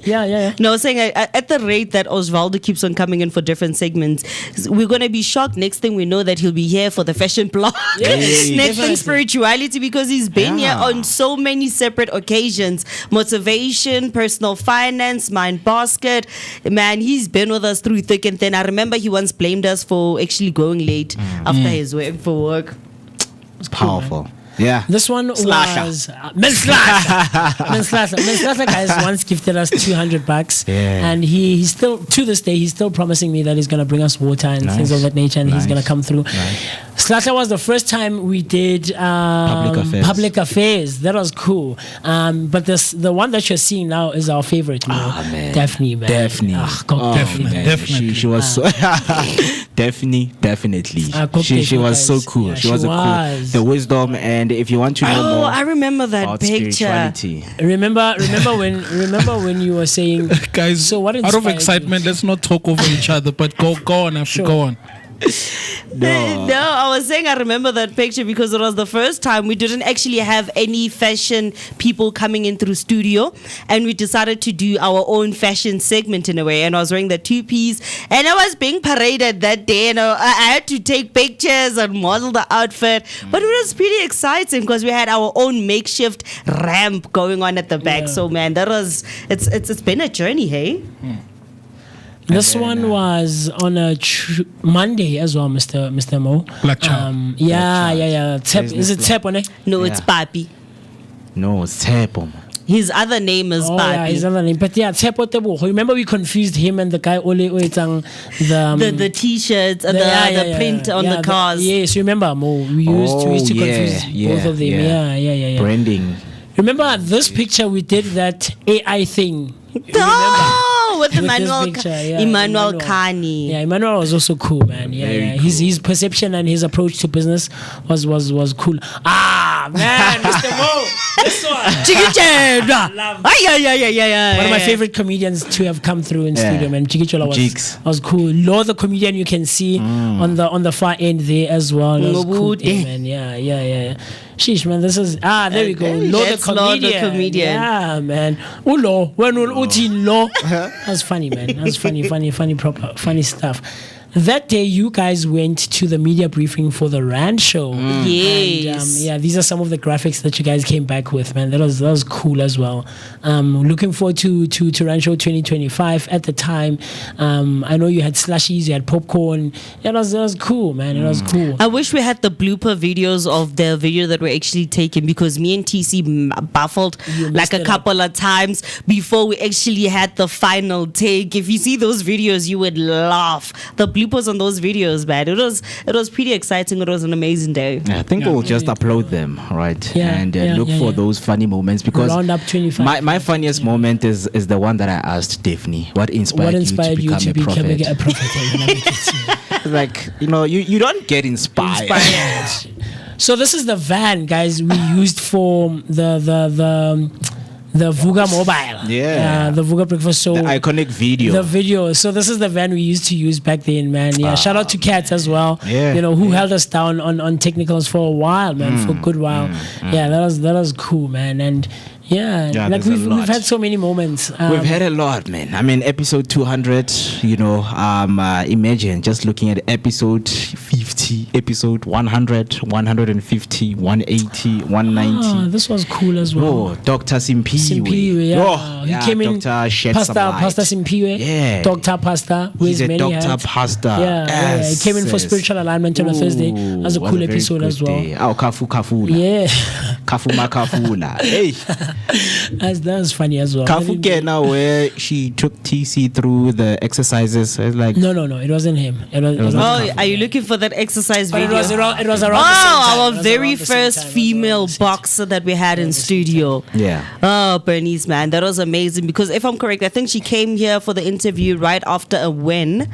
No, I was saying at the rate that Osvaldo keeps on coming in for different segments, we're going to be shocked next thing we know that he'll be here for the fashion blog. Next thing spirituality, because he's been here on so many separate occasions. Motivation, personal finance, mind basket. Man, he's been with us through thick and thin. I remember he once blamed us for actually going late after his work for work. It's powerful. Yeah. This one was Miss Slasher guys once gifted us $200, and he's still to this day he's still promising me that he's gonna bring us water and things of that nature, and he's gonna come through. Slasher was the first time we did public affairs. That was cool. But the one that you're seeing now is our favorite. Man. Daphne, man. Definitely. Definitely. She was so definitely. She was so cool. She was the wisdom. And if you want to know more, I remember that about picture. spirituality. Remember when you were saying, guys, so what out of excitement, let's not talk over each other, but go on, go on. No, I was saying I remember that picture because it was the first time we didn't actually have any fashion people coming in through studio, and we decided to do our own fashion segment in a way. And I was wearing the two-piece, and I was being paraded that day, and I had to take pictures and model the outfit. But it was pretty exciting because we had our own makeshift ramp going on at the back. So man, it's been a journey, hey. This one was on a Monday as well, Mr. Mo. Black Child. Yeah. Is it Tep on it? No, it's Papi. No, it's Tep. His other name is Papi. Yeah, his other name. But yeah, Tep Otebo. Remember we confused him and the guy Ole Oetang the t-shirts and the print on the cars. Yes, remember Mo. We used to confuse both of them. Yeah. Branding. Remember this picture we did that AI thing. With Emmanuel Kani. Yeah, Emmanuel was also cool, man. Yeah. His perception and his approach to business was cool. Man, Mr. Mo, this one. One of my favorite comedians to have come through in studio, man. Chikichola was cool. Law, the comedian, you can see on the far end there as well. It was cool, man. Yeah. Sheesh, man, this is there we go. Law the comedian. Yeah, man. Ulo, when uti law. That's funny, man. That's funny stuff. That day, you guys went to the media briefing for the Rand show. Yes. And, these are some of the graphics that you guys came back with, man. That was cool as well. Looking forward to Rand show 2025. At the time, I know you had slushies, you had popcorn. That was cool, man. It was cool. I wish we had the blooper videos of the video that were actually taken, because me and TC baffled like a couple of times before we actually had the final take. If you see those videos, you would laugh. The bloopers on those videos, man. It was pretty exciting. It was an amazing day. I think we'll just upload them, right? And look for those funny moments, because round up 25. My funniest moment is the one that I asked Daphne. What inspired you to become a prophet? Like, you don't get inspired. So this is the van, guys, we used for the Vooka mobile. The Vooka Breakfast Show. The iconic video. The video. So this is the van we used to use back then, man. Yeah. Shout out to Kat as well. Who held us down on technicals for a while, man. For a good while. Yeah, that was cool, man. And Yeah, Yeah, like there's a we've lot. had so many moments. We've had a lot, man. I mean, episode 200, imagine just looking at episode 50, episode 100, 150, 180, 190. This was cool as well. Oh, Dr. Simpiwe. Yeah. Oh, He yeah, came in. Dr. shed some light. Pastor Simpiwe. Yeah. Dr. Pastor. With He's a many Dr. hats. Pastor. Yeah. He came in for Yes. spiritual alignment on a Thursday. That was a What cool very episode good as well. day. Oh, Kafula. Yeah. Kafula. Hey. That was funny as well. Kafu Kena, where she took TC through the exercises. It's like No. It wasn't him. It was Are you looking for that exercise But video? it was around the same time. our It was very around the same first time. female boxer that we had in studio. Yeah. Oh, Bernice, man, that was amazing. Because if I'm correct, I think she came here for the interview right after a win,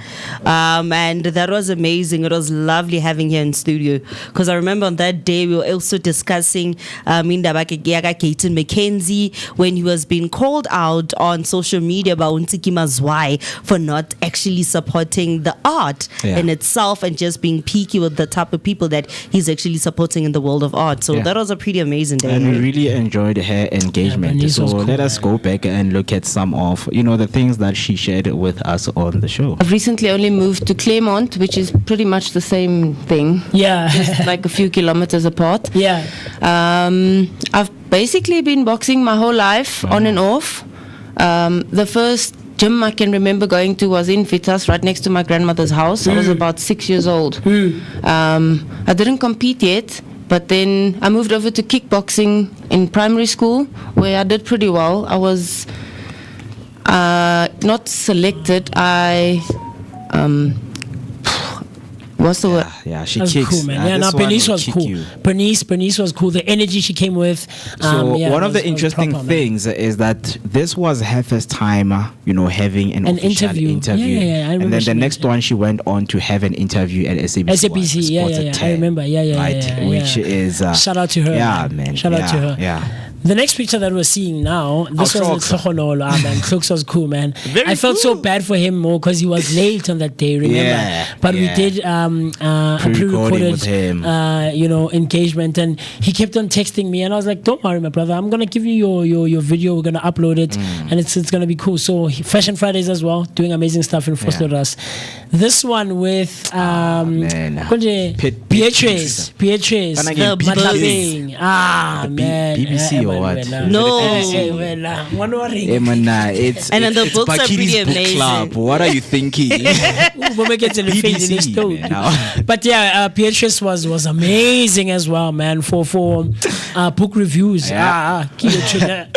and that was amazing. It was lovely having her in studio. Because I remember on that day we were also discussing Gaten McKenzie when he was being called out on social media by Untiki Mazwai for not actually supporting the art in itself and just being peaky with the type of people that he's actually supporting in the world of art. So that was a pretty amazing day. And we really enjoyed her engagement. Bernice So was cool, let us go back and look at some of the things that she shared with us on the show. I've recently only moved to Claremont, which is pretty much the same thing. Yeah. Just like a few kilometers apart. Yeah. I've basically been boxing my whole life, on and off. The first gym I can remember going to was in Vitas, right next to my grandmother's house. I was about 6 years old. I didn't compete yet, but then I moved over to kickboxing in primary school, where I did pretty well. I was not selected. What's the word? Yeah, she That's kicks. cool, man. Yeah, this no, one Bernice will was kick cool. you. Bernice was cool. The energy she came with. So yeah, one of the was interesting proper, man. things is that this was her first time, having an official interview. Yeah, I remember and then she the next one, she went on to have an interview at SABC. SABC, yeah. I remember. Yeah. Right, which is shout out to her. Yeah, man. Shout out to her. Yeah. The next picture that we're seeing now, this was Cloaks. Tsogonolo, man. Cloaks was cool, man. Very I felt so bad for him more because he was late on that day, remember? Yeah, But we yeah. did a Pre-recording with pre-recorded, him. engagement, and he kept on texting me, and I was like, "Don't worry, my brother. I'm gonna give you your video. We're gonna upload it, and it's gonna be cool." So Fashion Fridays as well, doing amazing stuff in Fostoras. This one with Beatrice, Can I get the Matlabeng. Man, BBC or what? No. It's And then the it's books are Bakiri's pretty book amazing. club. What are you thinking? BBC, man. But yeah, Beatrice was amazing as well, man, for book reviews. Yeah. Man,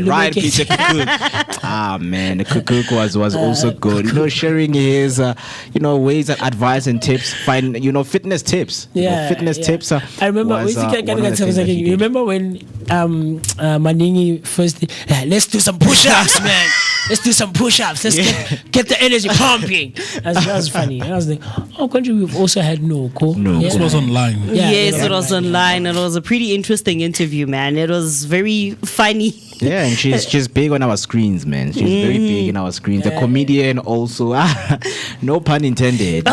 right, Peter Kukuk. Man, the Kukuk was also good. Sharing his, ways and advice and tips. Fitness tips. Fitness tips. I remember. was, one of the things that he You did. remember when Maningi first? Let's do some push-ups, man. Let's do some push-ups. Let's get the energy pumping. That was funny. I was like, oh, country, we've also had Noko. This was online. Yes, it was online. It was a pretty interesting interview, man. It was very funny. Yeah, and she's big on our screens, man. She's very big in our screens. A comedian also. No pun intended.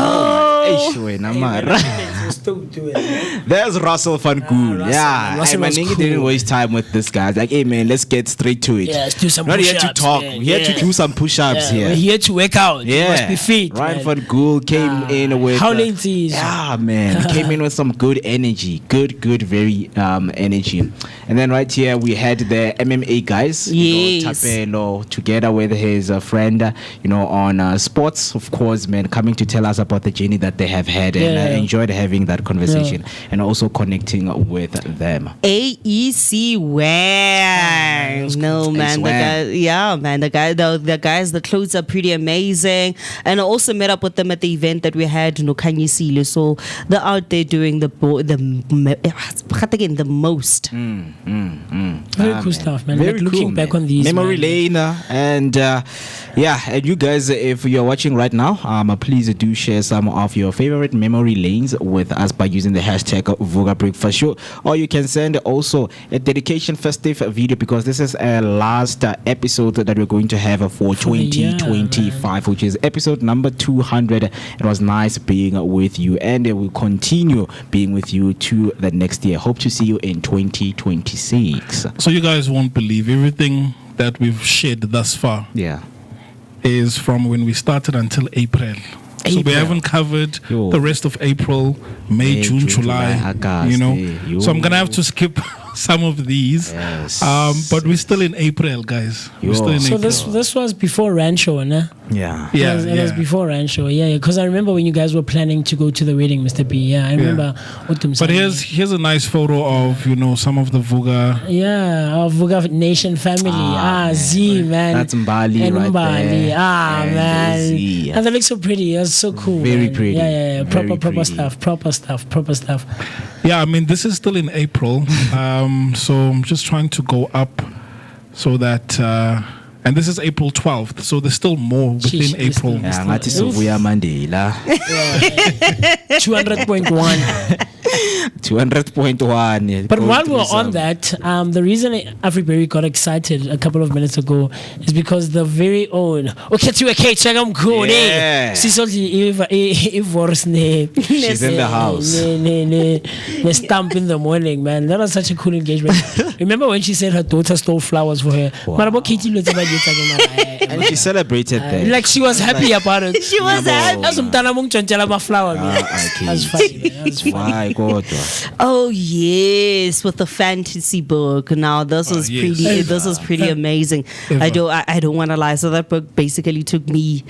There's Russell Van Gool. Russell was Maningi cool. didn't waste time with this guy. Like, hey man, let's get straight to it. Yeah, let's do some Not here to push-ups, talk. man. We're here to do some push-ups here. We're here to work out. You must be fit. Ryan man. Van Gool came in with How late is? yeah, man. He came in with some good energy. Good, very energy. And then right here we had the MMA guys. Yes. Tapelo together with his friend, on sports, of course, man, coming to tell us about the journey that they have had, and I enjoyed having that conversation and also connecting with them. AEC Wang. No, man. The guys, the clothes are pretty amazing. And I also met up with them at the event that we had, Kanyisile. So they're out there doing the most. Very cool stuff, man. Very Like looking cool, back man. on these memory man. lane, and and you guys, if you're watching right now, please do share some of your favorite memory lanes with with us by using the hashtag Vooka Breakfast Show, or you can send also a dedication festive video, because this is a last episode that we're going to have for 2025, which is episode number 200. It was nice being with you, and we'll continue being with you to the next year. Hope to see you in 2026. So you guys won't believe everything that we've shared thus far. Yeah. Is from when we started until April. So we haven't covered the rest of April, May, June, July, August, you know. So I'm gonna have to skip some of these. Yes. But we're still in April, guys. We're still in April. this was before Rancho, ne? Yeah. It was before Rancho. Yeah, because I remember when you guys were planning to go to the wedding, Mr. B. Yeah, I remember. But here's a nice photo of, you know, some of the Vooka. Yeah, of Vooka Nation family. Z, man. That's Mbali and right Mbali. there. Man. Z. And they look so pretty. It was so cool. Very man. pretty. Yeah. Very Proper pretty. stuff. Proper stuff. Yeah, I mean, this is still in April. So I'm just trying to go up so that... and this is April 12th, so there's still more within April. Yeah, ngathi sovuya Mandela. 200.1. 200.1. But while we're on that, the reason Afriberry got excited a couple of minutes ago is because the very own Moeketsi Maimane. She's in the house. The stamp in the morning, man. That was such a cool engagement. Remember when she said her daughter stole flowers for her? And she celebrated that. Like she was happy about it. She was happy. That's flower. That's funny. That's funny. Oh yes, with the fantasy book. Now this was pretty. This was pretty amazing. I don't want to lie. So that book basically took me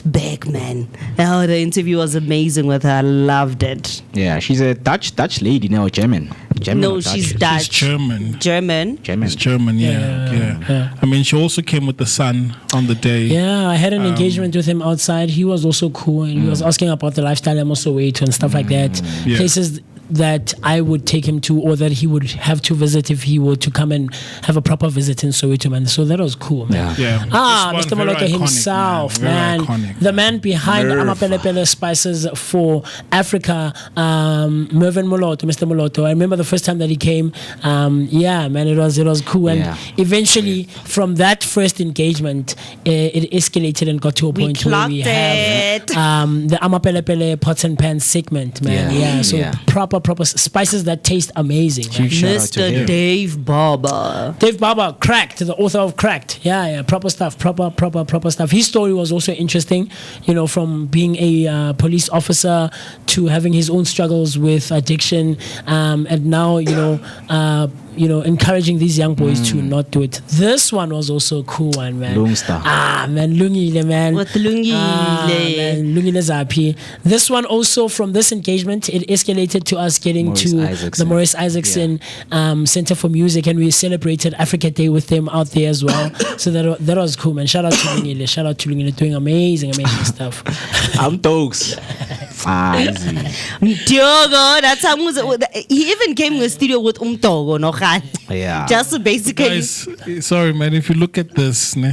back, man. Oh, the interview was amazing with her. I loved it. Yeah, she's a Dutch lady now, German. No, she's Dutch. She's German. German. She's German. Yeah. I mean, she also came with the son on the day. Yeah, I had an engagement with him outside. He was also cool, and he was asking about the lifestyle I'm also Soweto and stuff like that. Yeah. Places that I would take him to, or that he would have to visit if he were to come and have a proper visit in Soweto, man. So that was cool, man. Yeah. Mr. Moloto himself, man. The man behind Amapelepele Spices for Africa, Mervyn Moloto, Mr. Moloto. I remember the first time that he came. Yeah, man, it was cool. And eventually, from that first engagement, it escalated and got to a point where we have the Amapelepele Pots and Pans segment, man. Yeah, so proper spices that taste amazing. Mr. Dave Barber. Dave Barber, Cracked, the author of Cracked. Yeah, proper stuff. Proper stuff. His story was also interesting, you know, from being a police officer to having his own struggles with addiction, and now, encouraging these young boys to not do it. This one was also a cool one, man. Lungster. Man, Lungile, man. What Lungile? Man, Lungile Zapi. This one also, from this engagement, it escalated to us getting the Maurice Isaacson Center for Music, and we celebrated Africa Day with them out there as well. So that was cool, man. Shout out to Lungile, doing amazing stuff. I'm dogs. Diogo, that's how he even came in the studio with Umtogo, no? Yeah. Just to basically. Guys, sorry, man. If you look at this, no.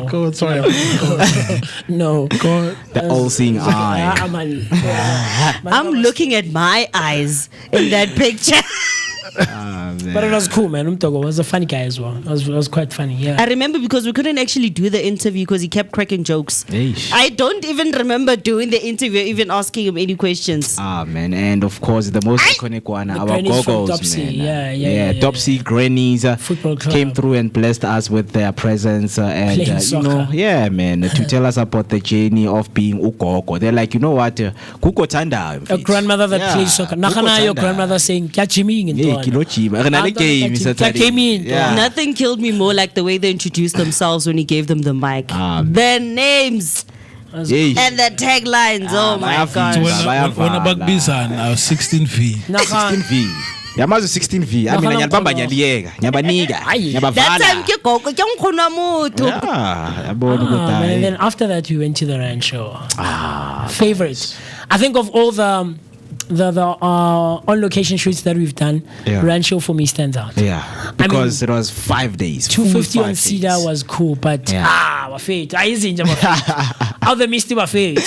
Go on, sorry. No. Go on. The all-seeing eye. I'm looking at my eyes in that picture. But it was cool, man. Umtogo was a funny guy as well. It was quite funny, yeah. I remember because we couldn't actually do the interview because he kept cracking jokes. Eish. I don't even remember doing the interview, even asking him any questions. Man, and of course the most iconic one, our grannies from goggles, Topsy. man. Yeah. Topsy grannies Football club came through and blessed us with their presence, and man, to tell us about the journey of being ugogo. They're like, you know what, kuko tanda. A grandmother that plays soccer. Nakana, your grandmother saying, Nothing killed me more like the way they introduced themselves when he gave them the mic. Their names and the taglines. Oh my God. When a bug bizan, I was 16V. 16V. Yamazo 16V. I mean, nyabamba nyaliega, nyabaniga, nyabavala. That time ke gogo ke ngkhona motho. And then after that we went to the Rancho. Favorite. I think of all the on location shoots that we've done, Rancho for me stands out. Yeah, because it was 5 days. 250 on Cedar was cool, but bafethu ayizinja bafethu how the Misty bafethu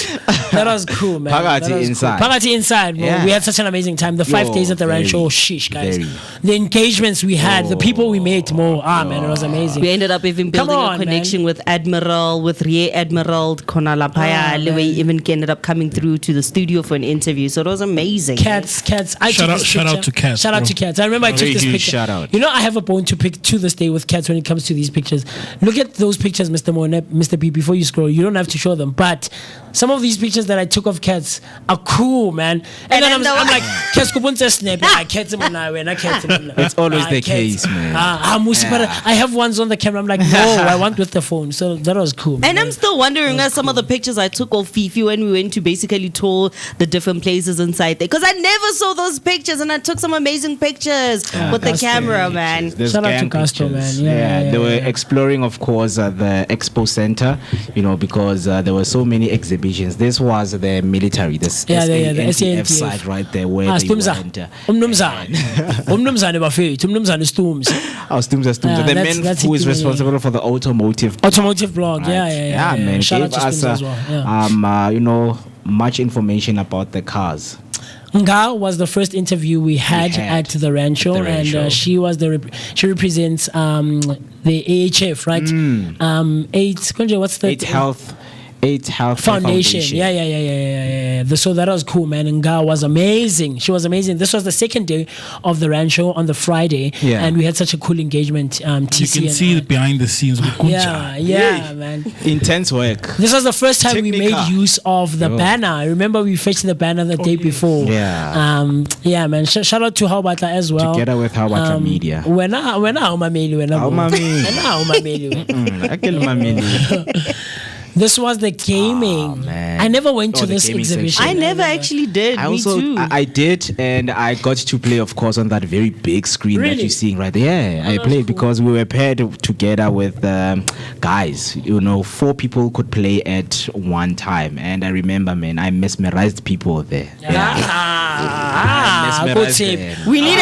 that was cool, man. Phakathi That was inside. cool. Phakathi inside, bro. Yeah. We had such an amazing time. The 5 days at the ranch, oh sheesh, guys. The engagements we had, the people we met, more. Man, it was amazing. We ended up even building a connection with Admiral, with Rear Admiral Kona Lapaya. We even ended up coming through to the studio for an interview. So it was amazing. Cats. I Shout took out- this shout out picture. to Cats, Shout out bro. to Cats. I remember I took Very this huge picture. shout out. You know, I have a bone to pick to this day with Cats when it comes to these pictures. Look at those pictures, Mr. Monet, Mr. B. Before you scroll, you don't have to show them, but some of these pictures that I took of Cats are cool, man. And then I'm like, Cats kubunza snap. I Cats when I Cats. It's always the case, man. Musi, but I have ones on the camera. I'm like, no, I want with the phone. So that was cool. And I'm still wondering some of the pictures I took of Fifi when we went to basically tour the different places inside there. Because I never saw those pictures and I took some amazing pictures with the camera, man. There's Shout out to gang Castro, pictures. man. Yeah, They were exploring, of course, the expo center, because there were so many exhibitions. This was the military, the SANTF side right there where they Stumza. went. Umnumzane bafethu, umnumzane Stums. Stumza. The man who is responsible for the automotive blog. Yeah, man. Shout Gave out to us, Stums as well. Yeah. much information about the cars. Nga was the first interview we had at the Rancho, and she was she represents the AHF, right? 8 Health Foundation. Yeah. So that was cool, man. And Nga was amazing. She was amazing. This was the second day of the Rancho on the Friday, and we had such a cool engagement. TC You can see behind the scenes with Kunja. Yeah, man. Intense work. This was the first time we made use of the banner. I remember we fetched the banner the day before. Yeah. Man. Shout out to Haubatla as well. Together with Haubatla Media. This was the gaming. I never went to this exhibition. I never actually did. Me too. I did, and I got to play, of course, on that very big screen that you're seeing right there. Yeah, I played because we were paired together with guys. 4 people could play at one time, and I remember, man, I mesmerized people there. We need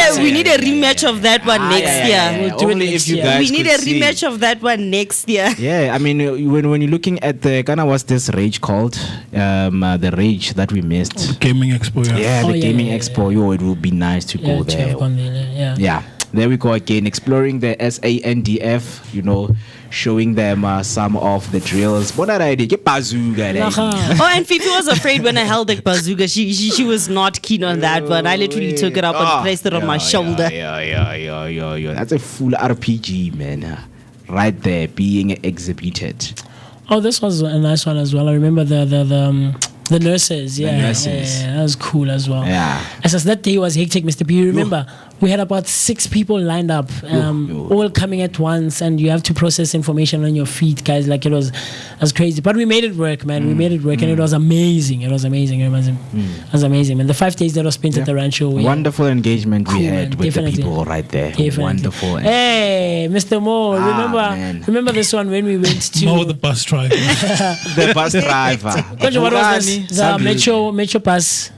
a rematch of that one next year. We'll do it next year. We need a rematch of that one next year. Yeah, I mean, when you're looking at the what's this rage called? The rage that we missed. Gaming Expo. The Gaming Expo. It would be nice to go there. Yeah. There we go again, exploring the SANDF. Showing them some of the drills. And Fifi was afraid when I held the bazooka. She was not keen on that, but I literally took it up and placed it on my shoulder. Yeah. That's a full RPG, man. Right there, being exhibited. Oh, this was a nice one as well. I remember the nurses. Yeah, that was cool as well. Yeah. As that day was hectic, Mr. B. You remember? We had about 6 people lined up, all coming at once, and you have to process information on your feet, guys. Like it was crazy, but we made it work, man. We made it work, and it was amazing. It was amazing. And the 5 days that was spent at the Rancho, wonderful engagement we had with the people right there. Definitely. Wonderful. Hey, Mr. Mo, remember this one when we went to Mo, the bus driver. The bus driver. What was this? The Metro bus.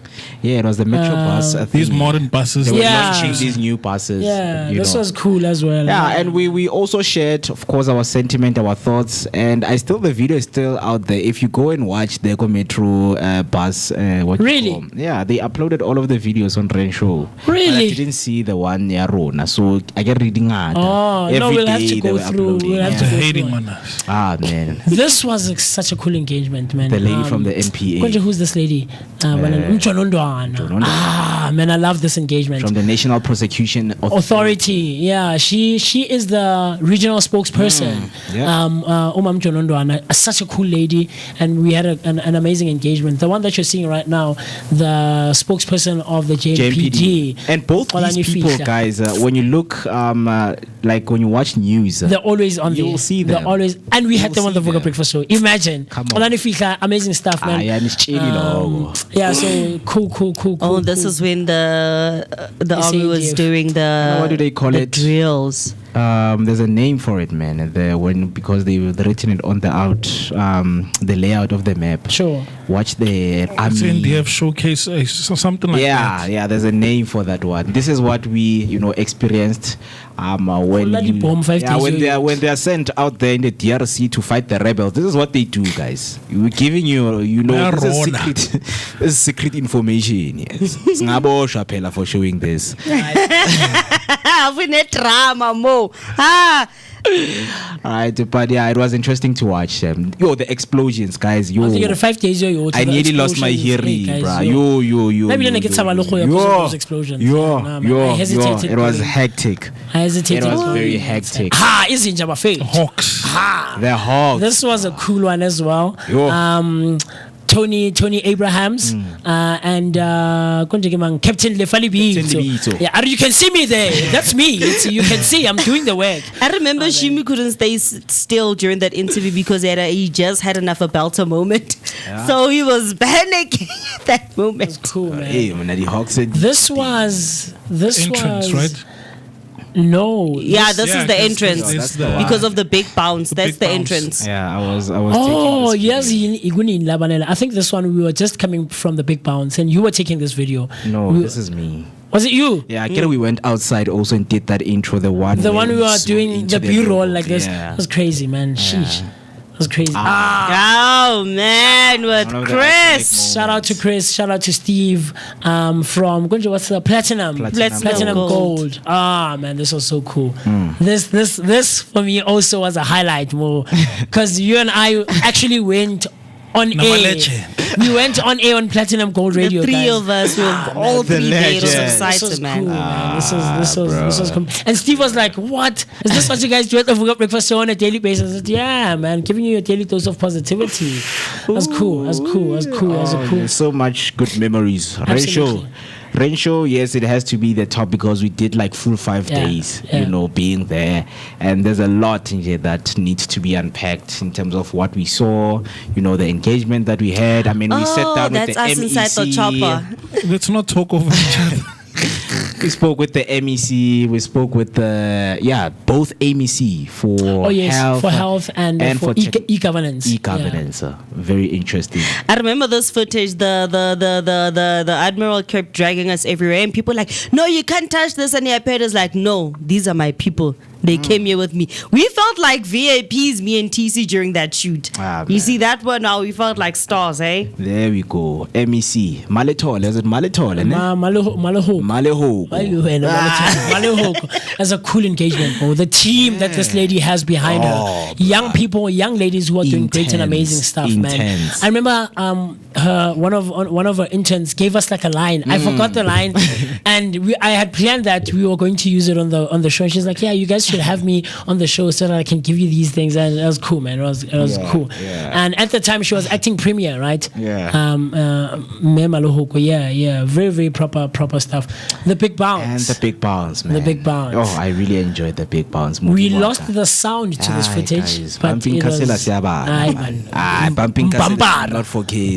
Yeah, it was the Metro bus. These modern buses. They were launching these new buses. Yeah, this was cool as well. Yeah, and we also shared, of course, our sentiment, our thoughts, and the video is still out there. If you go and watch the Metro bus, really? Yeah, they uploaded all of the videos on Renshow. Really? But I didn't see the one near Rona, so I get reading out. We'll have to go through. Hating on us. Man. This was such a cool engagement, man. The lady from the NPA. Who's this lady? Man, I love this engagement. From the National Prosecution Authority. Yeah, she is the regional spokesperson. Umam Jonondwana, such a cool lady, and we had an amazing engagement. The one that you're seeing right now, the spokesperson of the JMPD. And both these people, guys, when you look, like when you watch news, they're always on there. You'll see them. They're always, and we had them on the Vooka Breakfast Show. Imagine. Come on. Amazing stuff, man. So cool. Oh, this is when the army was doing the what do they call it? Drills. There's a name for it, man. Because they've written it on the layout of the map. Sure. Watch the It's NDF showcase, something like that. Yeah, there's a name for that one. This is what we, experienced when they are sent out there in the DRC to fight the rebels. This is what they do, guys. We're giving you, this is secret information. Yes, Ngabo Shapela for showing this. Drama, Mo. Alright, but yeah, it was interesting to watch them. The explosions, guys. I nearly lost my hearing, bro. Maybe I get some of those explosions. I hesitated. It was hectic. It was very hectic. Isn't Jabba Hawks. The Hawks. This was a cool one as well. Tony Abrahams and Captain Lefali Bito. Yeah, you can see me there. That's me. You can see I'm doing the work. I remember Shimi couldn't stay still during that interview because he just had enough a belter moment. Yeah. So he was panicking at that moment. That's cool, man. Hey, when the Hawks said this was entrance, right? No. This is the entrance because of the big bounce. That's the entrance. Yeah, I was. Oh yes, I think this one we were just coming from the big bounce, and you were taking this video. No, this is me. Was it you? Yeah, I get we went outside also and did that intro. The one we were doing the B-roll like this. It was crazy, man. Sheesh. It was crazy. Oh man, with Chris. Shout out to Chris. Shout out to Steve from what's the Platinum Gold. Man, this was so cool. This for me also was a highlight more because you and I actually went on air. We went on air on Platinum Gold Radio. The three of us were all three days excited, this was man. Cool, man. This was cool. And Steve was like, "What is this? What you guys do at the Vooka Breakfast Show on a daily basis?" I said, "Yeah, man, giving you a daily dose of positivity." That's cool. There's so much good memories. Rain show, yes, it has to be the top because we did like full 5 days, being there. And there's a lot in here that needs to be unpacked in terms of what we saw, the engagement that we had. I mean, we sat down with the MEC. Inside the chopper. Let's not talk over each other. We spoke with the MEC. We spoke with both MEC for health and for e-governance. E-governance, very interesting. I remember this footage. The admiral kept dragging us everywhere, and people like, "No, you can't touch this." And the iPad is like, "No, these are my people. They came here with me." We felt like VIPs, me and TC, during that shoot. You see that one now? We felt like stars, eh? There we go. MEC. Maletol. Is it Maletol? Maleho. That's a cool engagement, bro. The team that this lady has behind her. Young people, young ladies who are doing great and amazing stuff, man. I remember one of her interns gave us like a line. I forgot the line. And I had planned that we were going to use it on the show. And she's like, "Yeah, you guys should have me on the show so that I can give you these things." And it was cool, man. It was cool. Yeah. And at the time she was acting premier, right? Yeah. Very, very proper stuff. The big bounce. And the big bounce, man. The big bounce. Oh, I really enjoyed the big bounce. We lost the sound to this footage. Guys, but bumping it was bumping not for kids.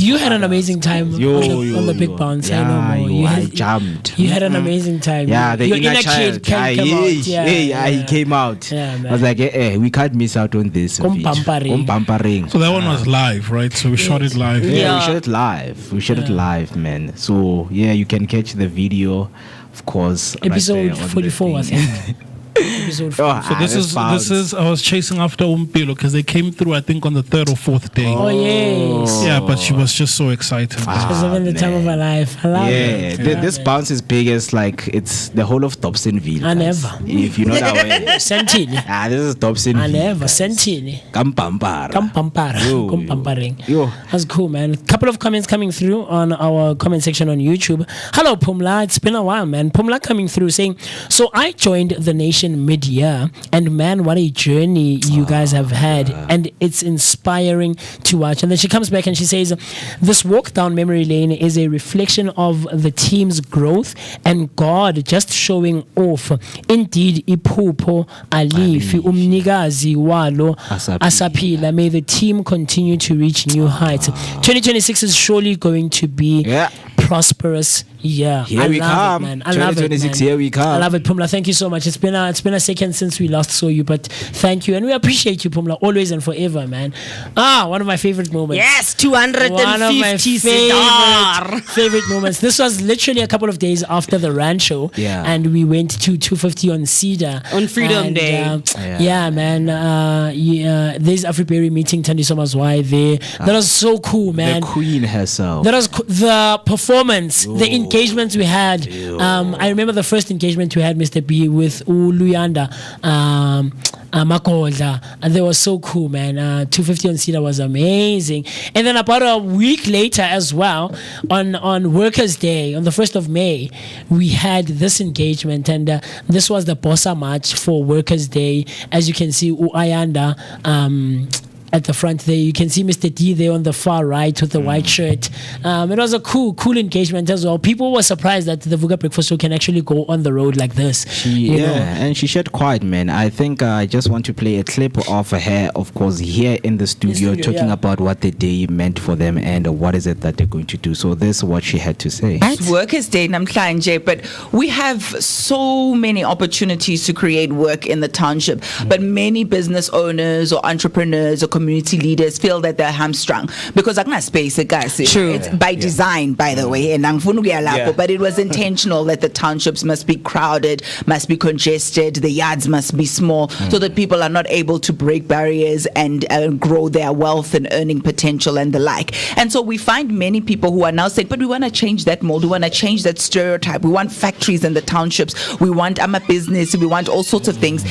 You had an amazing time on the big bounce. I know. I jumped. You had an amazing time. Yeah, the Your inner kid came out. He came out. I was like, we can't miss out on this. So that one was live, right? So we shot it live. Yeah, we shot it live. We shot it live, man. So yeah, you can catch the video, of course. Episode 44, I think. So this is I was chasing after Umpilo because they came through I think on the 3rd or 4th day. Oh yes. Yeah, but she was just so excited. She was having the time of her life. I love it. This bounce is big as like it's the whole of Dobsonville. I never. If you know that way. Sentini. This is Dobsonville. I never. Sentini. Yo. That's cool, man. A couple of comments coming through on our comment section on YouTube. Hello, Pumla. It's been a while, man. Pumla coming through saying, "So I joined the nation mid-year, and man, what a journey you guys have had, and it's inspiring to watch." And then she comes back and she says, "This walk down memory lane is a reflection of the team's growth and God just showing off. Indeed, iphupho alifi umnikazi walo asaphila. May the team continue to reach new heights. 2026 is surely going to be prosperous Yeah, Here I we love come. it, man. I love it, 2026, man. here we come. I love it, Pumla. Thank you so much. It's been a second since we last saw you, but thank you, and we appreciate you, Pumla, always and forever, man. One of my favorite moments. Yes, 250 One of my favorite moments. This was literally a couple of days after the Rand show, and we went to 250 on Cedar on Freedom Day. Yeah, man. There's Afriberry meeting Tandi Somazwai there. That was so cool, man. The queen herself. That was the performance, the engagements we had. I remember the first engagement we had, Mr. B, with Uluyanda Makoda, and they were so cool, man. 250 on Cedar was amazing. And then about a week later as well, on Workers' Day, on the 1st of May, we had this engagement, and this was the Bossa March for Workers' Day. As you can see, Uyanda at the front there. You can see Mr. D there on the far right with the white shirt. It was a cool engagement as well. People were surprised that the Vooka Breakfast Show can actually go on the road like this. And she shared quiet, man. I think I just want to play a clip of her, of course, here in the studio talking about what the day meant for them and what is it that they're going to do. So this is what she had to say. It's Workers' Day, namhlanje, but we have so many opportunities to create work in the township, but many business owners or entrepreneurs or community leaders feel that they're hamstrung because akuna space, guys. True. It's by design, by the way, and but it was intentional that the townships must be crowded, must be congested, the yards must be small, so that people are not able to break barriers and grow their wealth and earning potential and the like. And so we find many people who are now saying, but we want to change that mold, we want to change that stereotype, we want factories in the townships, we want a business, we want all sorts of things,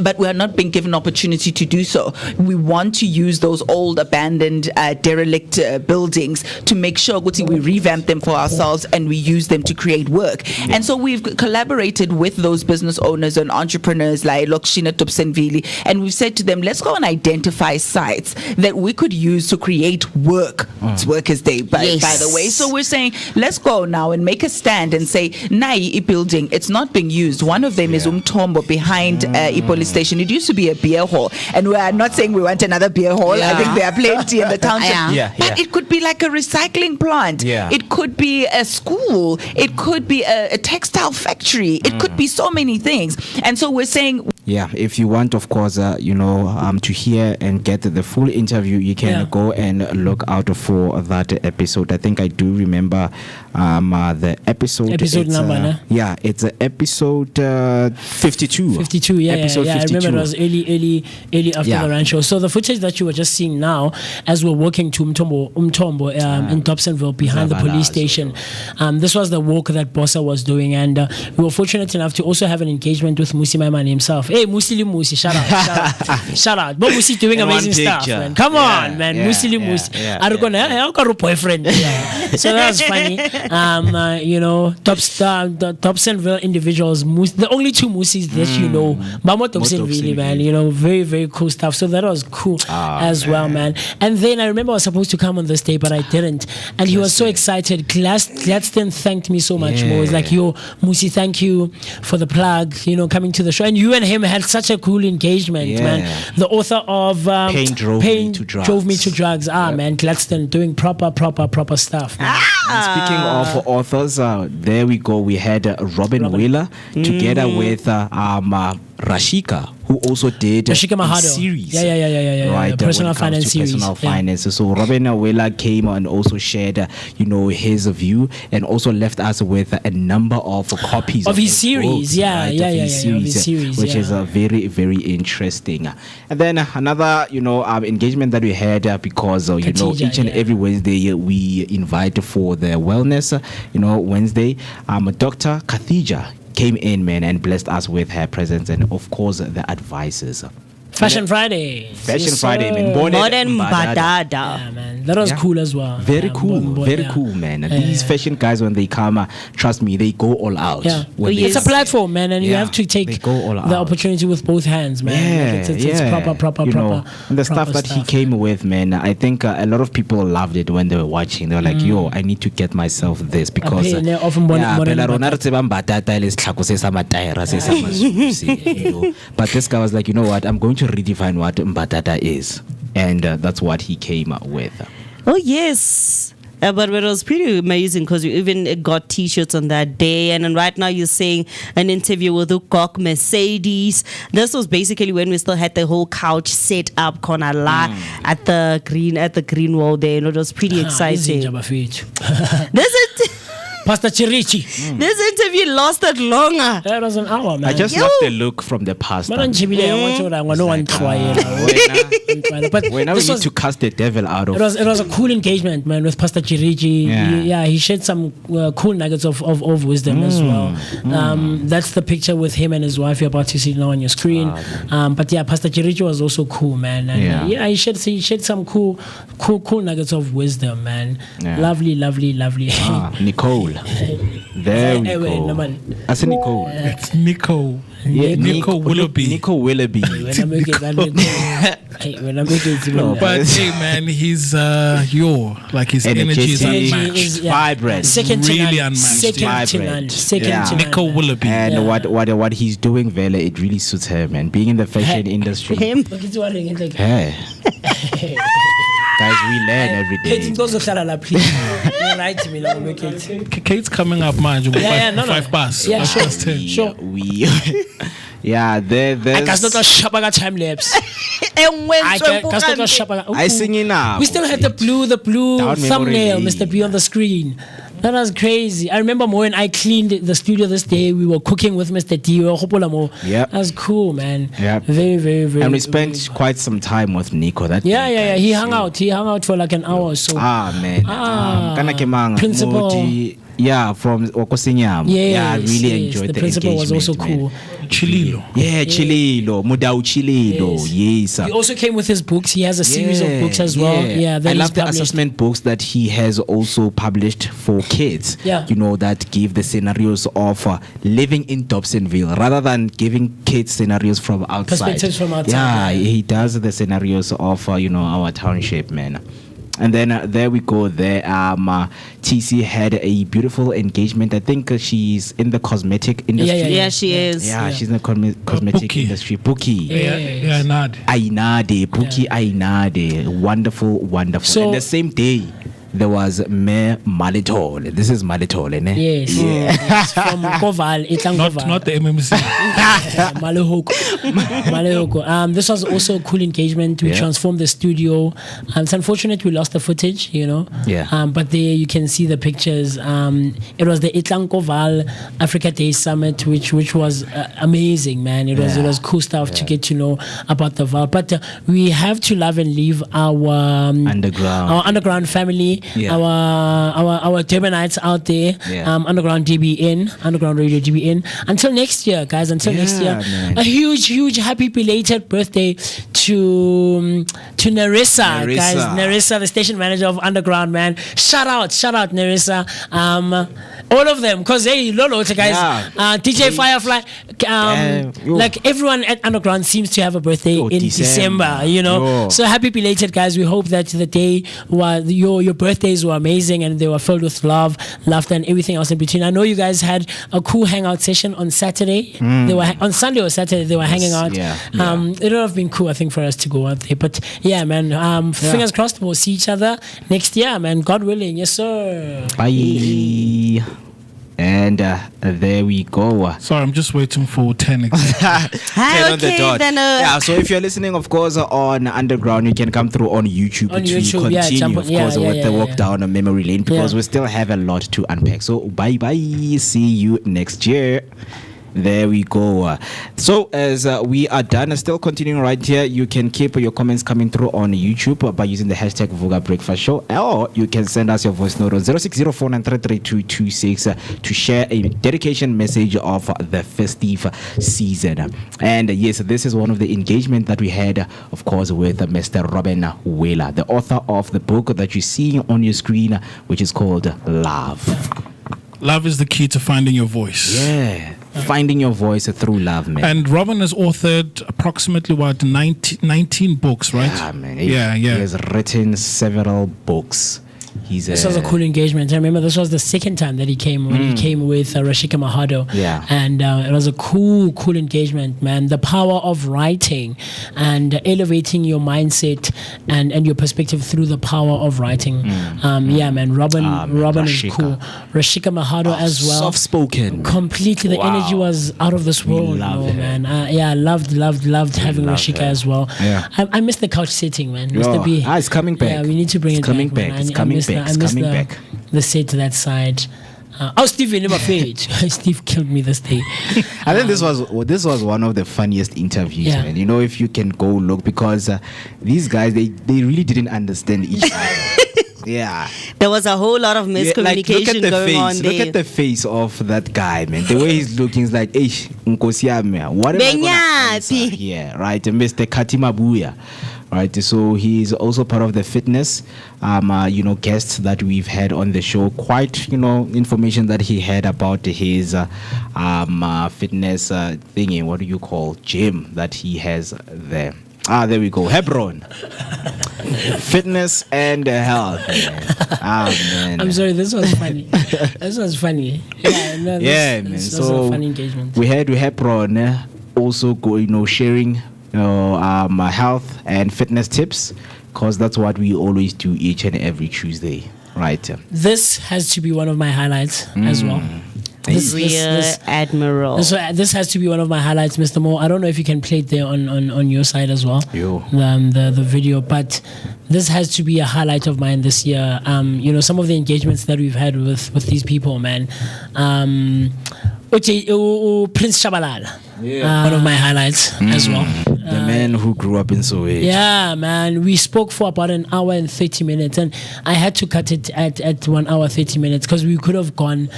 but we are not being given opportunity to do so. We want to use those old abandoned derelict buildings to make sure we revamp them for ourselves and we use them to create work. And so we've collaborated with those business owners and entrepreneurs like Lokshina Topsenvili, and we've said to them, let's go and identify sites that we could use to create work. It's Workers' Day, by the way. So we're saying, let's go now and make a stand and say, Nai building, it's not being used. One of them is Umtombo behind police station. It used to be a beer hall, and we are not saying we want another beer hall. I think there are plenty in the township. But it could be like a recycling plant. It could be a school. It could be a textile factory. It could be so many things. And so we're saying, if you want, of course, to hear and get the full interview, you can go and look out for that episode. I think I do remember the episode. Episode number, it's episode 52. 52, episode 52. I remember it was early after the Rand show. So the footage that you were just seeing now, as we're walking to Umtombo in Dobsonville behind the police station, this was the walk that Bossa was doing, and we were fortunate enough to also have an engagement with MooCee Maimane himself. Hey, Moosie, shout out. But Moosie doing amazing stuff, man. Come on, man. Moosie. I don't know, I got a boyfriend. So that was funny. The Dobsonville individuals, the only two Moosies that you know, Mamo Dobsonville, man. Very, very cool stuff. So that was cool as well, man. And then I remember I was supposed to come on this day, but I didn't. And he was so excited. Gladstone thanked me so much more. He's like, yo, Moosie, thank you for the plug, coming to the show. And you and him had such a cool engagement, man. The author of Pain Drove Me to Drugs. Man, Gladstone doing proper stuff. Speaking of authors, there we go. We had Robin Wheeler together with Rashika, who also did Rashika Mahado. series. Right, personal finance series. Personal finance. So Robin Wheeler came and also shared, his view, and also left us with a number of copies of his series. Of his series, which is very, very interesting. And then another, engagement that we had because each and every Wednesday we invite for the wellness, Wednesday. Dr. Khadija came in, man, and blessed us with her presence and, of course, the advices. Fashion Friday, man. Modern Badada. Yeah, man. That was cool as well. Very cool, man. These fashion guys, when they come, trust me, they go all out. Yeah. It's a platform, man, and you have to take the opportunity with both hands, man. It's proper. And the stuff that he came with, man, I think a lot of people loved it when they were watching. They were like, yo, I need to get myself this because but this guy was like, you know what, I'm going to redefine what Mbatata is. And that's what he came up with. Oh, yes. But it was pretty amazing because you even got T-shirts on that day. And then right now you're saying an interview with Ukok Mercedes. This was basically when we still had the whole couch set up, Konala, at the green wall there. And it was pretty exciting. This is Pastor Chirichi. This interview lasted longer. That was an hour, man. I just love the look from the pastor. But we need to cast the devil out of it was a cool engagement, man, with Pastor Chirichi. He shared some cool nuggets of wisdom as well. That's the picture with him and his wife you're about to see now on your screen. But yeah, Pastor Chirichi was also cool, man. And he shared some cool nuggets of wisdom, man. Lovely. Nicole. There we go. I said Nicole. It's Nico. Yeah, Nico Willoughby. Nico Willoughby. But hey, man, he's his energy is unmatched. Vibrant. Second to really none. unmatched. Second to none. Nico Willoughby. And what he's doing, Vele, it really suits her, man. Being in the fashion industry. Him? Hey. Guys, we learn every day. Kate's coming up, man. With 5 bars. Yeah, sure. There's time lapse. I sing it now. We still had the blue Down thumbnail, memory. Mr. B, on the screen. That was crazy. I remember when I cleaned the studio this day, we were cooking with Mr. D. Yep. That was cool, man. Yep. Very. And we spent quite some time with Nico. Yeah. He hung out for like an hour or so. Man. Principal. Yeah, from Okosinyam. I really enjoyed the principal was also cool. Chililo. Yeah, Chililo. Mudau Chililo. Yes. He also came with his books. He has a series of books as well. Yeah, I love the assessment books that he has also published for kids. Yeah. That give the scenarios of living in Dobsonville rather than giving kids scenarios from outside. Perspectives from outside. Yeah, he does the scenarios of our township, man. And then there we go. There, TC had a beautiful engagement. I think she's in the cosmetic industry. Yeah, she is. Yeah, she's in the cosmetic industry. Puki. Yeah, Ainade. Puki Ainade. Wonderful. So, and the same day, there was Mayor Malitole. This is Malitole, ne? Yes. Yes. From Koval, not the MMC. Malehoko. This was also a cool engagement. We transformed the studio. It's unfortunate we lost the footage, Yeah. But there you can see the pictures. It was the Itlang Koval Africa Day Summit, which was amazing, man. It was cool stuff to get to know about the Val. But we have to love and leave our underground family. Yeah. Our Durbanites out there, Underground Radio DBN. Until next year, guys. Next year, man. A huge happy belated birthday to Nerissa, guys. Nerissa, the station manager of Underground, man. Shout out, Nerissa. All of them, because hey, Lolo, guys. DJ Firefly, like everyone at Underground seems to have a birthday in December. So happy belated, guys. We hope that the day was your birthdays were amazing and they were filled with love, laughter, and everything else in between. I know you guys had a cool hangout session on Saturday. They were on Sunday or Saturday. They were hanging out. It would have been cool, I think, for us to go out there. But yeah, man. Fingers crossed, we'll see each other next year, man. God willing, yes, sir. Bye. And there we go. Sorry, I'm just waiting for 10 exactly. 10 on the dot. So if you're listening, of course, on Underground, you can come through on YouTube to continue, of course, with the walk down a memory lane because we still have a lot to unpack. So bye. See you next year. There we go. So as we are done, still continuing right here, you can keep your comments coming through on YouTube by using the hashtag Vooka Breakfast Show, or you can send us your voice note on 0604933226 to share a dedication message of the festive season. And yes, this is one of the engagement that we had, of course, with Mr. Robin Wheeler, the author of the book that you're seeing on your screen, which is called Love. Love is the key to finding your voice. Yeah. Finding your voice through love, man. And Robin has authored approximately 19 books, right? Yeah, man. Yeah. He has written several books. This was a cool engagement. I remember this was the second time that he came when he came with Rashika Mahado. Yeah. And it was a cool engagement, man. The power of writing and elevating your mindset and your perspective through the power of writing. Yeah, man. Robin is cool. Rashika Mahado as well. Soft spoken. Completely. The energy was out of this world, man. I loved having Rashika as well. Yeah. I miss the couch setting, man. Mr. B. It's coming back. Yeah, we need to bring it coming back. It's coming back. It's coming back. The set to that side. Steve never fade. Steve killed me this day. I think this was one of the funniest interviews, man. You know, if you can go look, because these guys they really didn't understand each other. Yeah, there was a whole lot of miscommunication going on there. Look at the face of that guy, man. The way he's looking is like, what am I gonna answer? Yeah, right. Mr. Katimabuya. Right, so he's also part of the fitness, guests that we've had on the show. Quite, information that he had about his fitness thingy. What do you call gym that he has there? There we go. Hebron. Fitness and health. Man. I'm sorry, this was funny. Yeah, man. This was a funny engagement. We had Hebron also sharing health and fitness tips, because that's what we always do each and every Tuesday, right? This has to be one of my highlights as well. This Admiral. So this has to be one of my highlights, Mr. Mo. I don't know if you can play it there on your side as well. The video, but this has to be a highlight of mine this year. Some of the engagements that we've had with these people, man. Prince Shabalala. One of my highlights as well. The man who grew up in Soweto. Yeah, man. We spoke for about an hour and 30 minutes, and I had to cut it at 1 hour 30 minutes because we could have gone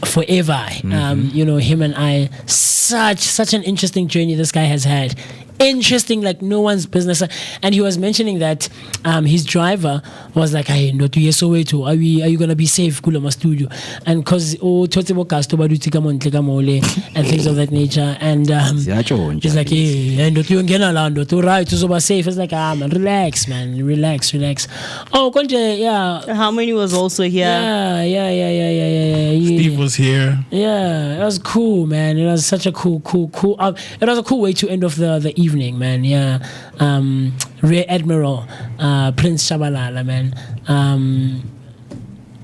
forever. Him and I, such an interesting journey this guy has had. Interesting, like no one's business. And he was mentioning that his driver was like, "Hey, no, to Soweto, are you gonna be safe, Kulama Studio?" And because and things of that nature. And he's like, "Hey, and you get around to right to so safe." It's like, man, relax. Oh, Konje, yeah. Harmony was also here. Yeah. Steve was here. Yeah, it was cool, man. It was such a cool. It was a cool way to end off the evening, man. Yeah. Rear Admiral Prince Shabalala, man.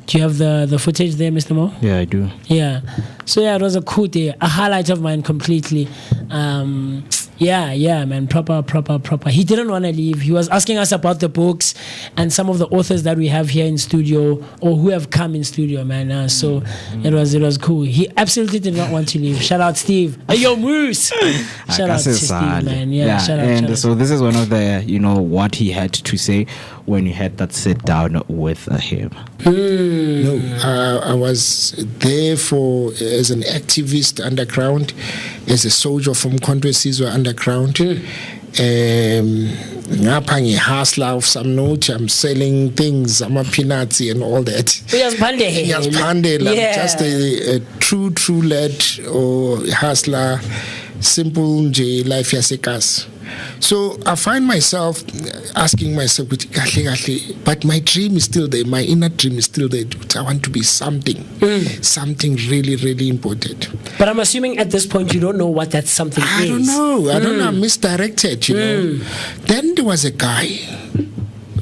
Do you have the footage there, Mr. Mo? Yeah, I do. Yeah. So yeah, it was a cool day, a highlight of mine completely. Yeah, man, proper. He didn't want to leave. He was asking us about the books and some of the authors that we have here in studio or who have come in studio, man. So it was cool. He absolutely did not want to leave. Shout out, Steve. Hey, yo, Moose. Shout out to Steve, man. Yeah, shout out. So this is one of the, what he had to say when you had that sit down with him. No, I was there as an activist underground, as a soldier from Contour Sizwe underground. Ngapha hustler of some note. I'm selling things. I'm a peanuts and all that. Yes, Pande. I'm just a true lad or hustler. Simple J life yasekas. So I find myself asking myself, but my dream is still there. My inner dream is still there. I want to be something really, really important. But I'm assuming at this point you don't know what that something is. I don't know. I'm misdirected, Then there was a guy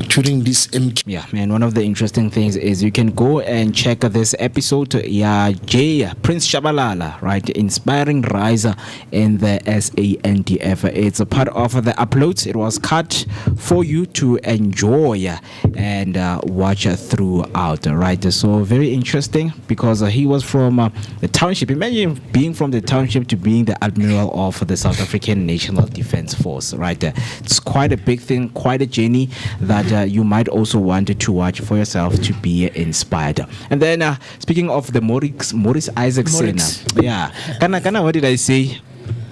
during this MQ. Yeah, man, one of the interesting things is you can go and check this episode. Prince Shabalala, right? Inspiring riser in the SANDF. It's a part of the uploads. It was cut for you to enjoy and watch throughout, right? So very interesting because he was from the township. Imagine being from the township to being the admiral of the South African National Defence Force, right? It's quite a big thing, quite a journey that you might also want to watch for yourself to be inspired. And then speaking of the Maurice Isaacson, what did I say?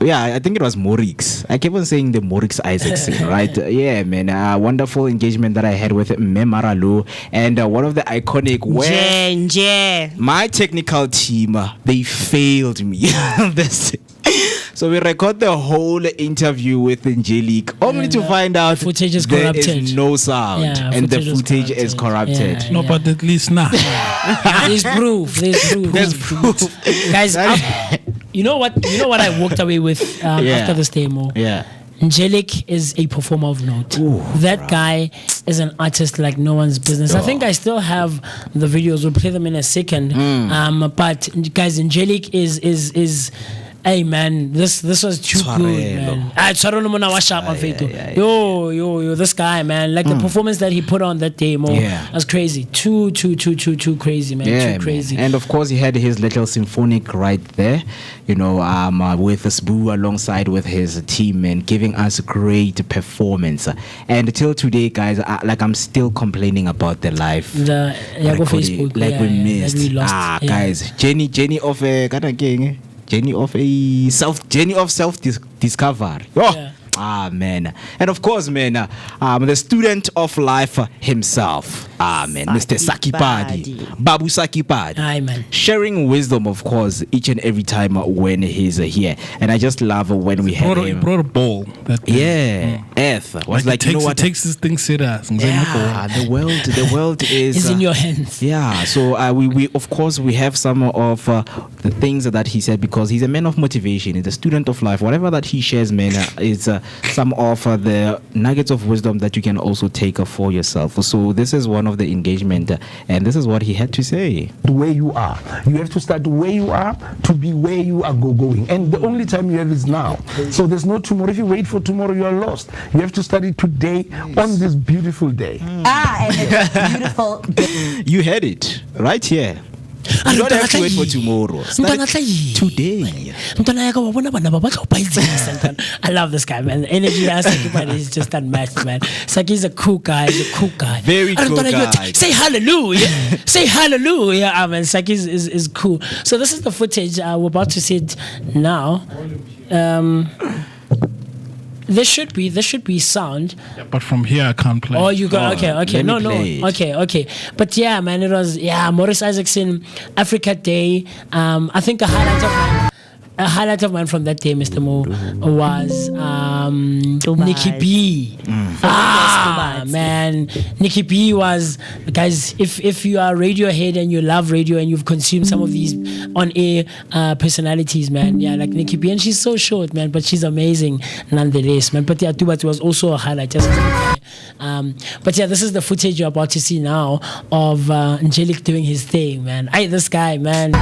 Yeah, I think it was Maurice. I keep on saying the Maurice Isaacson, right? Yeah, man. Wonderful engagement that I had with Memaralu, and one of the iconic where my technical team they failed me. So we record the whole interview with Angelique, only to find out footage is there corrupted. is no sound, and the footage is corrupted. No, but at least now. There's proof. There's proof. Guys, you know what I walked away with after this demo? Yeah. Angelic is a performer of note. That guy is an artist like no one's business. I think I still have the videos. We'll play them in a second. But guys, Angelic is hey man, this was too good, man. Yo, this guy, man, like the performance that he put on that demo was crazy. Too crazy, man. Too crazy. Man. And of course, he had his little symphonic right there, with Sbu alongside with his team, and giving us a great performance. And till today, guys, I'm still complaining about the live. Facebook, we missed. Like we lost. Guys, Jenny of a self discovery. Man. And of course, man, the student of life himself, man, Mr. Sakipadi, Babu Sakipadi. Aye, man. Sharing wisdom, of course, each and every time when he's here. And I just love when we have him. He brought a ball. Earth. Was like you know what? It takes this thing serious. The world is in your hands. Yeah. So we of course we have some of the things that he said, because he's a man of motivation. He's a student of life. Whatever that he shares, man, is some of the nuggets of wisdom that you can also take for yourself. So this is one of the engagement, and this is what he had to say. Where you are, you have to start where you are to be where you are going, and the only time you have is now. So there's no tomorrow. If you wait for tomorrow, you are lost. You have to study today on this beautiful day. And it's beautiful day. You had it right here. You don't have to wait for tomorrow. Start today. I love this guy, man. The energy he has is just unmatched, man. Saki's a cool guy. He's a cool guy. Very cool guy. Say hallelujah. Say hallelujah. Man, Saki is cool. So this is the footage. We're about to see it now. There should be sound. Yeah, but from here I can't play. Oh, you got okay. No. Okay. But yeah, man, it was Morris Isaacson, Africa Day. I think a highlight of mine from that day, Mr. Mo, was Nikki B. Man, Nikki B was, guys, if you are Radiohead and you love radio and you've consumed some of these on-air personalities, man, like Nikki B, and she's so short, man, but she's amazing nonetheless, man. But Tubat was also a highlight. But this is the footage you're about to see now of Angelic doing his thing, man. This guy, man.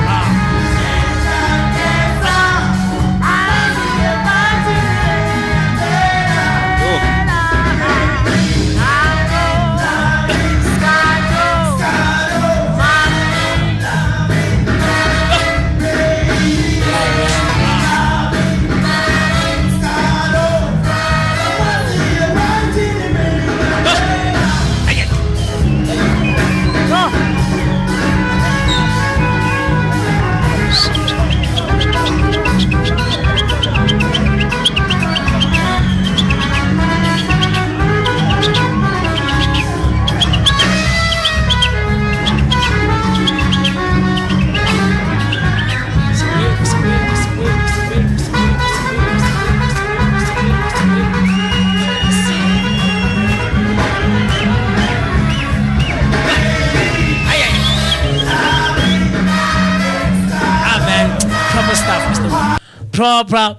Proper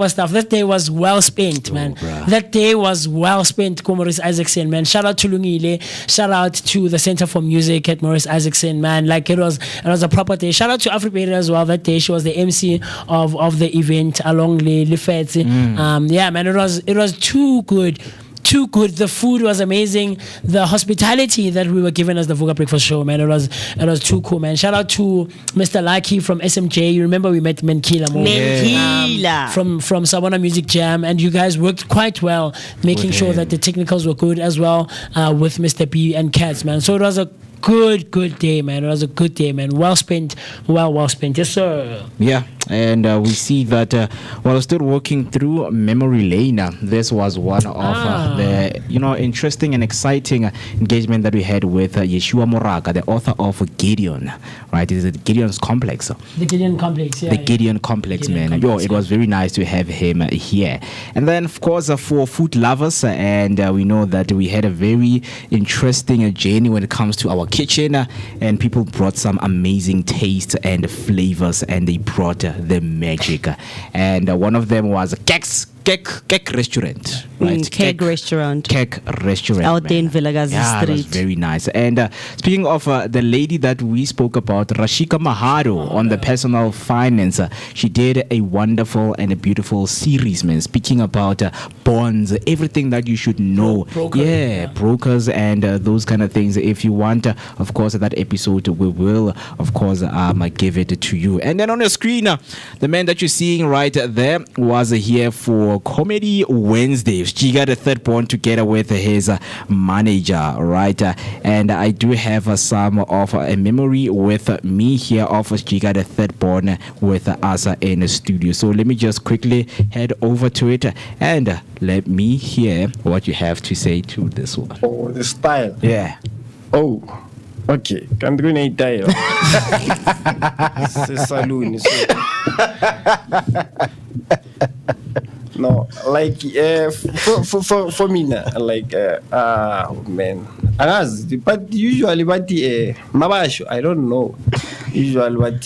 stuff. That day was well spent, man. That day was well spent, Morris Isaacson, man. Shout out to Lungile. Shout out to the Center for Music at Morris Isaacson, man. Like it was a proper day. Shout out to Afriberry as well. That day she was the MC of the event along Lefetzi. Man, it was too good. Too good. The food was amazing. The hospitality that we were given as the Vooka Breakfast Show, man, it was too cool, man. Shout out to Mr. Lucky from SMJ. You remember we met Menkila from Sabona Music Jam, and you guys worked quite well, making sure that the technicals were good as well with Mr. B and Cats, man. So it was a good day, man. It was a good day, man. Well spent. Yes, sir. Yeah. and we see that while still walking through memory lane, this was one of the interesting and exciting engagement that we had with Yeshua Moraga, the author of Gideon. Right, is it Gideon's Complex? The Gideon Complex, yeah. The Gideon Complex, Gideon man. Complex, It was very nice to have him here. And then, of course, for food lovers, and we know that we had a very interesting journey when it comes to our kitchen, and people brought some amazing taste and flavors, and they brought the magic. And one of them was Kek restaurant, right? Keg restaurant. Kek restaurant. Out there in Vilagazi Yeah, it was Street. very nice. And speaking of the lady that we spoke about, Rashika Maharo, on the personal finance, she did a wonderful and a beautiful series, man. Speaking about bonds, everything that you should know. Brokers and those kind of things. If you want, of course, that episode, we will, of course, give it to you. And then on the screen, the man that you're seeing right there was here for Comedy Wednesdays. Jiga the third born together with his manager, right? And I do have some of a memory with me here of Jiga the third born with us in the studio. So let me just quickly head over to it and let me hear what you have to say to this one. Oh, the style. Yeah. Oh, okay. Can do any style. It's a saloon. No, like for me now, like man, but usually what mabasho, I don't know. Usually what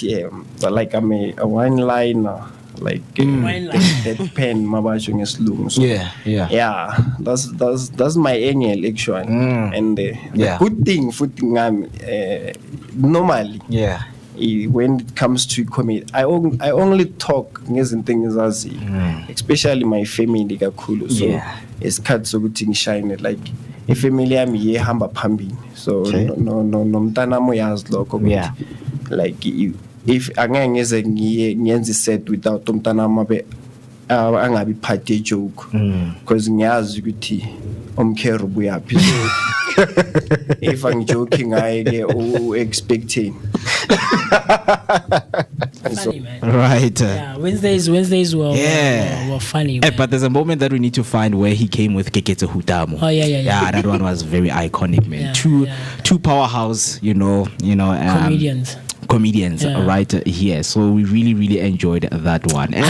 like I'm a wine liner, like that pen mabasho is loom. So, yeah. That's my annual election, and the good thing normally. Yeah. When it comes to comedy, I only talk things as especially my family kakhulu. So it's cut so good shine like a family am ye hamba pambi. So no mtana mo yaz loko. Like if angangeze ngiyenze set without mtana mabe angabi party joke because ngiyazi ukuthi umkhero buyaphi. If I'm joking, I get expecting. Funny, man. Right. Yeah, Wednesdays were funny. But there's a moment that we need to find where he came with Keketse Hutamu. Oh yeah. Yeah, that one was very iconic, man. Two powerhouse, comedians right here. So we really enjoyed that one. And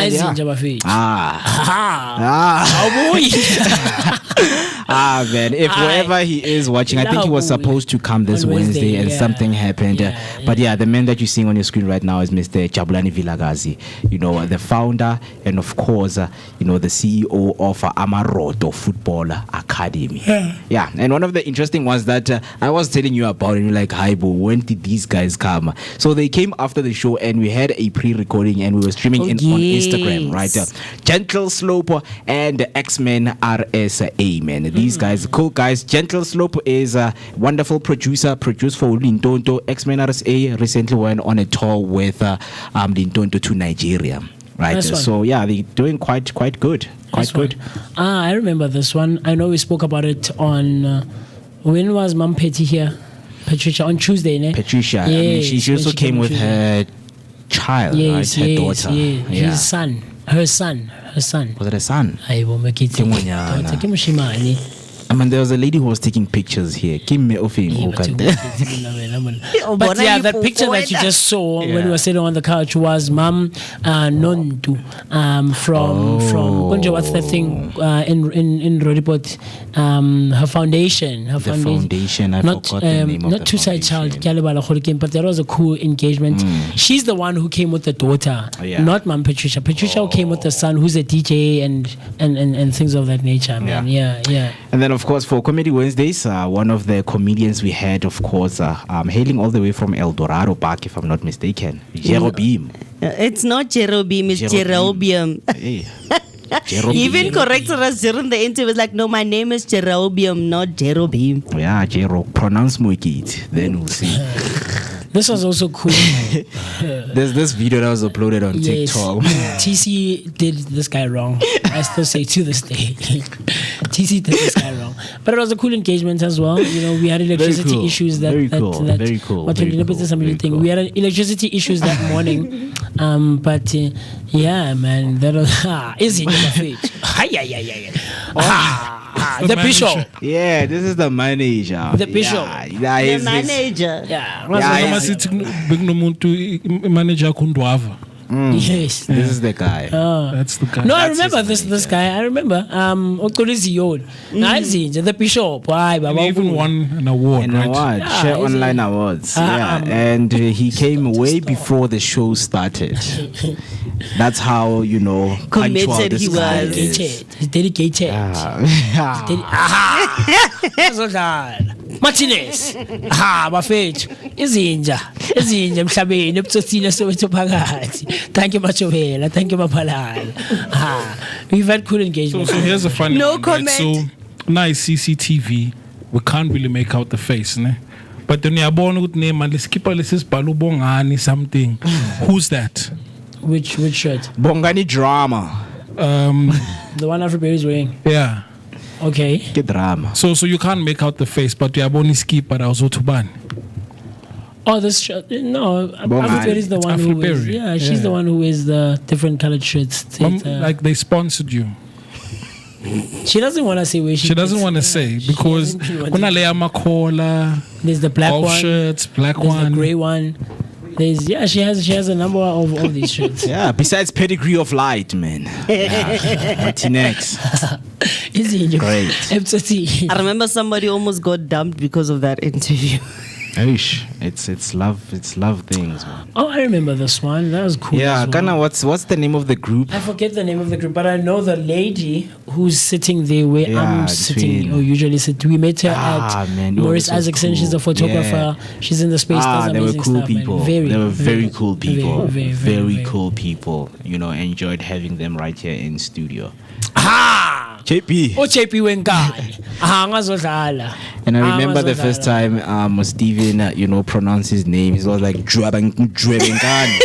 man, if wherever he is watching, I think he was supposed to come this Wednesday and something happened. But the man that you're seeing on your screen right now is Mr. Jabulani Vilagazi, the founder and of course, the CEO of Amaroto Football Academy. Yeah, and one of the interesting ones that I was telling you about, and you're like, Haibo, when did these guys come? So they came after the show and we had a pre-recording and we were streaming on Instagram, right? Gentle Slope and X-Men RSA, man. These guys, cool guys. Gentle Slope is a wonderful producer, produced for Lintonto. X-Men RSA recently went on a tour with Lintonto to Nigeria. Right, so they're doing quite good. Quite good. I remember this one. I know we spoke about it on when was Mom Petty here? Patricia on Tuesday, ne? Patricia. Yes, I mean, she also came with her child, right? Her daughter. His son. Her son. Was it a son? I mean, there was a lady who was taking pictures here. But the picture that you just saw when we were sitting on the couch was Mam Nontu from what's that thing in Rodipot? Her foundation. The foundation. I forgot the name of not Two Side Child, but there was a cool engagement. She's the one who came with the daughter, not Mam Patricia. Patricia came with the son, who's a DJ and things of that nature, man. Yeah. And then, of course, for Comedy Wednesdays, one of the comedians we had, of course, hailing all the way from El Dorado Park, if I'm not mistaken, Jerobeam. It's not Jerobeam, it's Jerobium. He even corrected us during the interview. He was like, no, my name is Jerobium, not Jerobeam. Yeah, pronounce Moeketsi, then we'll see. This was also cool. There's this video that was uploaded on TikTok. TC did this guy wrong. I still say to this day. TC did this guy wrong. But it was a cool engagement as well. We had electricity issues that very cool. We had electricity issues that morning. But yeah, man, that was is it my feet? The bishop. Yeah, this is the manager. The bishop. Yeah, The manager. Yeah. Manager Kundwava. Yes. This is the guy. That's the guy. No, I remember this guy. I remember. The bishop. Why? He even won an award. An award, Share Online Awards. Yeah, and he came way before the show started. That's how Committed he was. He's dedicated. Martinez. Bafethu. Izinja emhlabeni ebutsotsini soweto phakathi. Thank you Machovela. Thank you Mapalala. We've had cool engagement. So here's a funny No one, comment. Right? So nice CCTV. We can't really make out the face, ne? But then yabona ukuthi name leskipa lesisibhala ubongani something. Who's that? Which shirt? Bongani drama. The one Afriberry is wearing. Yeah. Okay. Get drama. So you can't make out the face, but yabona iskipa also to ban. Oh, this shirt. No, Afriberry is the one who wears. Yeah, she's the one who wears the different colored shirts. Like they sponsored you. She doesn't want to say where She doesn't want to say because kuna le amakola. There's the black one. Shirts, black There's one. the grey one. She has a number of all these shirts. Yeah, besides Pedigree of Light, man. Martinez. Great. I remember somebody almost got dumped because of that interview. It's love things, man. Oh, I remember this one. That was cool. Yeah, as well. Kana, what's the name of the group? I forget the name of the group, but I know the lady who's sitting there where I'm sitting or usually sit. We met her at Maurice Isaacson. Cool. She's a photographer. Yeah. She's in the space. They were cool people. They were very cool people. Very cool people. Enjoyed having them right here in studio. JP. Oh, JP Wenkani. And I remember the first time Steven, pronounced his name. He was like Drevenkani. Drevenkani.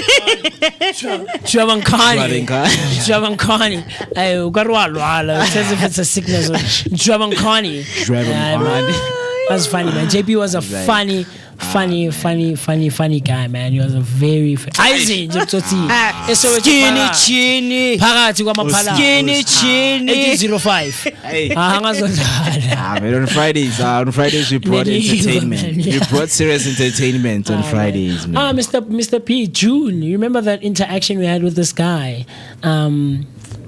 It says if it's a sickness. Drevenkani. That's funny, man. JP was a funny guy, man. He was a very skinny chini 1805. On Fridays we brought entertainment. We brought serious entertainment on Fridays, man. Mr. P, June, you remember that interaction we had with this guy?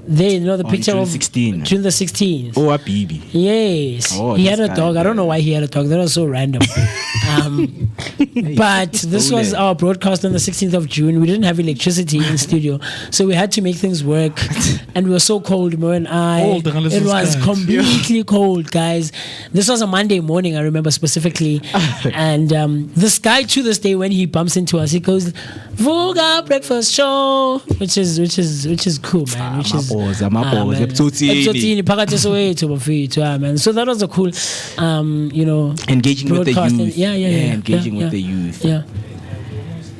The picture June of 16. June the 16th. Oh, a baby. Yes. He had a dog. I don't know why he had a dog. That was so random. But this was our broadcast on the 16th of June. We didn't have electricity in studio, so we had to make things work. And we were so cold, Mo and I. It was completely cold, guys. This was a Monday morning, I remember specifically. And this guy, to this day, when he bumps into us, he goes, "Vooka Breakfast Show," which is cool, man. Which is Ebutsotsini. Man. So that was a cool, engaging with the youth. Engaging with the youth.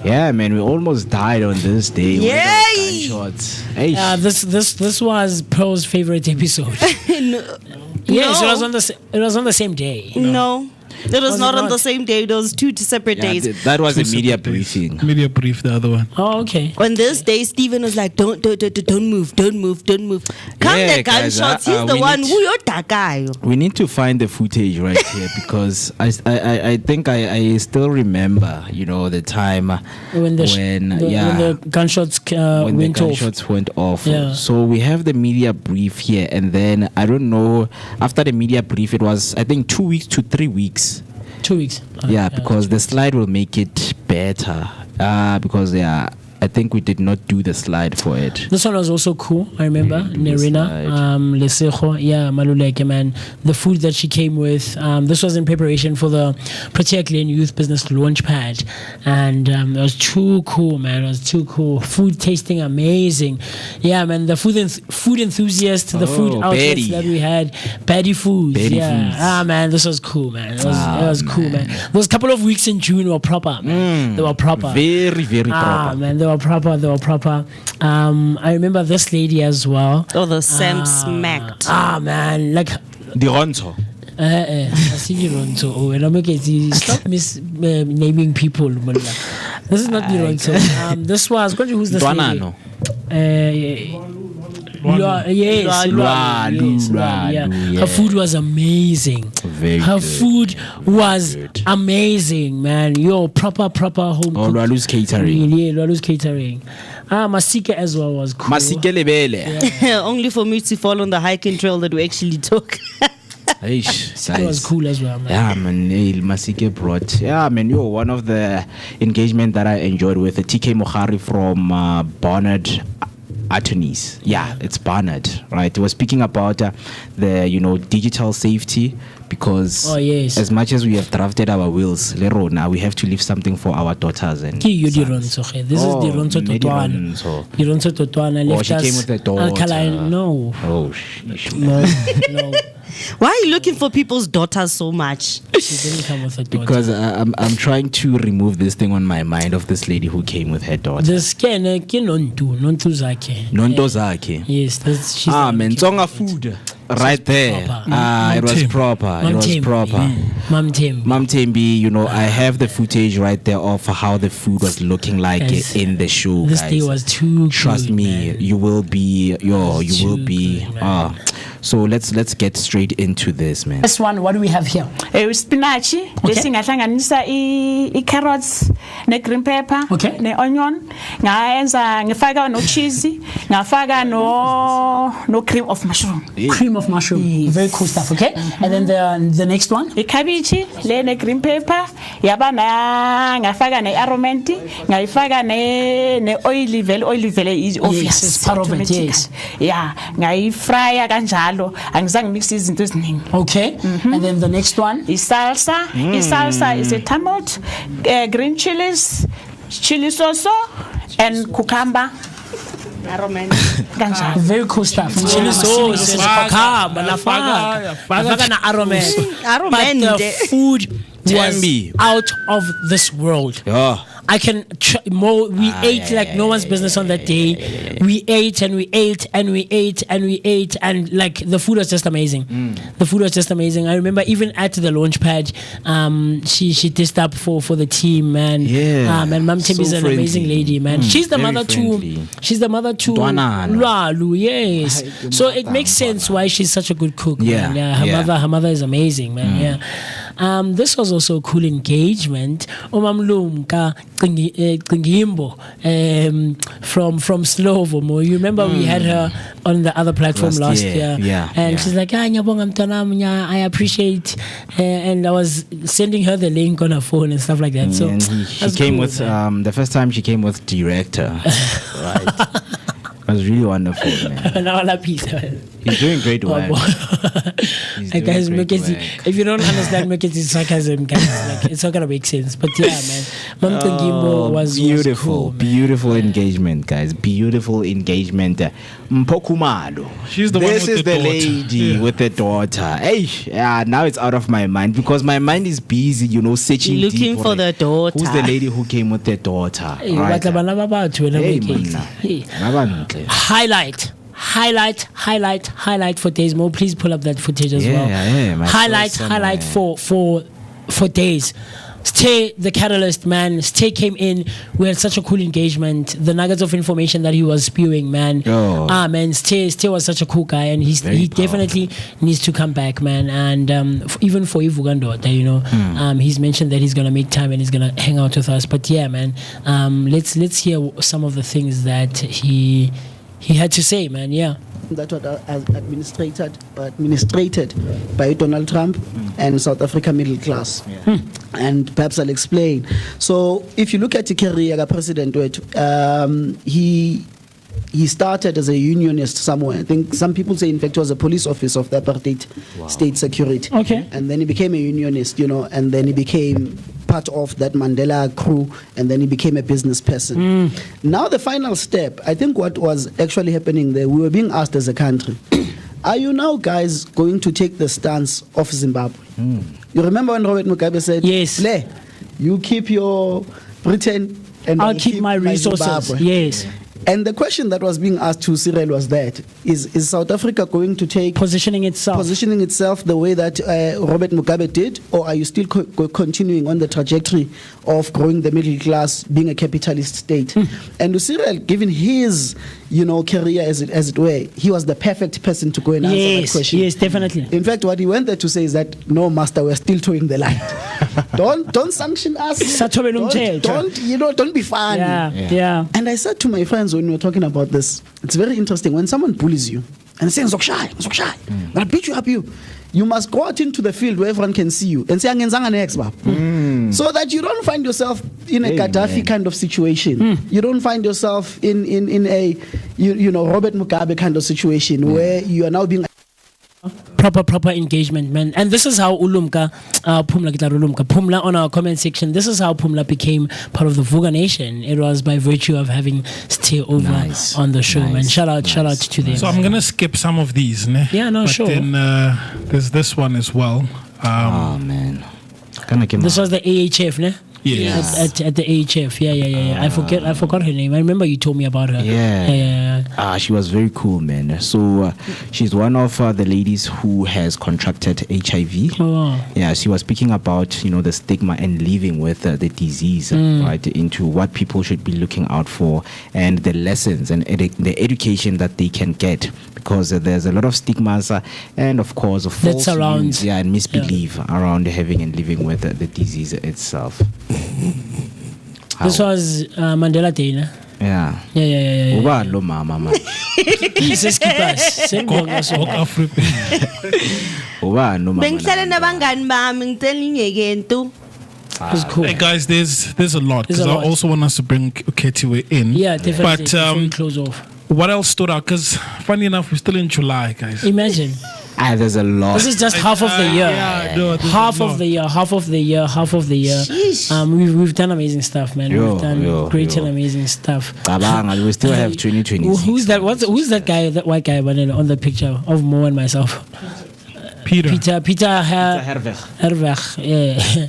Yeah, man, we almost died on this day. Yay! This was Pearl's favorite episode. Yes, it was on the same day. No. It was not on the same day. It was two separate days. That was a media briefing. Media brief, the other one. Oh, okay. On this day, Stephen was like, don't move. Come the gunshots. He's the one who you're that guy. We need to find the footage right here because I think I still remember, the time when the gunshots went off. Yeah. So we have the media brief here, and then I don't know. After the media brief, it was I think 2 weeks to 3 weeks. 2 weeks. Because the slide will make it better. Because I think we did not do the slide for it. This one was also cool. I remember Nerina, Lesejo, Maluleke, man. The food that she came with. This was in preparation for the Protea Glen Youth Business Launchpad, and it was too cool, man. It was too cool. Food tasting amazing. Yeah, man. The food enthusiasts, the food outlets that we had, Betty Foods. Foods. Man, this was cool, man. It was cool, man. Those couple of weeks in June were proper, man. They were proper. Very, very proper. Man, they were proper. I remember this lady as well. Oh, the Sam smacked. Man, like the Ronto. I see you Ronto. Oh, and I'm okay. Stop naming people. This is not Lironto. This was who's this lady? Her food was amazing. Her food was amazing, man. Yo, proper home. Lwalu's catering. Yeah, Lwalu's catering. Masika as well was cool. Masika lebele. Only for me to fall on the hiking trail that we actually took. That was cool as well, man. Yeah, man. Masike brought. Yeah, man. Yo, one of the engagement that I enjoyed with TK Mohari from Barnard Attorneys. Yeah, it's Barnard, right? He was speaking about the digital safety, because as much as we have drafted our wills, now we have to leave something for our daughters. And this is Dironto Totwana. Left she us came with the daughter. Alkaline. No. Oh, no. Why are you looking for people's daughters so much? She didn't come with her daughter. Because I'm trying to remove this thing on my mind of this lady who came with her daughter. The scan nonto zake. Yes, she's man, Tsonga food right there. It was proper. It was proper. Mam Tembi, I have the footage right there of how the food was looking like in the show. This day was too Trust good, me, man. you will be so let's get straight into this, man. This one, what do we have here? Spinach, lesingahlanganisa carrots, ne green pepper, ne onion, ngifaka no cheese, ngafaka no cream of mushroom. Cream of mushroom. Yes. Very cool stuff, okay? And then the next one? Cabbage, ne green pepper, yaba ngafaka ne aromenti, ngayifaka ne oily vele is obvious. Yes, it's part of it, yes. Yeah, ngayifrya kanjalo. Angizange mix izinto eziningi. Okay. And then the next one is salsa. Salsa is a tomato, green chilies, chili sauce, and cucumber. Very cool stuff. Chili sauce, cucumber, na aromen. But the food was out of this world. Yeah. I can we ate like no one's business on that day. We ate and we ate and we ate and we ate, and like the food was just amazing. The food was just amazing. I remember even at the launch pad, she dished up for the team, man. Yeah. And Mam Tembi is an amazing lady, man. She's the mother to Lwalu, yes. So it makes sense why she's such a good cook. Yeah. Man. Her mother is amazing, man. Yeah. This was also a cool engagement. Omamlumka Qingimbo from Slovo. You remember we had her on the other platform last year. And she's like, I appreciate, and I was sending her the link on her phone and stuff like that. So and she came with the first time she came with director. Right. It was really wonderful, man. He's doing great work. Guys, if you don't understand Moeketsi sarcasm, guys, like, it's not gonna make sense. But yeah, man, Mam Qingimbo was beautiful, cool, beautiful engagement, guys. Beautiful engagement. Mpokumalo. She's the this one with is the daughter. Lady with the daughter. Hey, now it's out of my mind because my mind is busy, searching looking deep for the daughter. Who's the lady who came with the daughter? Hey, right. Highlight for Days. Mo, please pull up that footage as well. Highlight for Days. Stay the catalyst, man. Stay came in. We had such a cool engagement. The nuggets of information that he was spewing, man. Man, Stay was such a cool guy, and he definitely needs to come back, man. And even for Ivugando, he's mentioned that he's gonna make time and he's gonna hang out with us. But yeah, man, let's hear some of the things that he had to say, man. Yeah. That was administrated by Donald Trump and South Africa middle class. And perhaps I'll explain. So if you look at the career of President, he started as a unionist somewhere. I think some people say, in fact, he was a police officer of the apartheid state security. Okay. And then he became a unionist, and then he became part of that Mandela crew, and then he became a business person. Now the final step, I think what was actually happening there, we were being asked as a country, are you now guys going to take the stance of Zimbabwe? You remember when Robert Mugabe said, yes, you keep your Britain and I'll keep my resources. Zimbabwe. Yes. And the question that was being asked to Cyril was that, is South Africa going to take positioning itself the way that Robert Mugabe did, or are you still continuing on the trajectory of growing the middle class, being a capitalist state? And Cyril, given his career as it were, he was the perfect person to go and answer that question. Yes, definitely. In fact, what he went there to say is that, no, master, we're still towing the line. don't sanction us. Don't be funny. Yeah. And I said to my friends when we were talking about this, it's very interesting when someone bullies you and says, I'm gonna beat you up, you must go out into the field where everyone can see you and say, so that you don't find yourself in a Gaddafi kind of situation. You don't find yourself in a Robert Mugabe kind of situation where you are now being proper engagement, man. And this is how Pumla on our comment section, this is how Pumla became part of the Vooka Nation. It was by virtue of having stay over on the show, man. Shout out to them. So I'm gonna skip some of these, ne? Yeah, no, but sure. Then there's this one as well. Man. This was the AHF, ne? Yes. At the AHF, yeah. I forgot her name. I remember you told me about her. Yeah. She was very cool, man. So she's one of the ladies who has contracted HIV. Yeah, she was speaking about the stigma and living with the disease, right? Into what people should be looking out for and the lessons and the education that they can get, because there's a lot of stigmas and of course false news, and misbelief around having and living with the disease itself. This was Mandela Day, ne? Yeah. Yeah. Lo mama man. Jesus keep us. It's cool. Hey guys, there's a lot, because I also want us to bring Moeketsi in. Yeah, definitely. But close off. What else stood out? Because funny enough, we're still in July, guys. Imagine. There's a lot. This is just half of the year. Half of the year. We've done amazing stuff, man. We've done great and amazing stuff. We still have 2026. Who's that guy, that white guy on the picture of Mo and myself? Peter Herweg.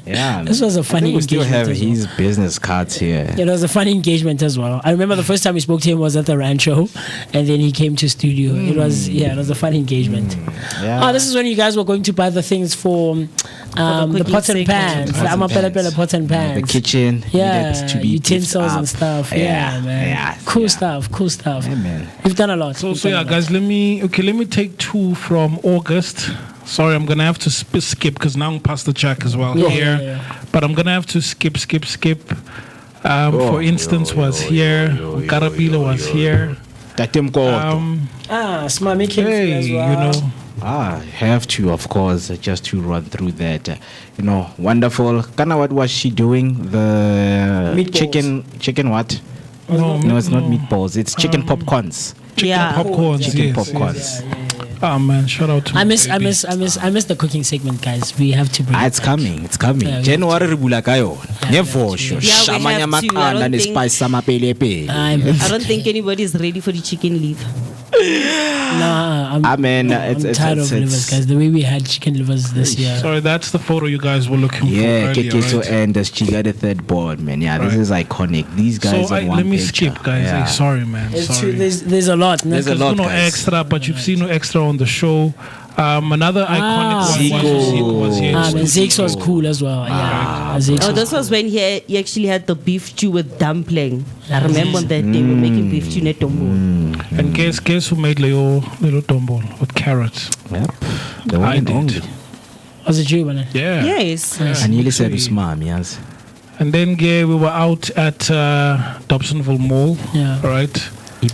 Yeah. This was a funny engagement. We still have his business cards here. It was a funny engagement as well. I remember the first time we spoke to him was at the Rancho, and then he came to studio. It was a funny engagement. This is when you guys were going to buy the things for the pots and pans. The pots and pans. The kitchen. Yeah, to be utensils and stuff. Yeah, man. Yeah, cool stuff. Yeah, man. We've done a lot. So guys, let me take two from August. Sorry, I'm gonna have to skip because now I'm past the check as well here. But I'm gonna have to skip. For instance, was here. Karabila was here. Smami came as well. Have to, of course, just to run through that. Wonderful. Kana, what was she doing? The meatballs. Chicken what? No, it's not meatballs. It's chicken popcorns. Chicken popcorns. Oh man, shout out to I miss the cooking segment, guys. We have to bring it's coming. January ribula kayo. For sure. I don't think anybody is ready for the chicken liver. I'm tired of livers, guys. The way we had chicken livers this year. Sorry, that's the photo you guys were looking for. Keketo and Chiga the third board, man. This is iconic. These guys on one let me picture. skip, guys. Sorry, man. Sorry. There's a lot. There's a lot, no guys. extra, but you've seen no extra on the show. Another iconic one was here. Zeke's was cool as well. This was when he actually had the beef stew with dumpling. I remember that they were making beef stew net tombol. And guess who made little tombol with carrots? Yep. The one and only. Was it you, man? Yeah. Yes. I nearly said it's mom, yes. And then we were out at Dobsonville Mall. Yeah. Right.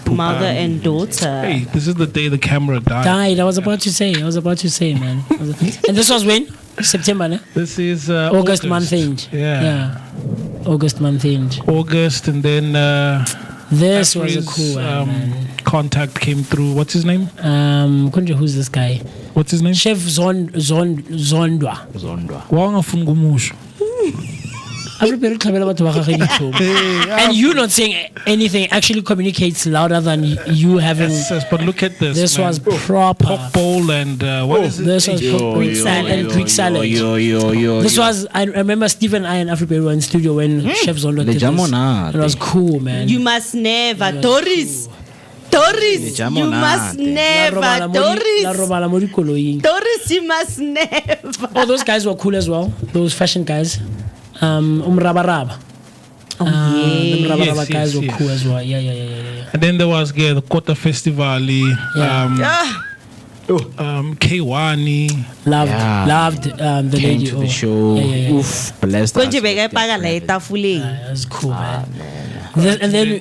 Mother and daughter. Hey, this is the day the camera died. I was about to say, man. And this was when? September, ne? This is August month end. Yeah. August month end. August, and then this was a cool one, man. Contact came through. What's his name? Who's this guy? What's his name? Chef Zondwa. Wanga Fungumusho. Afriberry tlhabela batho ba gagwe ditlhomo. And you not saying anything actually communicates louder than you having. Yes, but look at this. This man. was proper. Pork bowl and what is it? This was Greek salad and Greek salad. This was. I remember Steve and I and Afriberry were in studio when Chef Zondo did this. It was cool, man. You must never, Doris. You must never, Doris. Doris, you must never. Oh, those guys were cool as well. Those fashion guys. Rabaraba. Oh, yeah. The Rabaraba Yes, guys yes, were cool as well. Yeah. And then there was the Kota Festival. K1. Loved the Came lady. to the show. Oof, blessed us. It was cool, man. And then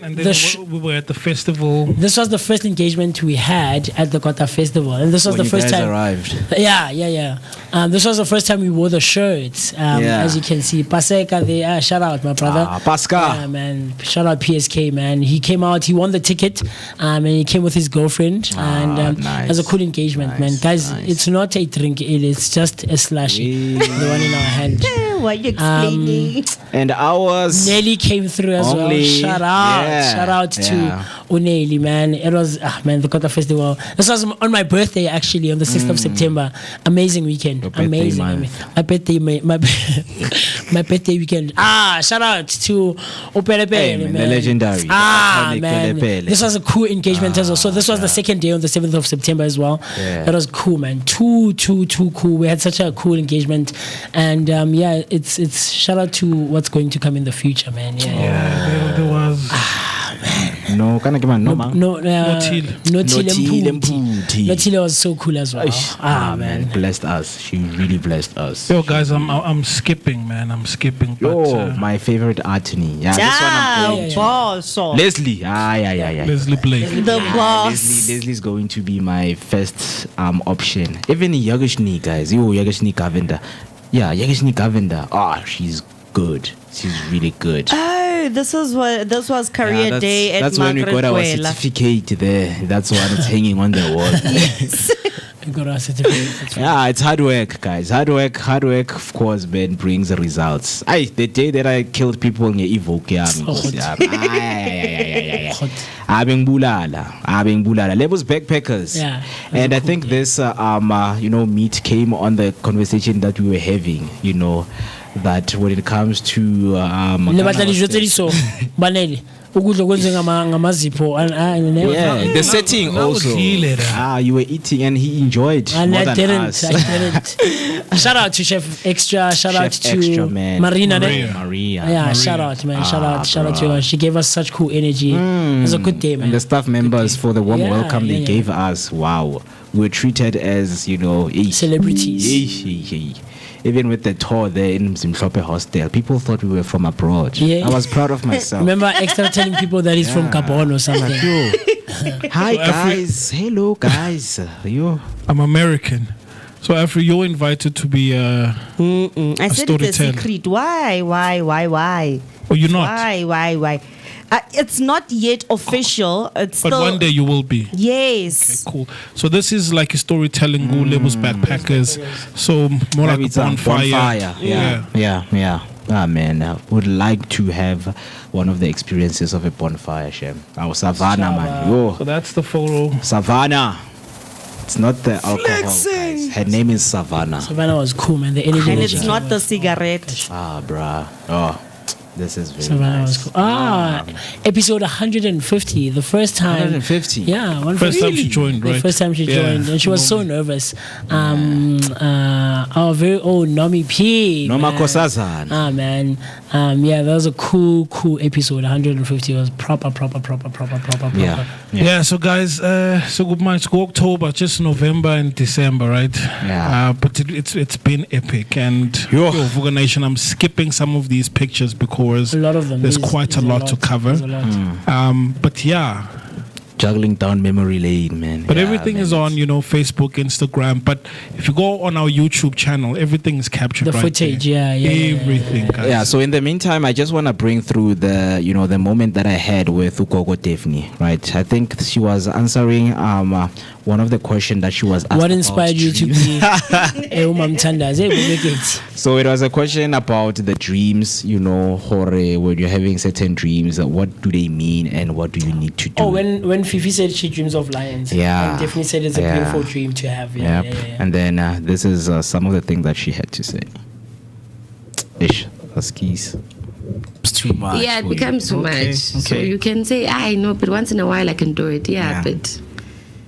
we were at the festival. This was the first engagement we had at the Kota Festival, and this was When the first you guys time. arrived. Yeah. This was the first time we wore the shirts. As you can see, Paseka, shout out my brother. Pasca. Yeah, man. Shout out PSK, man. He came out. He won the ticket, and he came with his girlfriend, and nice. it was a cool engagement, man. Guys, it's not a drink; it's just a slushy, the one in our hand. Why are you explaining? And ours. Nelly came through as well. Shout out to Uneli, man. It was the Kota Festival. This was on my birthday, actually, on the 6th of September. Amazing weekend. Amazing. My birthday, my birthday weekend. Shout out to Opelepe, man. The legendary. Man. This was a cool engagement as well. So this was the second day on the 7th of September as well. That was cool, man. Too cool. We had such a cool engagement, and it's shout out to what's going to come in the future, man. There was. No, can I give man? No, Notile was so cool as well. Man, blessed us. She really blessed us. Yo, guys, I'm skipping, man. I'm skipping. But, my favorite Artini. This one boss. Leslie. Yeah. Leslie Blake. The boss. Leslie's going to be my first option. Even Yagashni, guys. Yagashni Kavenda. Yeah, Yagashni Kavenda. She's good. She's really good. This was career day at That's when we got our certificate there. That's what it's hanging on the wall. Yes. We got our certificate. It's hard work, guys. Hard work, of course, man, brings the results. The day that I killed people in Evoke, Abing Bulala. Labels Backpackers. Yeah. And I think this meet came on the conversation that we were having, that when it comes to the setting also. You were eating and he enjoyed and more I than didn't. us. Shout out to Chef Extra. Shout out to Extra, man. Maria. Maria. Shout out, man. Shout out to her. She gave us such cool energy. It was a good day, man. And the staff members for the warm welcome they gave us. Wow. We were treated as, celebrities. Even with the tour there in Mzimhlope Hostel, people thought we were from abroad. I was proud of myself. Remember Extra telling people that he's from Gabon or something. Hi guys. Hello guys. I'm American. So after you're invited to be a I said it's a secret. Why? Oh, you're not? Why? It's not yet official. But one day you will be. Yes. Okay, cool. So this is like a storytelling labels Backpackers. So more like a bonfire. Yeah. Man, I would like to have one of the experiences of a bonfire, Shem. Our Savannah, man. So that's the photo. Savannah. It's not the alcohol, guys. Her name is Savannah. Savannah was cool, man. The energy. And it's not the cigarette. Bruh. This is very Savannah nice. was cool. Episode 150. The first time. 150. Yeah, 150. First time she joined, right? The first time she joined, and she was so nervous. Our very own NommyP. Nomakosazan. Man. That was a cool episode. 150 was proper. Yeah. So guys, so good months go October, just November and December, right? Yeah. But it's been epic, and Vooka Nation, I'm skipping some of these pictures because a lot of them. There's quite a lot to cover. But yeah, juggling down memory lane, man. But everything is on, Facebook, Instagram. But if you go on our YouTube channel, everything is captured. The right footage, there. Everything, guys. Yeah, so in the meantime, I just want to bring through the, the moment that I had with Ugogo Daphne, right? I think she was answering one of the questions that she was asked. What inspired you to be a woman tanda? So it was a question about the dreams, when you're having certain dreams, what do they mean and what do you need to do? Oh, when Fifi said she dreams of lions. Yeah. And Daphne said it's a beautiful dream to have. Yeah. And then this is some of the things that she had to say. Ish, skis. It's too much. Yeah, it becomes too much. So you can say, I know, but once in a while I can do it. Yeah. But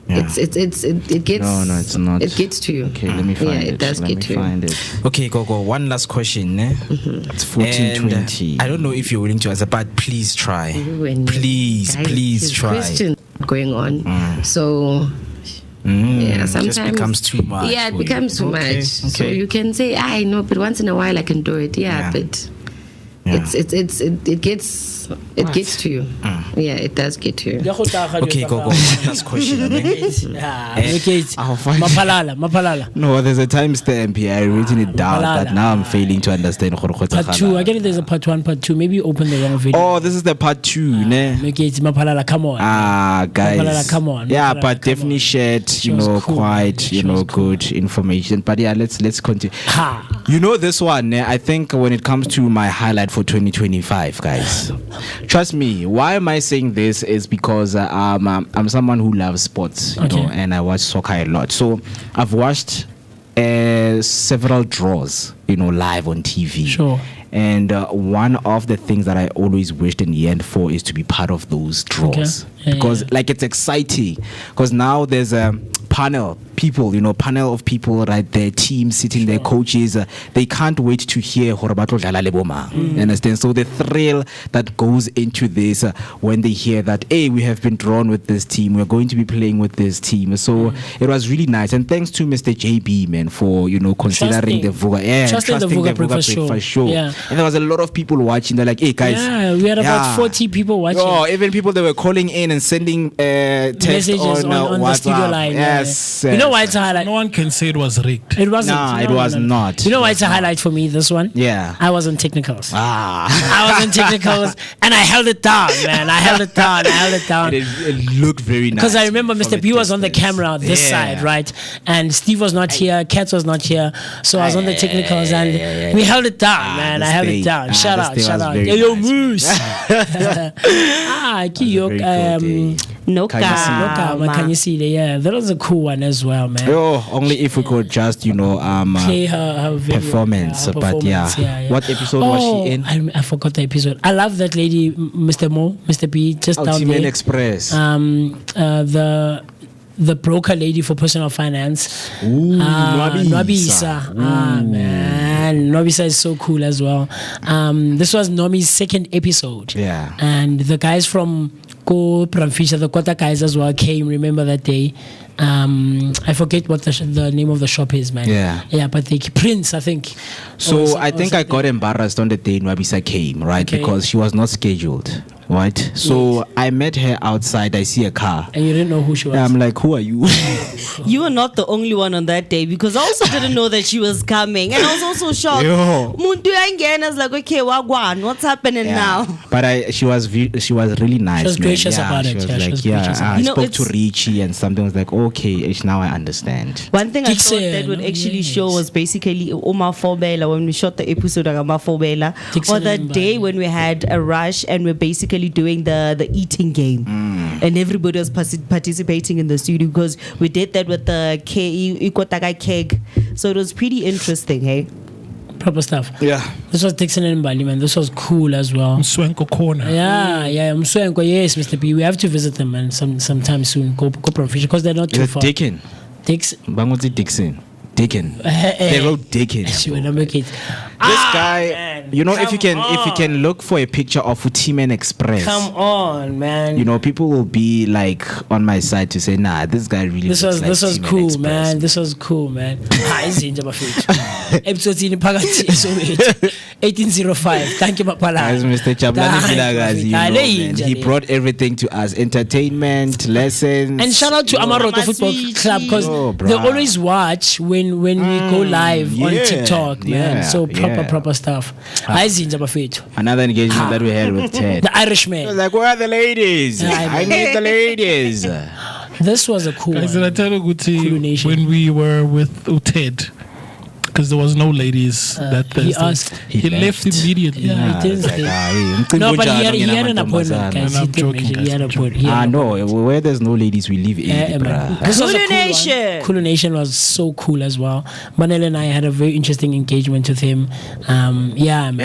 it gets. No, it's not. It gets to you. Okay, let me find it. Yeah, it does get to you. Okay, Gogo, one last question. It's 1420. I don't know if you're willing to answer, but please try. Please try. Question going on. So. Yeah, sometimes it becomes too much. Yeah, it becomes too much. So you can say, I know, but once in a while I can do it. Yeah. But it gets to you. Yeah, it does get to you. Okay, Gogo, one last question. Mapalala. No, there's a timestamp here. I written it down, but now I'm failing to understand. Part 2. I get it. There's a part 1, part 2. Maybe you open the wrong video. Oh, this is the part 2, ne? Mapalala, come on. Guys. Mapalala, come on. Yeah, but definitely shared, quite, good information. But yeah, let's continue. This one, I think when it comes to my highlight for 2025, guys. Trust me, why am I saying this is because I'm someone who loves sports, and I watch soccer a lot. So I've watched several draws, live on TV. Sure. And one of the things that I always wished and yearned for is to be part of those draws. Because it's exciting. Because now there's a panel of people right there, teams sitting there, coaches. They can't wait to hear Horabato Laleboma. Understand? So the thrill that goes into this when they hear that, hey, we have been drawn with this team, we're going to be playing with this team. So it was really nice. And thanks to Mr. JB, man, for considering the Vooka, trusting the Vooka Breakfast Show. Yeah. And there was a lot of people watching. They're like, hey guys. Yeah, we had about 40 people watching. Oh, even people that were calling in and sending text messages on the studio line. Yes. You know why it's a highlight? No one can say it was rigged. It wasn't. Nah, it was not. You know why it's a highlight for me, this one? Yeah. I was on technicals. I was on technicals and I held it down, man. I held it down. It looked very nice. Because I remember Mr. B was on the camera on this side, right? And Steve was not here, Katz was not here. So I was on the technicals and we held it down, man. I held it down. Shout out. Yo, Moose. Noka. Can you see that? Yeah, that was a cool one as well, man. Only if we could just, play her video, performance. her But yeah. What episode was she in? I forgot the episode. I love that lady, Mr. Mr. B, just down there. Express. The broker lady for personal finance. Nwabisa. Man, Nwabisa is so cool as well. This was Nomi's second episode. Yeah. And the guys from Ko Pramfisha, the Kota guys as well came. Remember that day? I forget what the name of the shop is, man. Yeah, but Prince, I think. So I think I got embarrassed on the day Nwabisa came, right? Because she was not scheduled. Right, so I met her outside. I see a car, and you didn't know who she was. I'm like, who are you? You were not the only one on that day, because I also didn't know that she was coming, and I was also shocked. Muntu I was like, okay, wagwan, what's happening now? But she was really nice. She was gracious about it. She was like, I spoke to Richie and something. Was like, okay, now I understand. One thing I thought that would actually show was basically Oma Fobela, when we shot the episode of Oma Fobela, or that day when we had a rush and we're basically doing the eating game, and everybody was participating in the studio, because we did that with the keg, so it was pretty interesting. Hey, proper stuff. Yeah, this was Dixon and Bali, man. This was cool as well. Mswenko corner. Yeah, Mswenko. Yes, Mr. B. We have to visit them, man, sometime soon. Go Profession, because they're not too far. Dixon. They wrote Dickin. This guy, man, if you can look for a picture of Utiman Express. Come on, man. People will be like on my side to say, nah, this guy really. This was cool, Express. Man. This was cool, man. episode in phakathi eSoweto 1805. Thank you Mapala. Guys, Mr. Chablani Vilagazi, man, he brought everything to us: entertainment, lessons. And shout out to Amaroto Football Club because they always watch when we go live on TikTok, man. So proper stuff. Another engagement that we had with Ted. The Irishman. Like, where are the ladies? I need the ladies. This was a cool Guys, did I tell you when we were with Ted? Because there was no ladies that Thursday. He left immediately. Yeah, he did. No, but he had an appointment, guys. I'm joking. He had an appointment. No, where there's no ladies, we leave early, bruh. This was a cool Nation was so cool as well. Banele and I had a very interesting engagement with him. Man.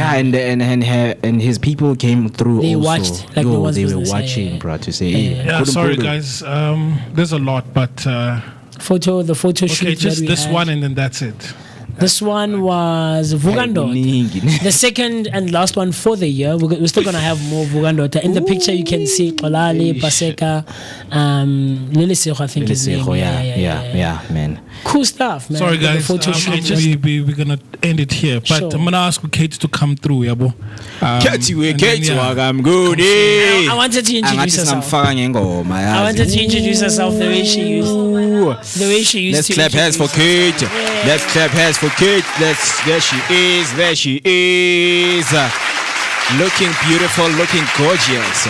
And his people came through. They also. watched like no one's they were business. watching, bruh, to say. Yeah, sorry guys. There's a lot, but the photo shoot. Okay, just this had. one, and then that's it. This one was Vugandot. The second and last one for the year. We're still going to have more Vugandot. In the picture, you can see Kolale, Paseka, Lily Sejo, I think is name. Yeah, man. Cool stuff, man. Sorry, guys. The photo shoot. We're going to end it here. But I'm going to ask Kate to come through, Yabo. Kate, I'm good. I wanted to introduce herself. I wanted to introduce herself the way she used. Let's clap hands for Kate. Let's clap hands for Kate. There she is. Looking beautiful, looking gorgeous,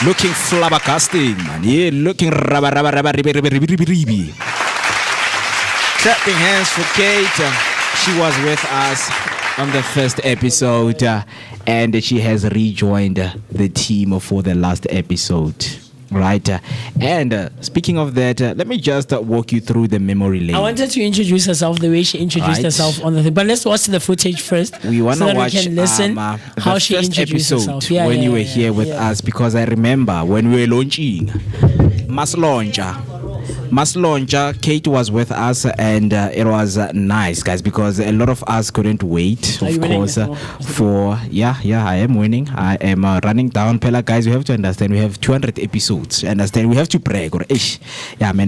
looking flabbergasting, man. Yeah, looking ribi. Clapping hands for Kate. She was with us on the first episode, and she has rejoined the team for the last episode. Right, and speaking of that, let me just walk you through the memory lane. I wanted to introduce herself the way she introduced herself on the thing, but let's watch the footage first. We want to watch we can listen how she introduced herself. When you were here with us, because I remember when we were launching Mass Launcher, Kate was with us, and it was nice, guys, because a lot of us couldn't wait, of course, for I am winning. I am running down. Pella, guys, you have to understand, we have 200 episodes. Understand, we have to brag, or I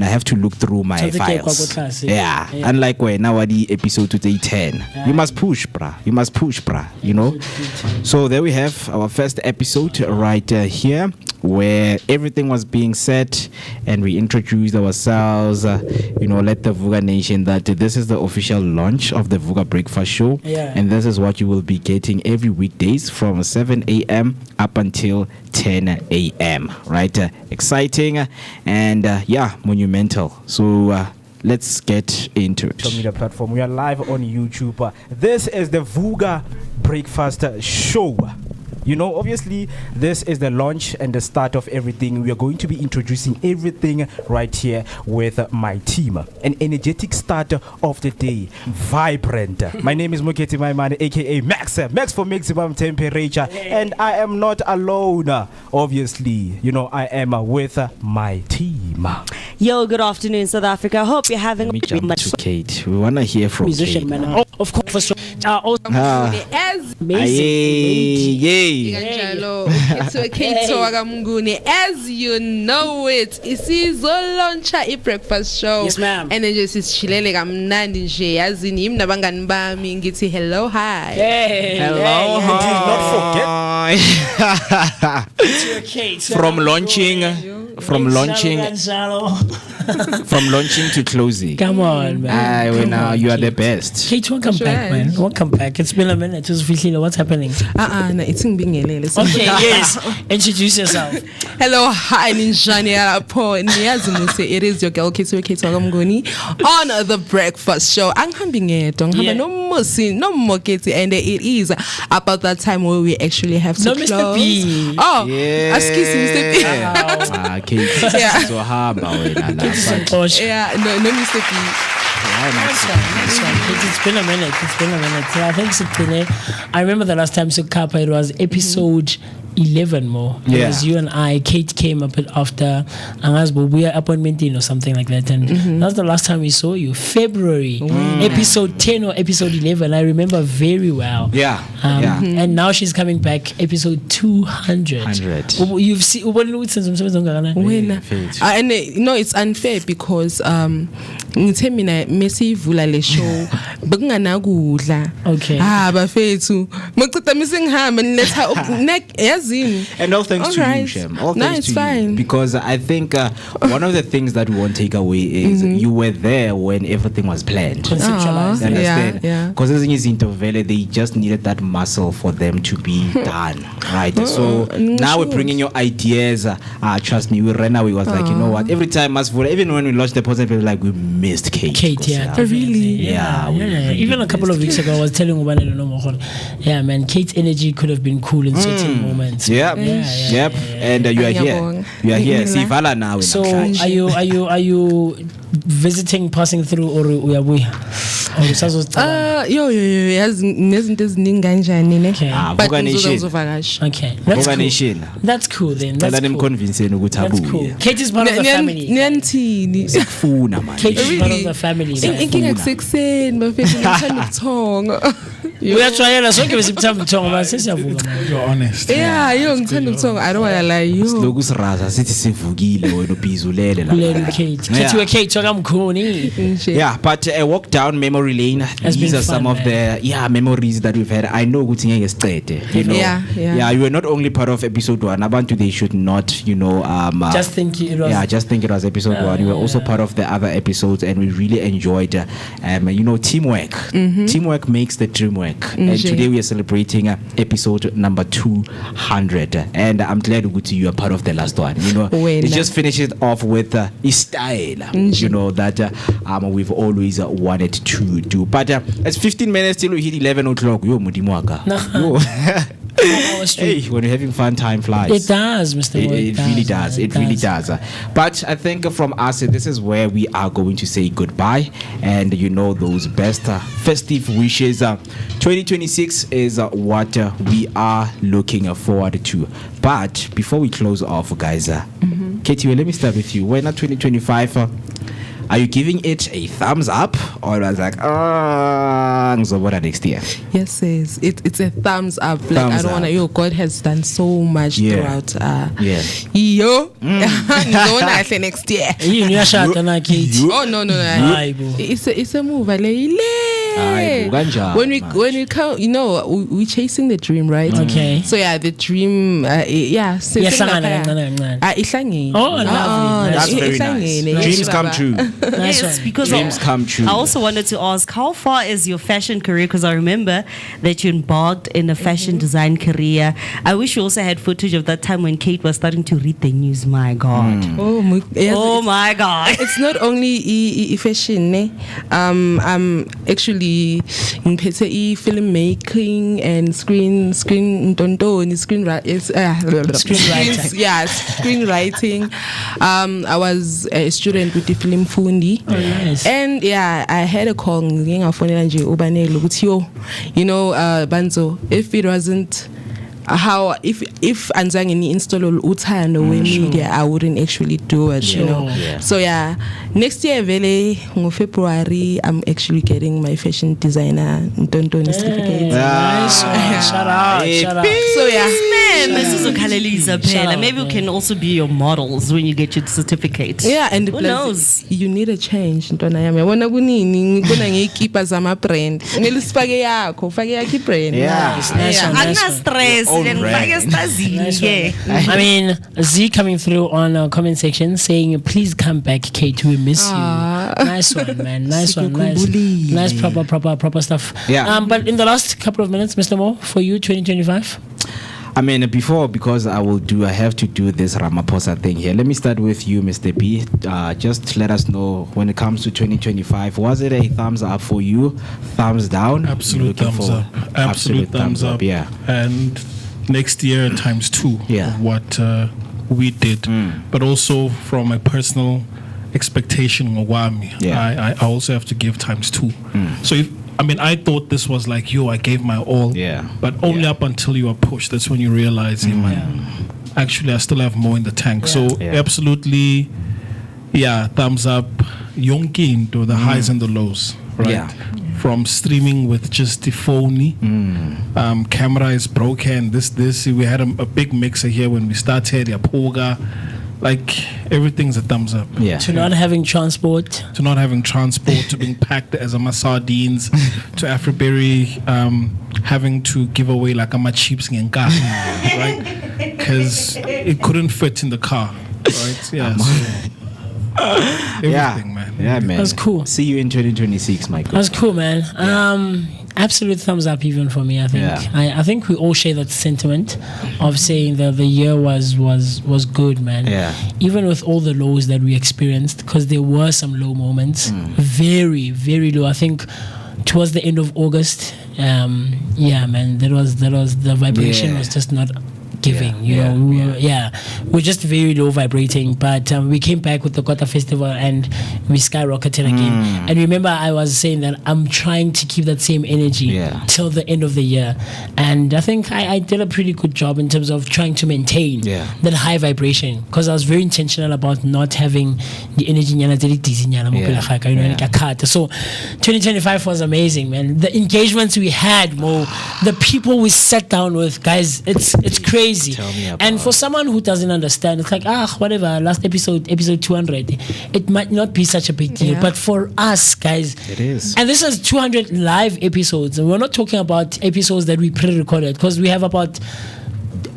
have to look through my files. Unlike when now the episode today 10, you must push, bruh, you know. So there we have our first episode right here, where everything was being set, and we introduced ourselves, let the Vooka Nation that this is the official launch of the Vooka Breakfast Show, and this is what you will be getting every weekdays from 7 a.m. up until 10 a.m. Right? Exciting and monumental. So let's get into it. Social media platform. We are live on YouTube. This is the Vooka Breakfast Show. You know, obviously, this is the launch and the start of everything. We are going to be introducing everything right here with my team. An energetic start of the day. Vibrant. My name is Moeketsi Maimane, a.k.a. Max for maximum temperature. And I am not alone, obviously. You know, I am with my team. Yo, good afternoon, South Africa. Hope you're having a jump to Kate. We want to hear from musician, Kate. Man. Of course. As you know it, isizolauncha i-breakfast show. Yes, ma'am. And nje sisishilele kamnandi nje yazini yimi nabangani bami ngithi hello hi. Hello hi. Not forget. From launching to closing. Come on, man. Now you are the best. Kate, welcome back, man. Welcome back. It's been a minute. What's happening? No, it's okay, yes. Introduce yourself. Hello, hi, Ninjani Arapo. It is your girl, Kate Mngqi, on the breakfast show. I'm having it. No Moeketsi, and it is about that time where we actually have to close. Mr. B. Oh, yeah. Excuse Mr. B. Kate. So how about it? Yeah, no Mr. B. That's right. It's been a minute. I think I remember the last time Sukapa, it was episode 11 more. It was you and I. Kate came a bit after Angazbo. We are appointment or something like that. And that's the last time we saw you. February. Episode 10 or episode 11. I remember very well. And now she's coming back. Episode 200. You've seen. And it's unfair because mesivula le show bekunganakudla okay bafethu moceda misingihamba niletha yazini and all thanks to you Shem all thanks to fine. you because I think one of the things that we won't take away is you were there when everything was planned conceptualized understand because ezinye izinto vele they just needed that muscle for them to be done right so now we're bringing your ideas trust me we ran away was like you know what every time even when we launched the podcast people were like we missed Kate really even a couple of weeks ago I was telling Banele Mngqi man Kate's energy could have been cool in certain moments yep and you are here sivala now so are you visiting passing through or uyabuya yo yazi nezinto eziningi kanjani ne but ngizovakasha okay that's cool then that's cool convince ukuthi abuye Kate is part of the family niyanthini sikufuna manje Kate is part of the family inkinga kusekuseni bafethu ngithanda ukuthonga uyatshayela sonke besiphambi uthonga base siyavuka you're honest yo ngithanda ukuthonga I don't want to lie yo siloku siraza sithi sivukile wena ubhizulele la Kate wakamkhoni but I walk down memory lane these are some of the memories that we've had I know ukuthi ngeke sicede you know you were not only part of episode 1 abantu they should not you know just think it was episode 1 you were also part of the other episodes and we really enjoyed you know teamwork makes the dream work and today we are celebrating episode number 200 and I'm glad you are part of the last one you know it just finishes off with style you know that we've always wanted to do but it's 15 minutes till we hit 11 o'clock yo mudimo waka hey, when you're having fun, time flies. It does, Mr. It really does. It really does. But I think from us, this is where we are going to say goodbye. And you know, those best festive wishes. 2026 is what we are looking forward to. But before we close off, guys, Katie, let me start with you. When 2025? Are you giving it a thumbs up or was like ngizobona next year? Yes, it's a thumbs up. Like I don't want to. God has done so much throughout. Ngizobona next year. Uyashada na Kate. Oh no. It's a move. When we come, you know, we're chasing the dream, right? Okay. So the dream. Ihlangene. Oh, lovely. That's very nice. Dreams come true. Yes, because dreams come true. I also wanted to ask, how far is your fashion career? Because I remember that you embarked in a fashion design career. I wish you also had footage of that time when Kate was starting to read the news. My God. Oh my God. It's not only fashion. I'm actually filmmaking and screenwriting. I was a student with the film Fundi. Nice. And I had a call Banzo, if it wasn't if anzange install uthando media I wouldn't actually do it, you know. So next year vele February I'm actually getting my fashion designer certificate. Nice. Shout out. So maybe we can also be your models when you get your certificate. And who knows, you need a change ntwana yami yabona kunini ngibona ngiyikipa zama brand ngelisifake yakho fake yakho brand. Angina stress. I mean, Z coming through on our comment section saying, "Please come back, Kate. We miss you." Nice one, man. Nice one. Nice proper stuff. But in the last couple of minutes, Mr. Mo, for you, 2025. I mean, because I have to do this Ramaphosa thing here. Let me start with you, Mr. B. Just let us know when it comes to 2025. Was it a thumbs up for you? Thumbs down? Absolute thumbs up. Absolute thumbs up. Yeah. And next year times 2 of what we did. But also from a personal expectation, I also have to give times 2. So I thought this was like, I gave my all. But only up until you are pushed, that's when you realize, actually, I still have more in the tank. So absolutely, thumbs up. Yonkin to the highs and the lows, right? From streaming with just the phone, camera is broken. This we had a big mixer here when we started. Poga, like everything's a thumbs up. To not having transport. To being packed as a sardines, to Afriberry having to give away like a chips in car, right? Because it couldn't fit in the car, right? Yeah. Everything, man. Yeah, man. That's cool. See you in 2026, Michael. That's cool, man. Absolute thumbs up even for me. I think I think we all share that sentiment of saying that the year was good, man. Yeah. Even with all the lows that we experienced, because there were some low moments, very, very low. I think towards the end of August, man, there was the vibration was just not giving, we're just very low vibrating, but we came back with the Kota Festival and we skyrocketed again. And remember, I was saying that I'm trying to keep that same energy till the end of the year, and I think I did a pretty good job in terms of trying to maintain that high vibration, because I was very intentional about not having the energy so 2025 was amazing, man. The engagements we had, Mo, the people we sat down with, guys, it's crazy. And for someone who doesn't understand, it's like, whatever, last episode 200, it might not be such a big deal, but for us, guys, it is. And this is 200 live episodes, and we're not talking about episodes that we pre-recorded, because we have about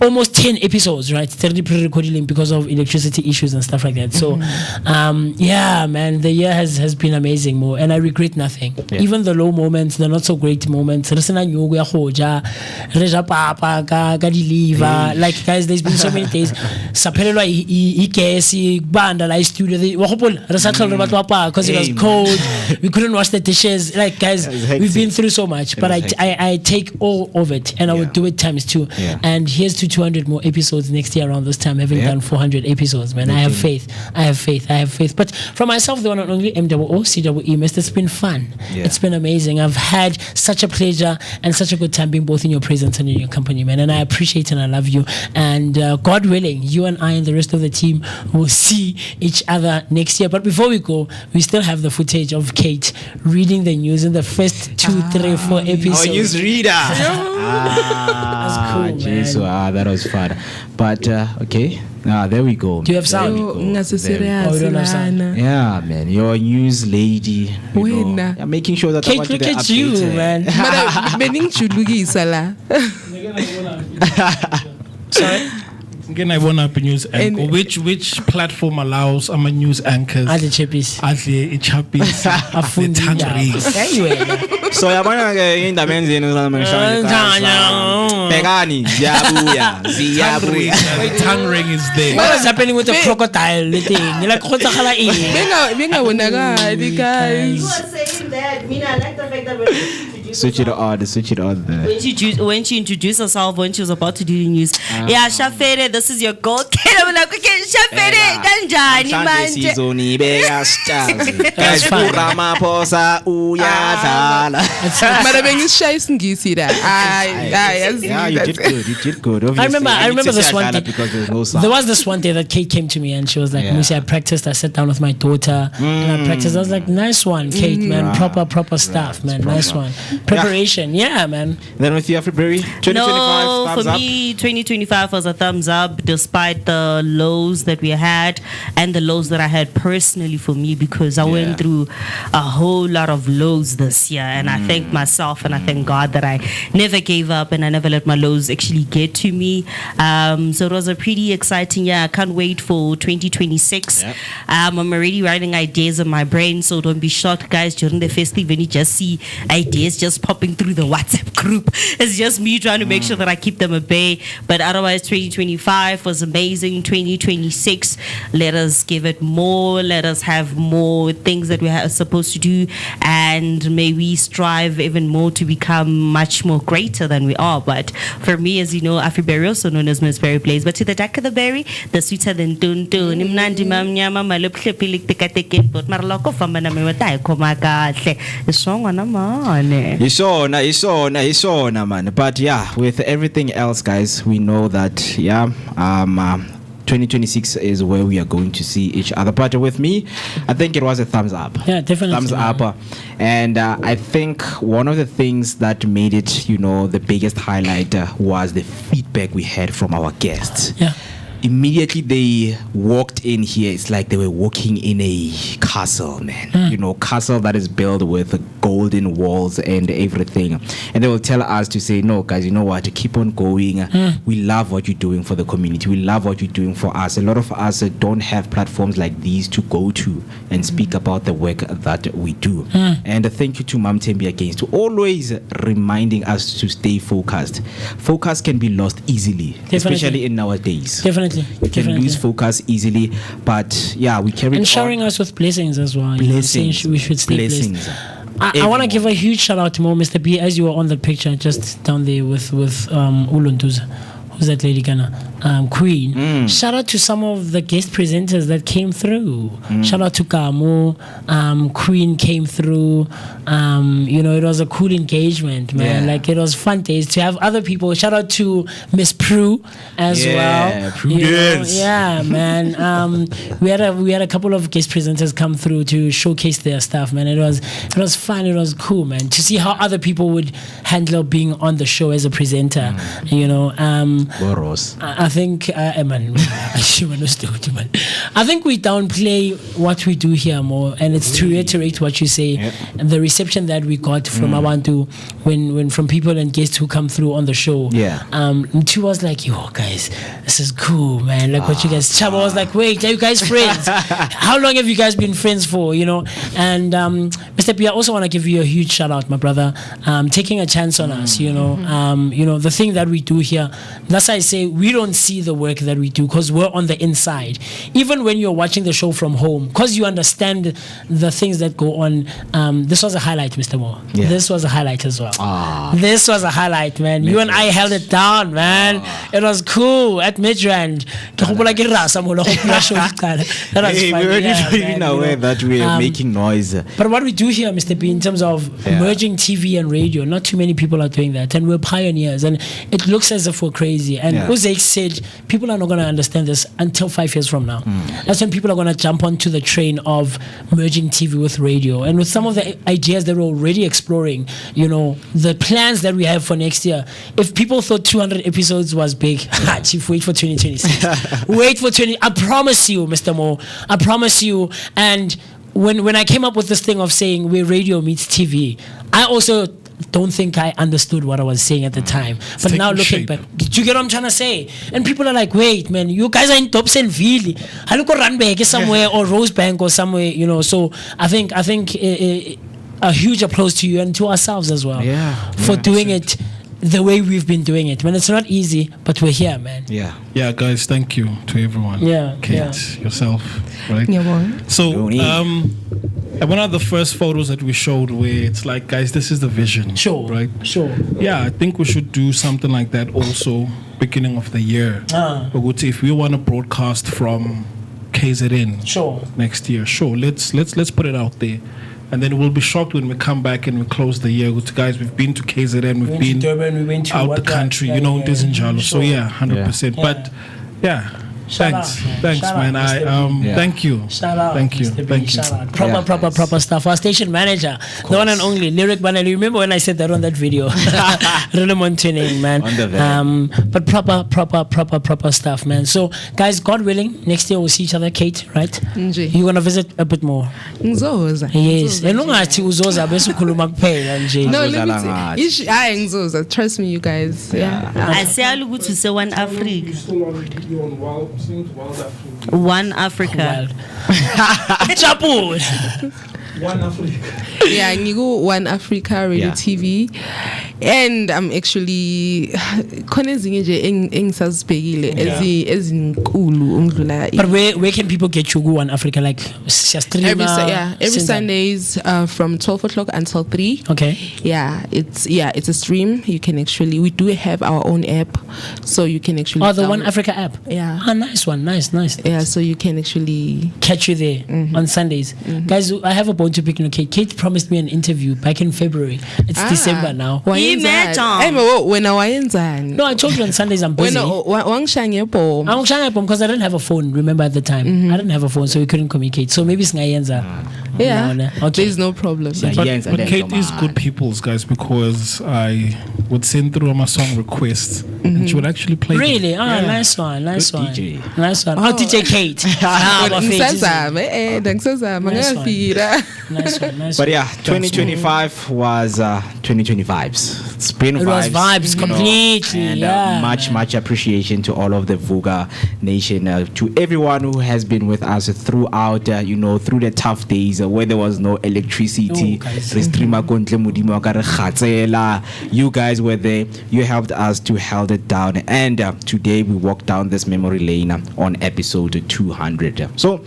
almost 10 episodes, right? 30 pre-recording because of electricity issues and stuff like that. So, man, the year has been amazing, Mo, and I regret nothing. Even the low moments, the not so great moments. Like, guys, there's been so many days. Because it was cold. We couldn't wash the dishes. Like, guys, we've been through so much, but I take all of it, and I would do it times 2. And here's to 200 more episodes next year around this time, having done 400 episodes, man. I have faith. But for myself, the one and only MOOCE Mist, it's been fun. It's been amazing. I've had such a pleasure and such a good time being both in your presence and in your company, man. And I appreciate and I love you. And God willing, you and I and the rest of the team will see each other next year. But before we go, we still have the footage of Kate reading the news in the first 2, 3, 4 episodes. Our news reader. That's cool, man. That was fun. But okay, there we go. Do you have sound? Yeah, man, you're a news lady. I'm making sure that Kate, look at you, man. Sorry. Again, I want up a news anchor. Which platform allows news anchors? The chappies. The chappies. The tongue rings. So I want to in the men's tongue ring is there. What is happening with the crocodile? You're like, what's guys. You are saying that. I like the fact that switch it on there. When she introduced herself, when she was about to do the news, Shafere, this is your goal. Shafere, kanjani manje? You did good. I remember this one day. There was this one day that Kate came to me and she was like, MooCee, I practiced. I sat down with my daughter and I practiced. I was like, nice one, Kate, man. Proper stuff, man. Nice one. Preparation, man. Then with you, Afriberry, 2025. No, thumbs for up? me, 2025 was a thumbs up, despite the lows that we had and the lows that I had personally for me, because I went through a whole lot of lows this year, and I thank myself and I thank God that I never gave up and I never let my lows actually get to me. So it was a pretty exciting year. I can't wait for 2026. I'm already writing ideas in my brain, so don't be shocked, guys. During the festive, when you just see ideas just popping through the WhatsApp group, it's just me trying to make sure that I keep them at bay. But otherwise, 2025 was amazing. 2026, let us give it more. Let us have more things that we are supposed to do, and may we strive even more to become much more greater than we are. But for me, as you know, Afriberry, also known as Miss Berry Plays, but to the dark of the berry, the sweeter than tuntun. Imnandi mamnyama maluplepilik tekateke but marloko famana mewatai komakahle. The song on a man. Isona, man. But with everything else, guys, we know that 2026 is where we are going to see each other. But with me, I think it was a thumbs up. Yeah, definitely. Thumbs up. And I think one of the things that made it, the biggest highlight was the feedback we had from our guests. Yeah. immediately they walked in here, it's like they were walking in a castle, man. You know, castle that is built with golden walls and everything. And they will tell us to say, no, guys, you know what, to keep on going. We love what you're doing for the community. We love what you're doing for us. A lot of us don't have platforms like these to go to and speak about the work that we do. And thank you to Mam Tembi again to always reminding us to stay focused. Focus can be lost easily, especially in nowadays. Definitely. You can lose focus easily, but yeah, we carry and showering us with blessings as well. Blessings. We should stay blessed. I want to give a huge shout out to Mr. B, as you were on the picture just down there with Uluntuza. Who's that lady Ghana? Queen. Shout out to some of the guest presenters that came through. Shout out to Kamo. Queen came through. You know, it was a cool engagement, man. Like, it was fun days to have other people. Shout out to Miss Prue as well. Prudence. Yeah, man. We had a couple of guest presenters come through to showcase their stuff, man. It was fun. It was cool, man, to see how other people would handle being on the show as a presenter. You know, I think I think we downplay what we do here more, and it's to reiterate what you say, and the reception that we got from Abantu when from people and guests who come through on the show. Mtu was like, yo guys, this is cool, man, like what you guys. Chaba was like, wait, are you guys friends? How long have you guys been friends for, you know? And Mr. P, I also want to give you a huge shout out, my brother, taking a chance on us, you know. You know, the thing that we do here, that's why I say we don't see the work that we do because we're on the inside. Even when you're watching the show from home, because you understand the things that go on. This was a highlight, Mr. Mo. This was a highlight as well. This was a highlight, man. You and I held it down, man. It was cool at Midrand. That was we fun. weren't even aware that we are making noise. But what we do here, Mr. B, in terms of merging TV and radio, not too many people are doing that, and we're pioneers, and it looks as if we're crazy. And Uzaik said people are not going to understand this until 5 years from now. That's when people are going to jump onto the train of merging TV with radio, and with some of the ideas that we're already exploring, you know, the plans that we have for next year. If people thought 200 episodes was big, Chief, wait for 2026. Wait for 20. I promise you, Mr. Mo. I promise you. And when I came up with this thing of saying where radio meets TV, I also don't think I understood what I was saying at the time. But now looking back, do you get what I'm trying to say? And people are like, wait, man, you guys are in Dobsonville. I look around back somewhere or Rosebank or somewhere, you know. So I think a huge applause to you and to ourselves as well for doing it the way we've been doing it. Man, it's not easy, but we're here, man. Yeah, guys, thank you to everyone. Kate, yourself, right? So, one of the first photos that we showed where it's like, guys, this is the vision. Right? Yeah, I think we should do something like that also beginning of the year. If we want to broadcast from KZN next year, let's put it out there. And then we'll be shocked when we come back and we close the year with, guys, we've been to KZN, we've been to Durban, we went to out the country, you know, this in Jalo. So 100%. But thanks, man. Thank you. Shout out. Thank you. Proper stuff. Our station manager, the one and only Lyric Banele. Remember when I said that on that video? Relevant tuning, man. But proper stuff, man. So, guys, God willing, next year we'll see each other, Kate, right? You're gonna visit a bit more. Yes. No, let me see. Trust me, you guys. I say I look to say One Africa. One Africa. One Africa. Yeah, you go One Africa Radio TV, and I'm actually but where can people get you go One Africa, like every Sundays from 12 o'clock until 3. It's a stream. You can actually, we do have our own app, so you can actually the One Africa app. Nice one. Nice. So you can actually catch you there on Sundays. Guys, I have a bone to pick. Kate promised me an interview back in February. It's December now. No, I told you on Sundays I'm busy. Because I didn't have a phone, remember, at the time. I didn't have a phone, so we couldn't communicate. So maybe it's Ngayenza. There's no problem. But Kate is good people's, guys, because I would send through my song requests, and she would actually play. Really? them. Oh, Yeah. nice one, nice Good one. DJ. Nice one. Oh, DJ Kate. Ngisazama ngisazama Nice one. ngiyafira. Nice one, nice But one. yeah, 2025 was 2020 vibes. It's been It was vibes you know, completely, and yeah, much appreciation to all of the Vooka Nation, to everyone who has been with us throughout, through the tough days where there was no electricity. You guys were there. You helped us to held it down, and today we walked down this memory lane on episode 200. So,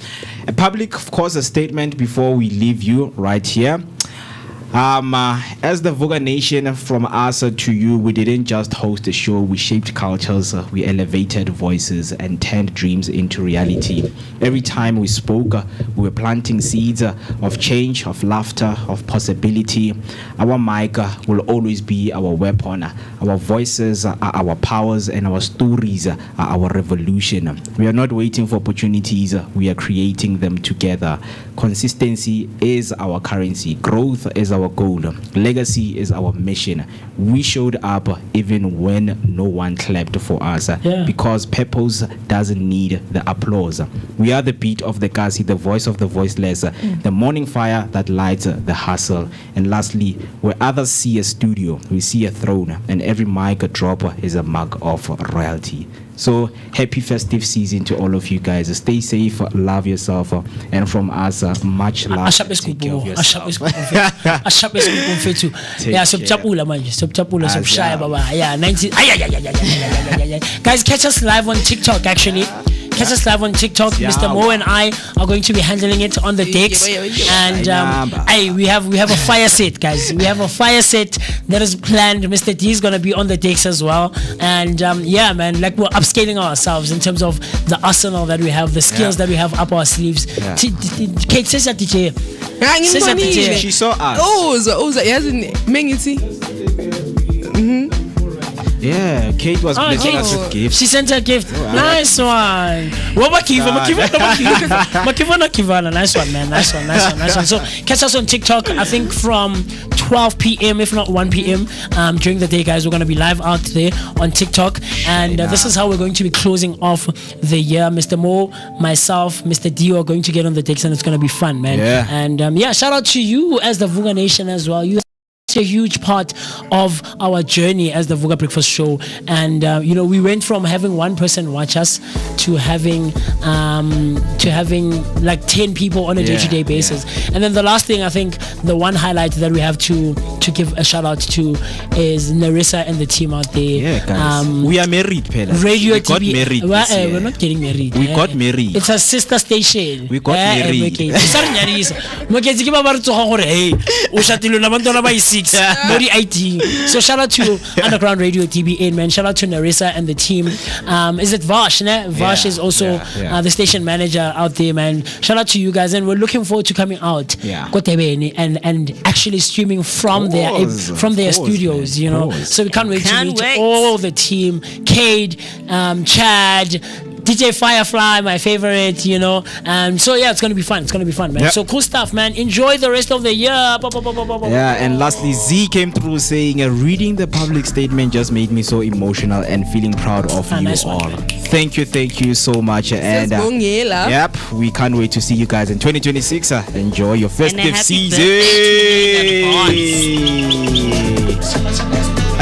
a public, of course, a statement before we leave you right here. As the Vooka Nation, from us to you, we didn't just host a show, we shaped cultures, we elevated voices and turned dreams into reality. Every time we spoke, we were planting seeds of change, of laughter, of possibility. Our mic will always be our weapon. Our voices are our powers, and our stories are our revolution. We are not waiting for opportunities, we are creating them together. Consistency is our currency. Growth is our goal. Legacy is our mission. We showed up even when no one clapped for us, because purpose doesn't need the applause. We are the beat of the Kasi, the voice of the voiceless, the morning fire that lights the hustle. And lastly, where others see a studio, we see a throne, and every mic drop is a mark of royalty. So happy festive season to all of you guys. Stay safe, love yourself, and from us, much love. Take care of yourself. Yeah, sobchapula manje, sobchapula, sobshaya baba. Yeah, 90. Guys, catch us live on TikTok actually. Catch us live on TikTok. Mr. Mo and I are going to be handling it on the decks, and we have a fire set, guys. We have a fire set that is planned. Mr. D is gonna be on the decks as well, and yeah, man, like we're upscaling ourselves in terms of the arsenal that we have, the skills that we have up our sleeves. Kate says that DJ. She saw us. Yazi Mngqi. Yeah, Kate was blessing us with gifts. She sent her gift. Nice one. Nice one, man. Nice one. So catch us on TikTok, I think from 12 p.m. if not 1 p.m. During the day, guys. We're going to be live out there on TikTok, and this is how we're going to be closing off the year. Mr. Mo, myself, Mr. D are going to get on the decks, and it's going to be fun, man. Yeah. And shout out to you as the Vooka Nation as well. You a huge part of our journey as the Vooka Breakfast Show, and we went from having one person watch us to having like 10 people on a day-to-day basis. And then the last thing, I think the one highlight that we have to give a shout out to is Narissa and the team out there. Yeah, guys. We are married, Pela. Radio we got TV. married this year. We're not getting married. We got married. It's a sister station. We got married. Moeketsi So shout out to Underground Radio TBN, man. Shout out to Narissa and the team. Is it Vash? Vash is also the station manager out there, man. Shout out to you guys, and we're looking forward to coming out and actually streaming from their studios, So we can't wait to meet all the team. Cade, Chad, DJ Firefly, my favorite, so yeah, it's gonna be fun. It's gonna be fun, man. So cool stuff, man. Enjoy the rest of the year. Yeah, and lastly, Z came through saying, reading the public statement just made me so emotional and feeling proud of you all. Thank you so much. And yep, we can't wait to see you guys in 2026. Enjoy your festive season.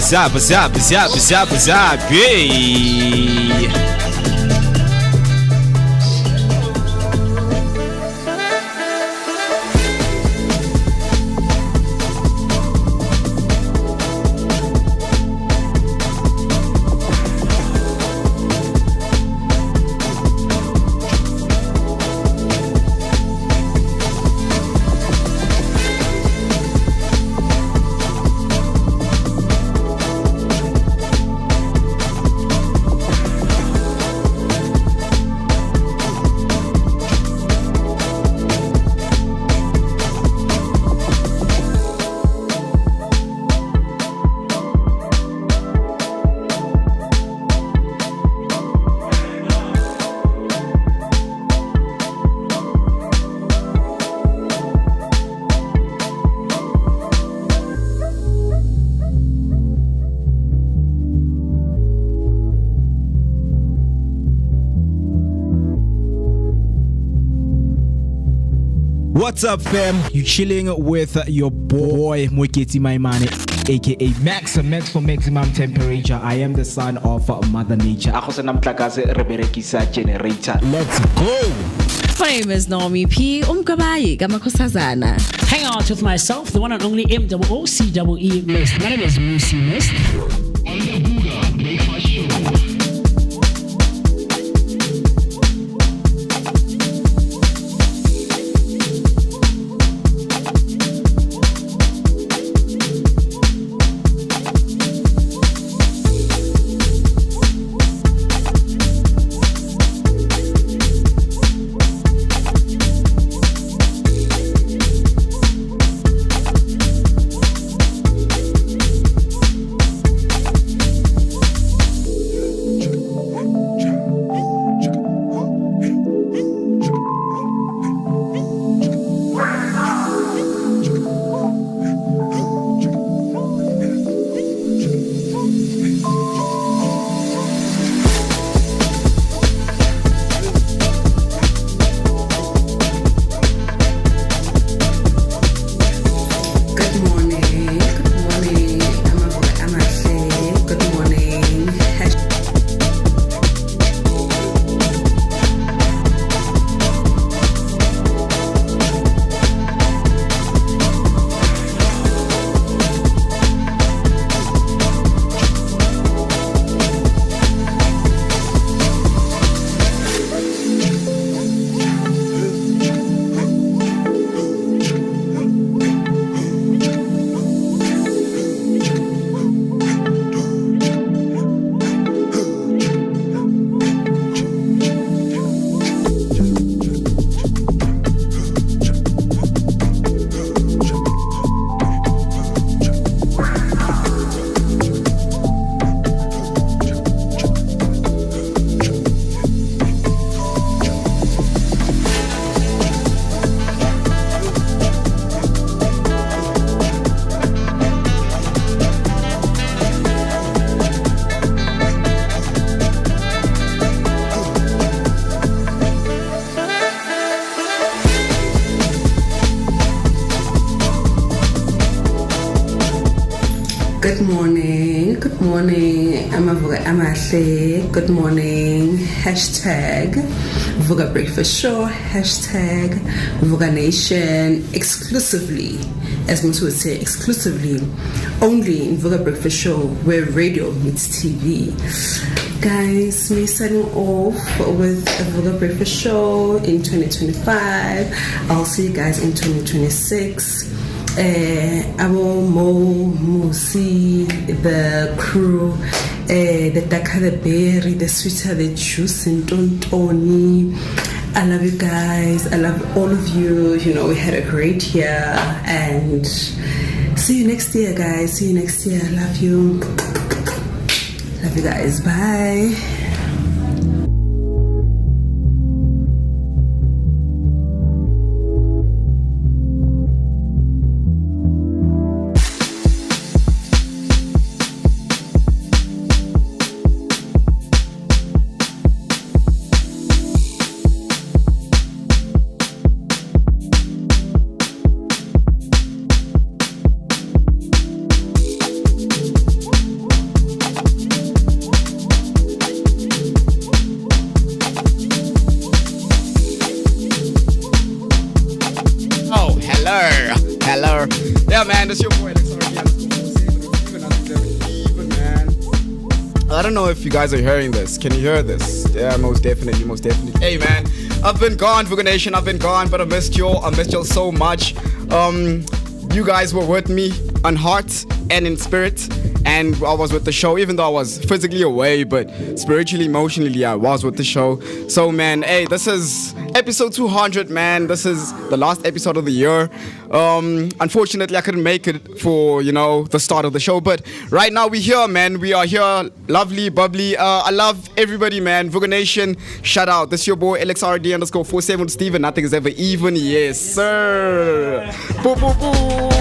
Zap. What's up, fam? You chilling with your boy Moeketsi Maimane, aka Max for maximum temperature. I am the son of Mother Nature. Let's go. My name is NommyP. Hang out with myself, the one and only MOOCE Mist. My name is MooCee Mist. On the Vooka Breakfast Show. Good morning. Good morning. Hashtag Vooka Breakfast Show. Hashtag Vooka Nation. Exclusively, as Moeketsi would say, exclusively, only in Vooka Breakfast Show, where radio meets TV. Guys, me starting off with a Vooka Breakfast Show in 2025. I'll see you guys in 2026. MooCee, the crew, the darker the berry, the sweeter the juice, and Tony. I love you guys. I love all of you. You know, we had a great year, and see you next year, guys. See you next year. I love you. Love you guys. Bye. Hello. Yeah, man, that's your boy. I don't know if you guys are hearing this. Can you hear this? Yeah, most definitely. Hey, man, I've been gone, Vooka Nation. I've been gone, but I missed y'all. I missed y'all so much. You guys were with me on heart and in spirit, and I was with the show, even though I was physically away, but spiritually, emotionally, I was with the show. So, man, hey, this is episode 200, man. This is the last episode of the year. Unfortunately, I couldn't make it for, the start of the show, but right now we're here, man. We are here, lovely, bubbly. I love everybody, man. Vooka Nation, shout out. This is your boy, LXRD_47 Steven. Nothing is ever even. Yes, sir. Boo, boo, boo.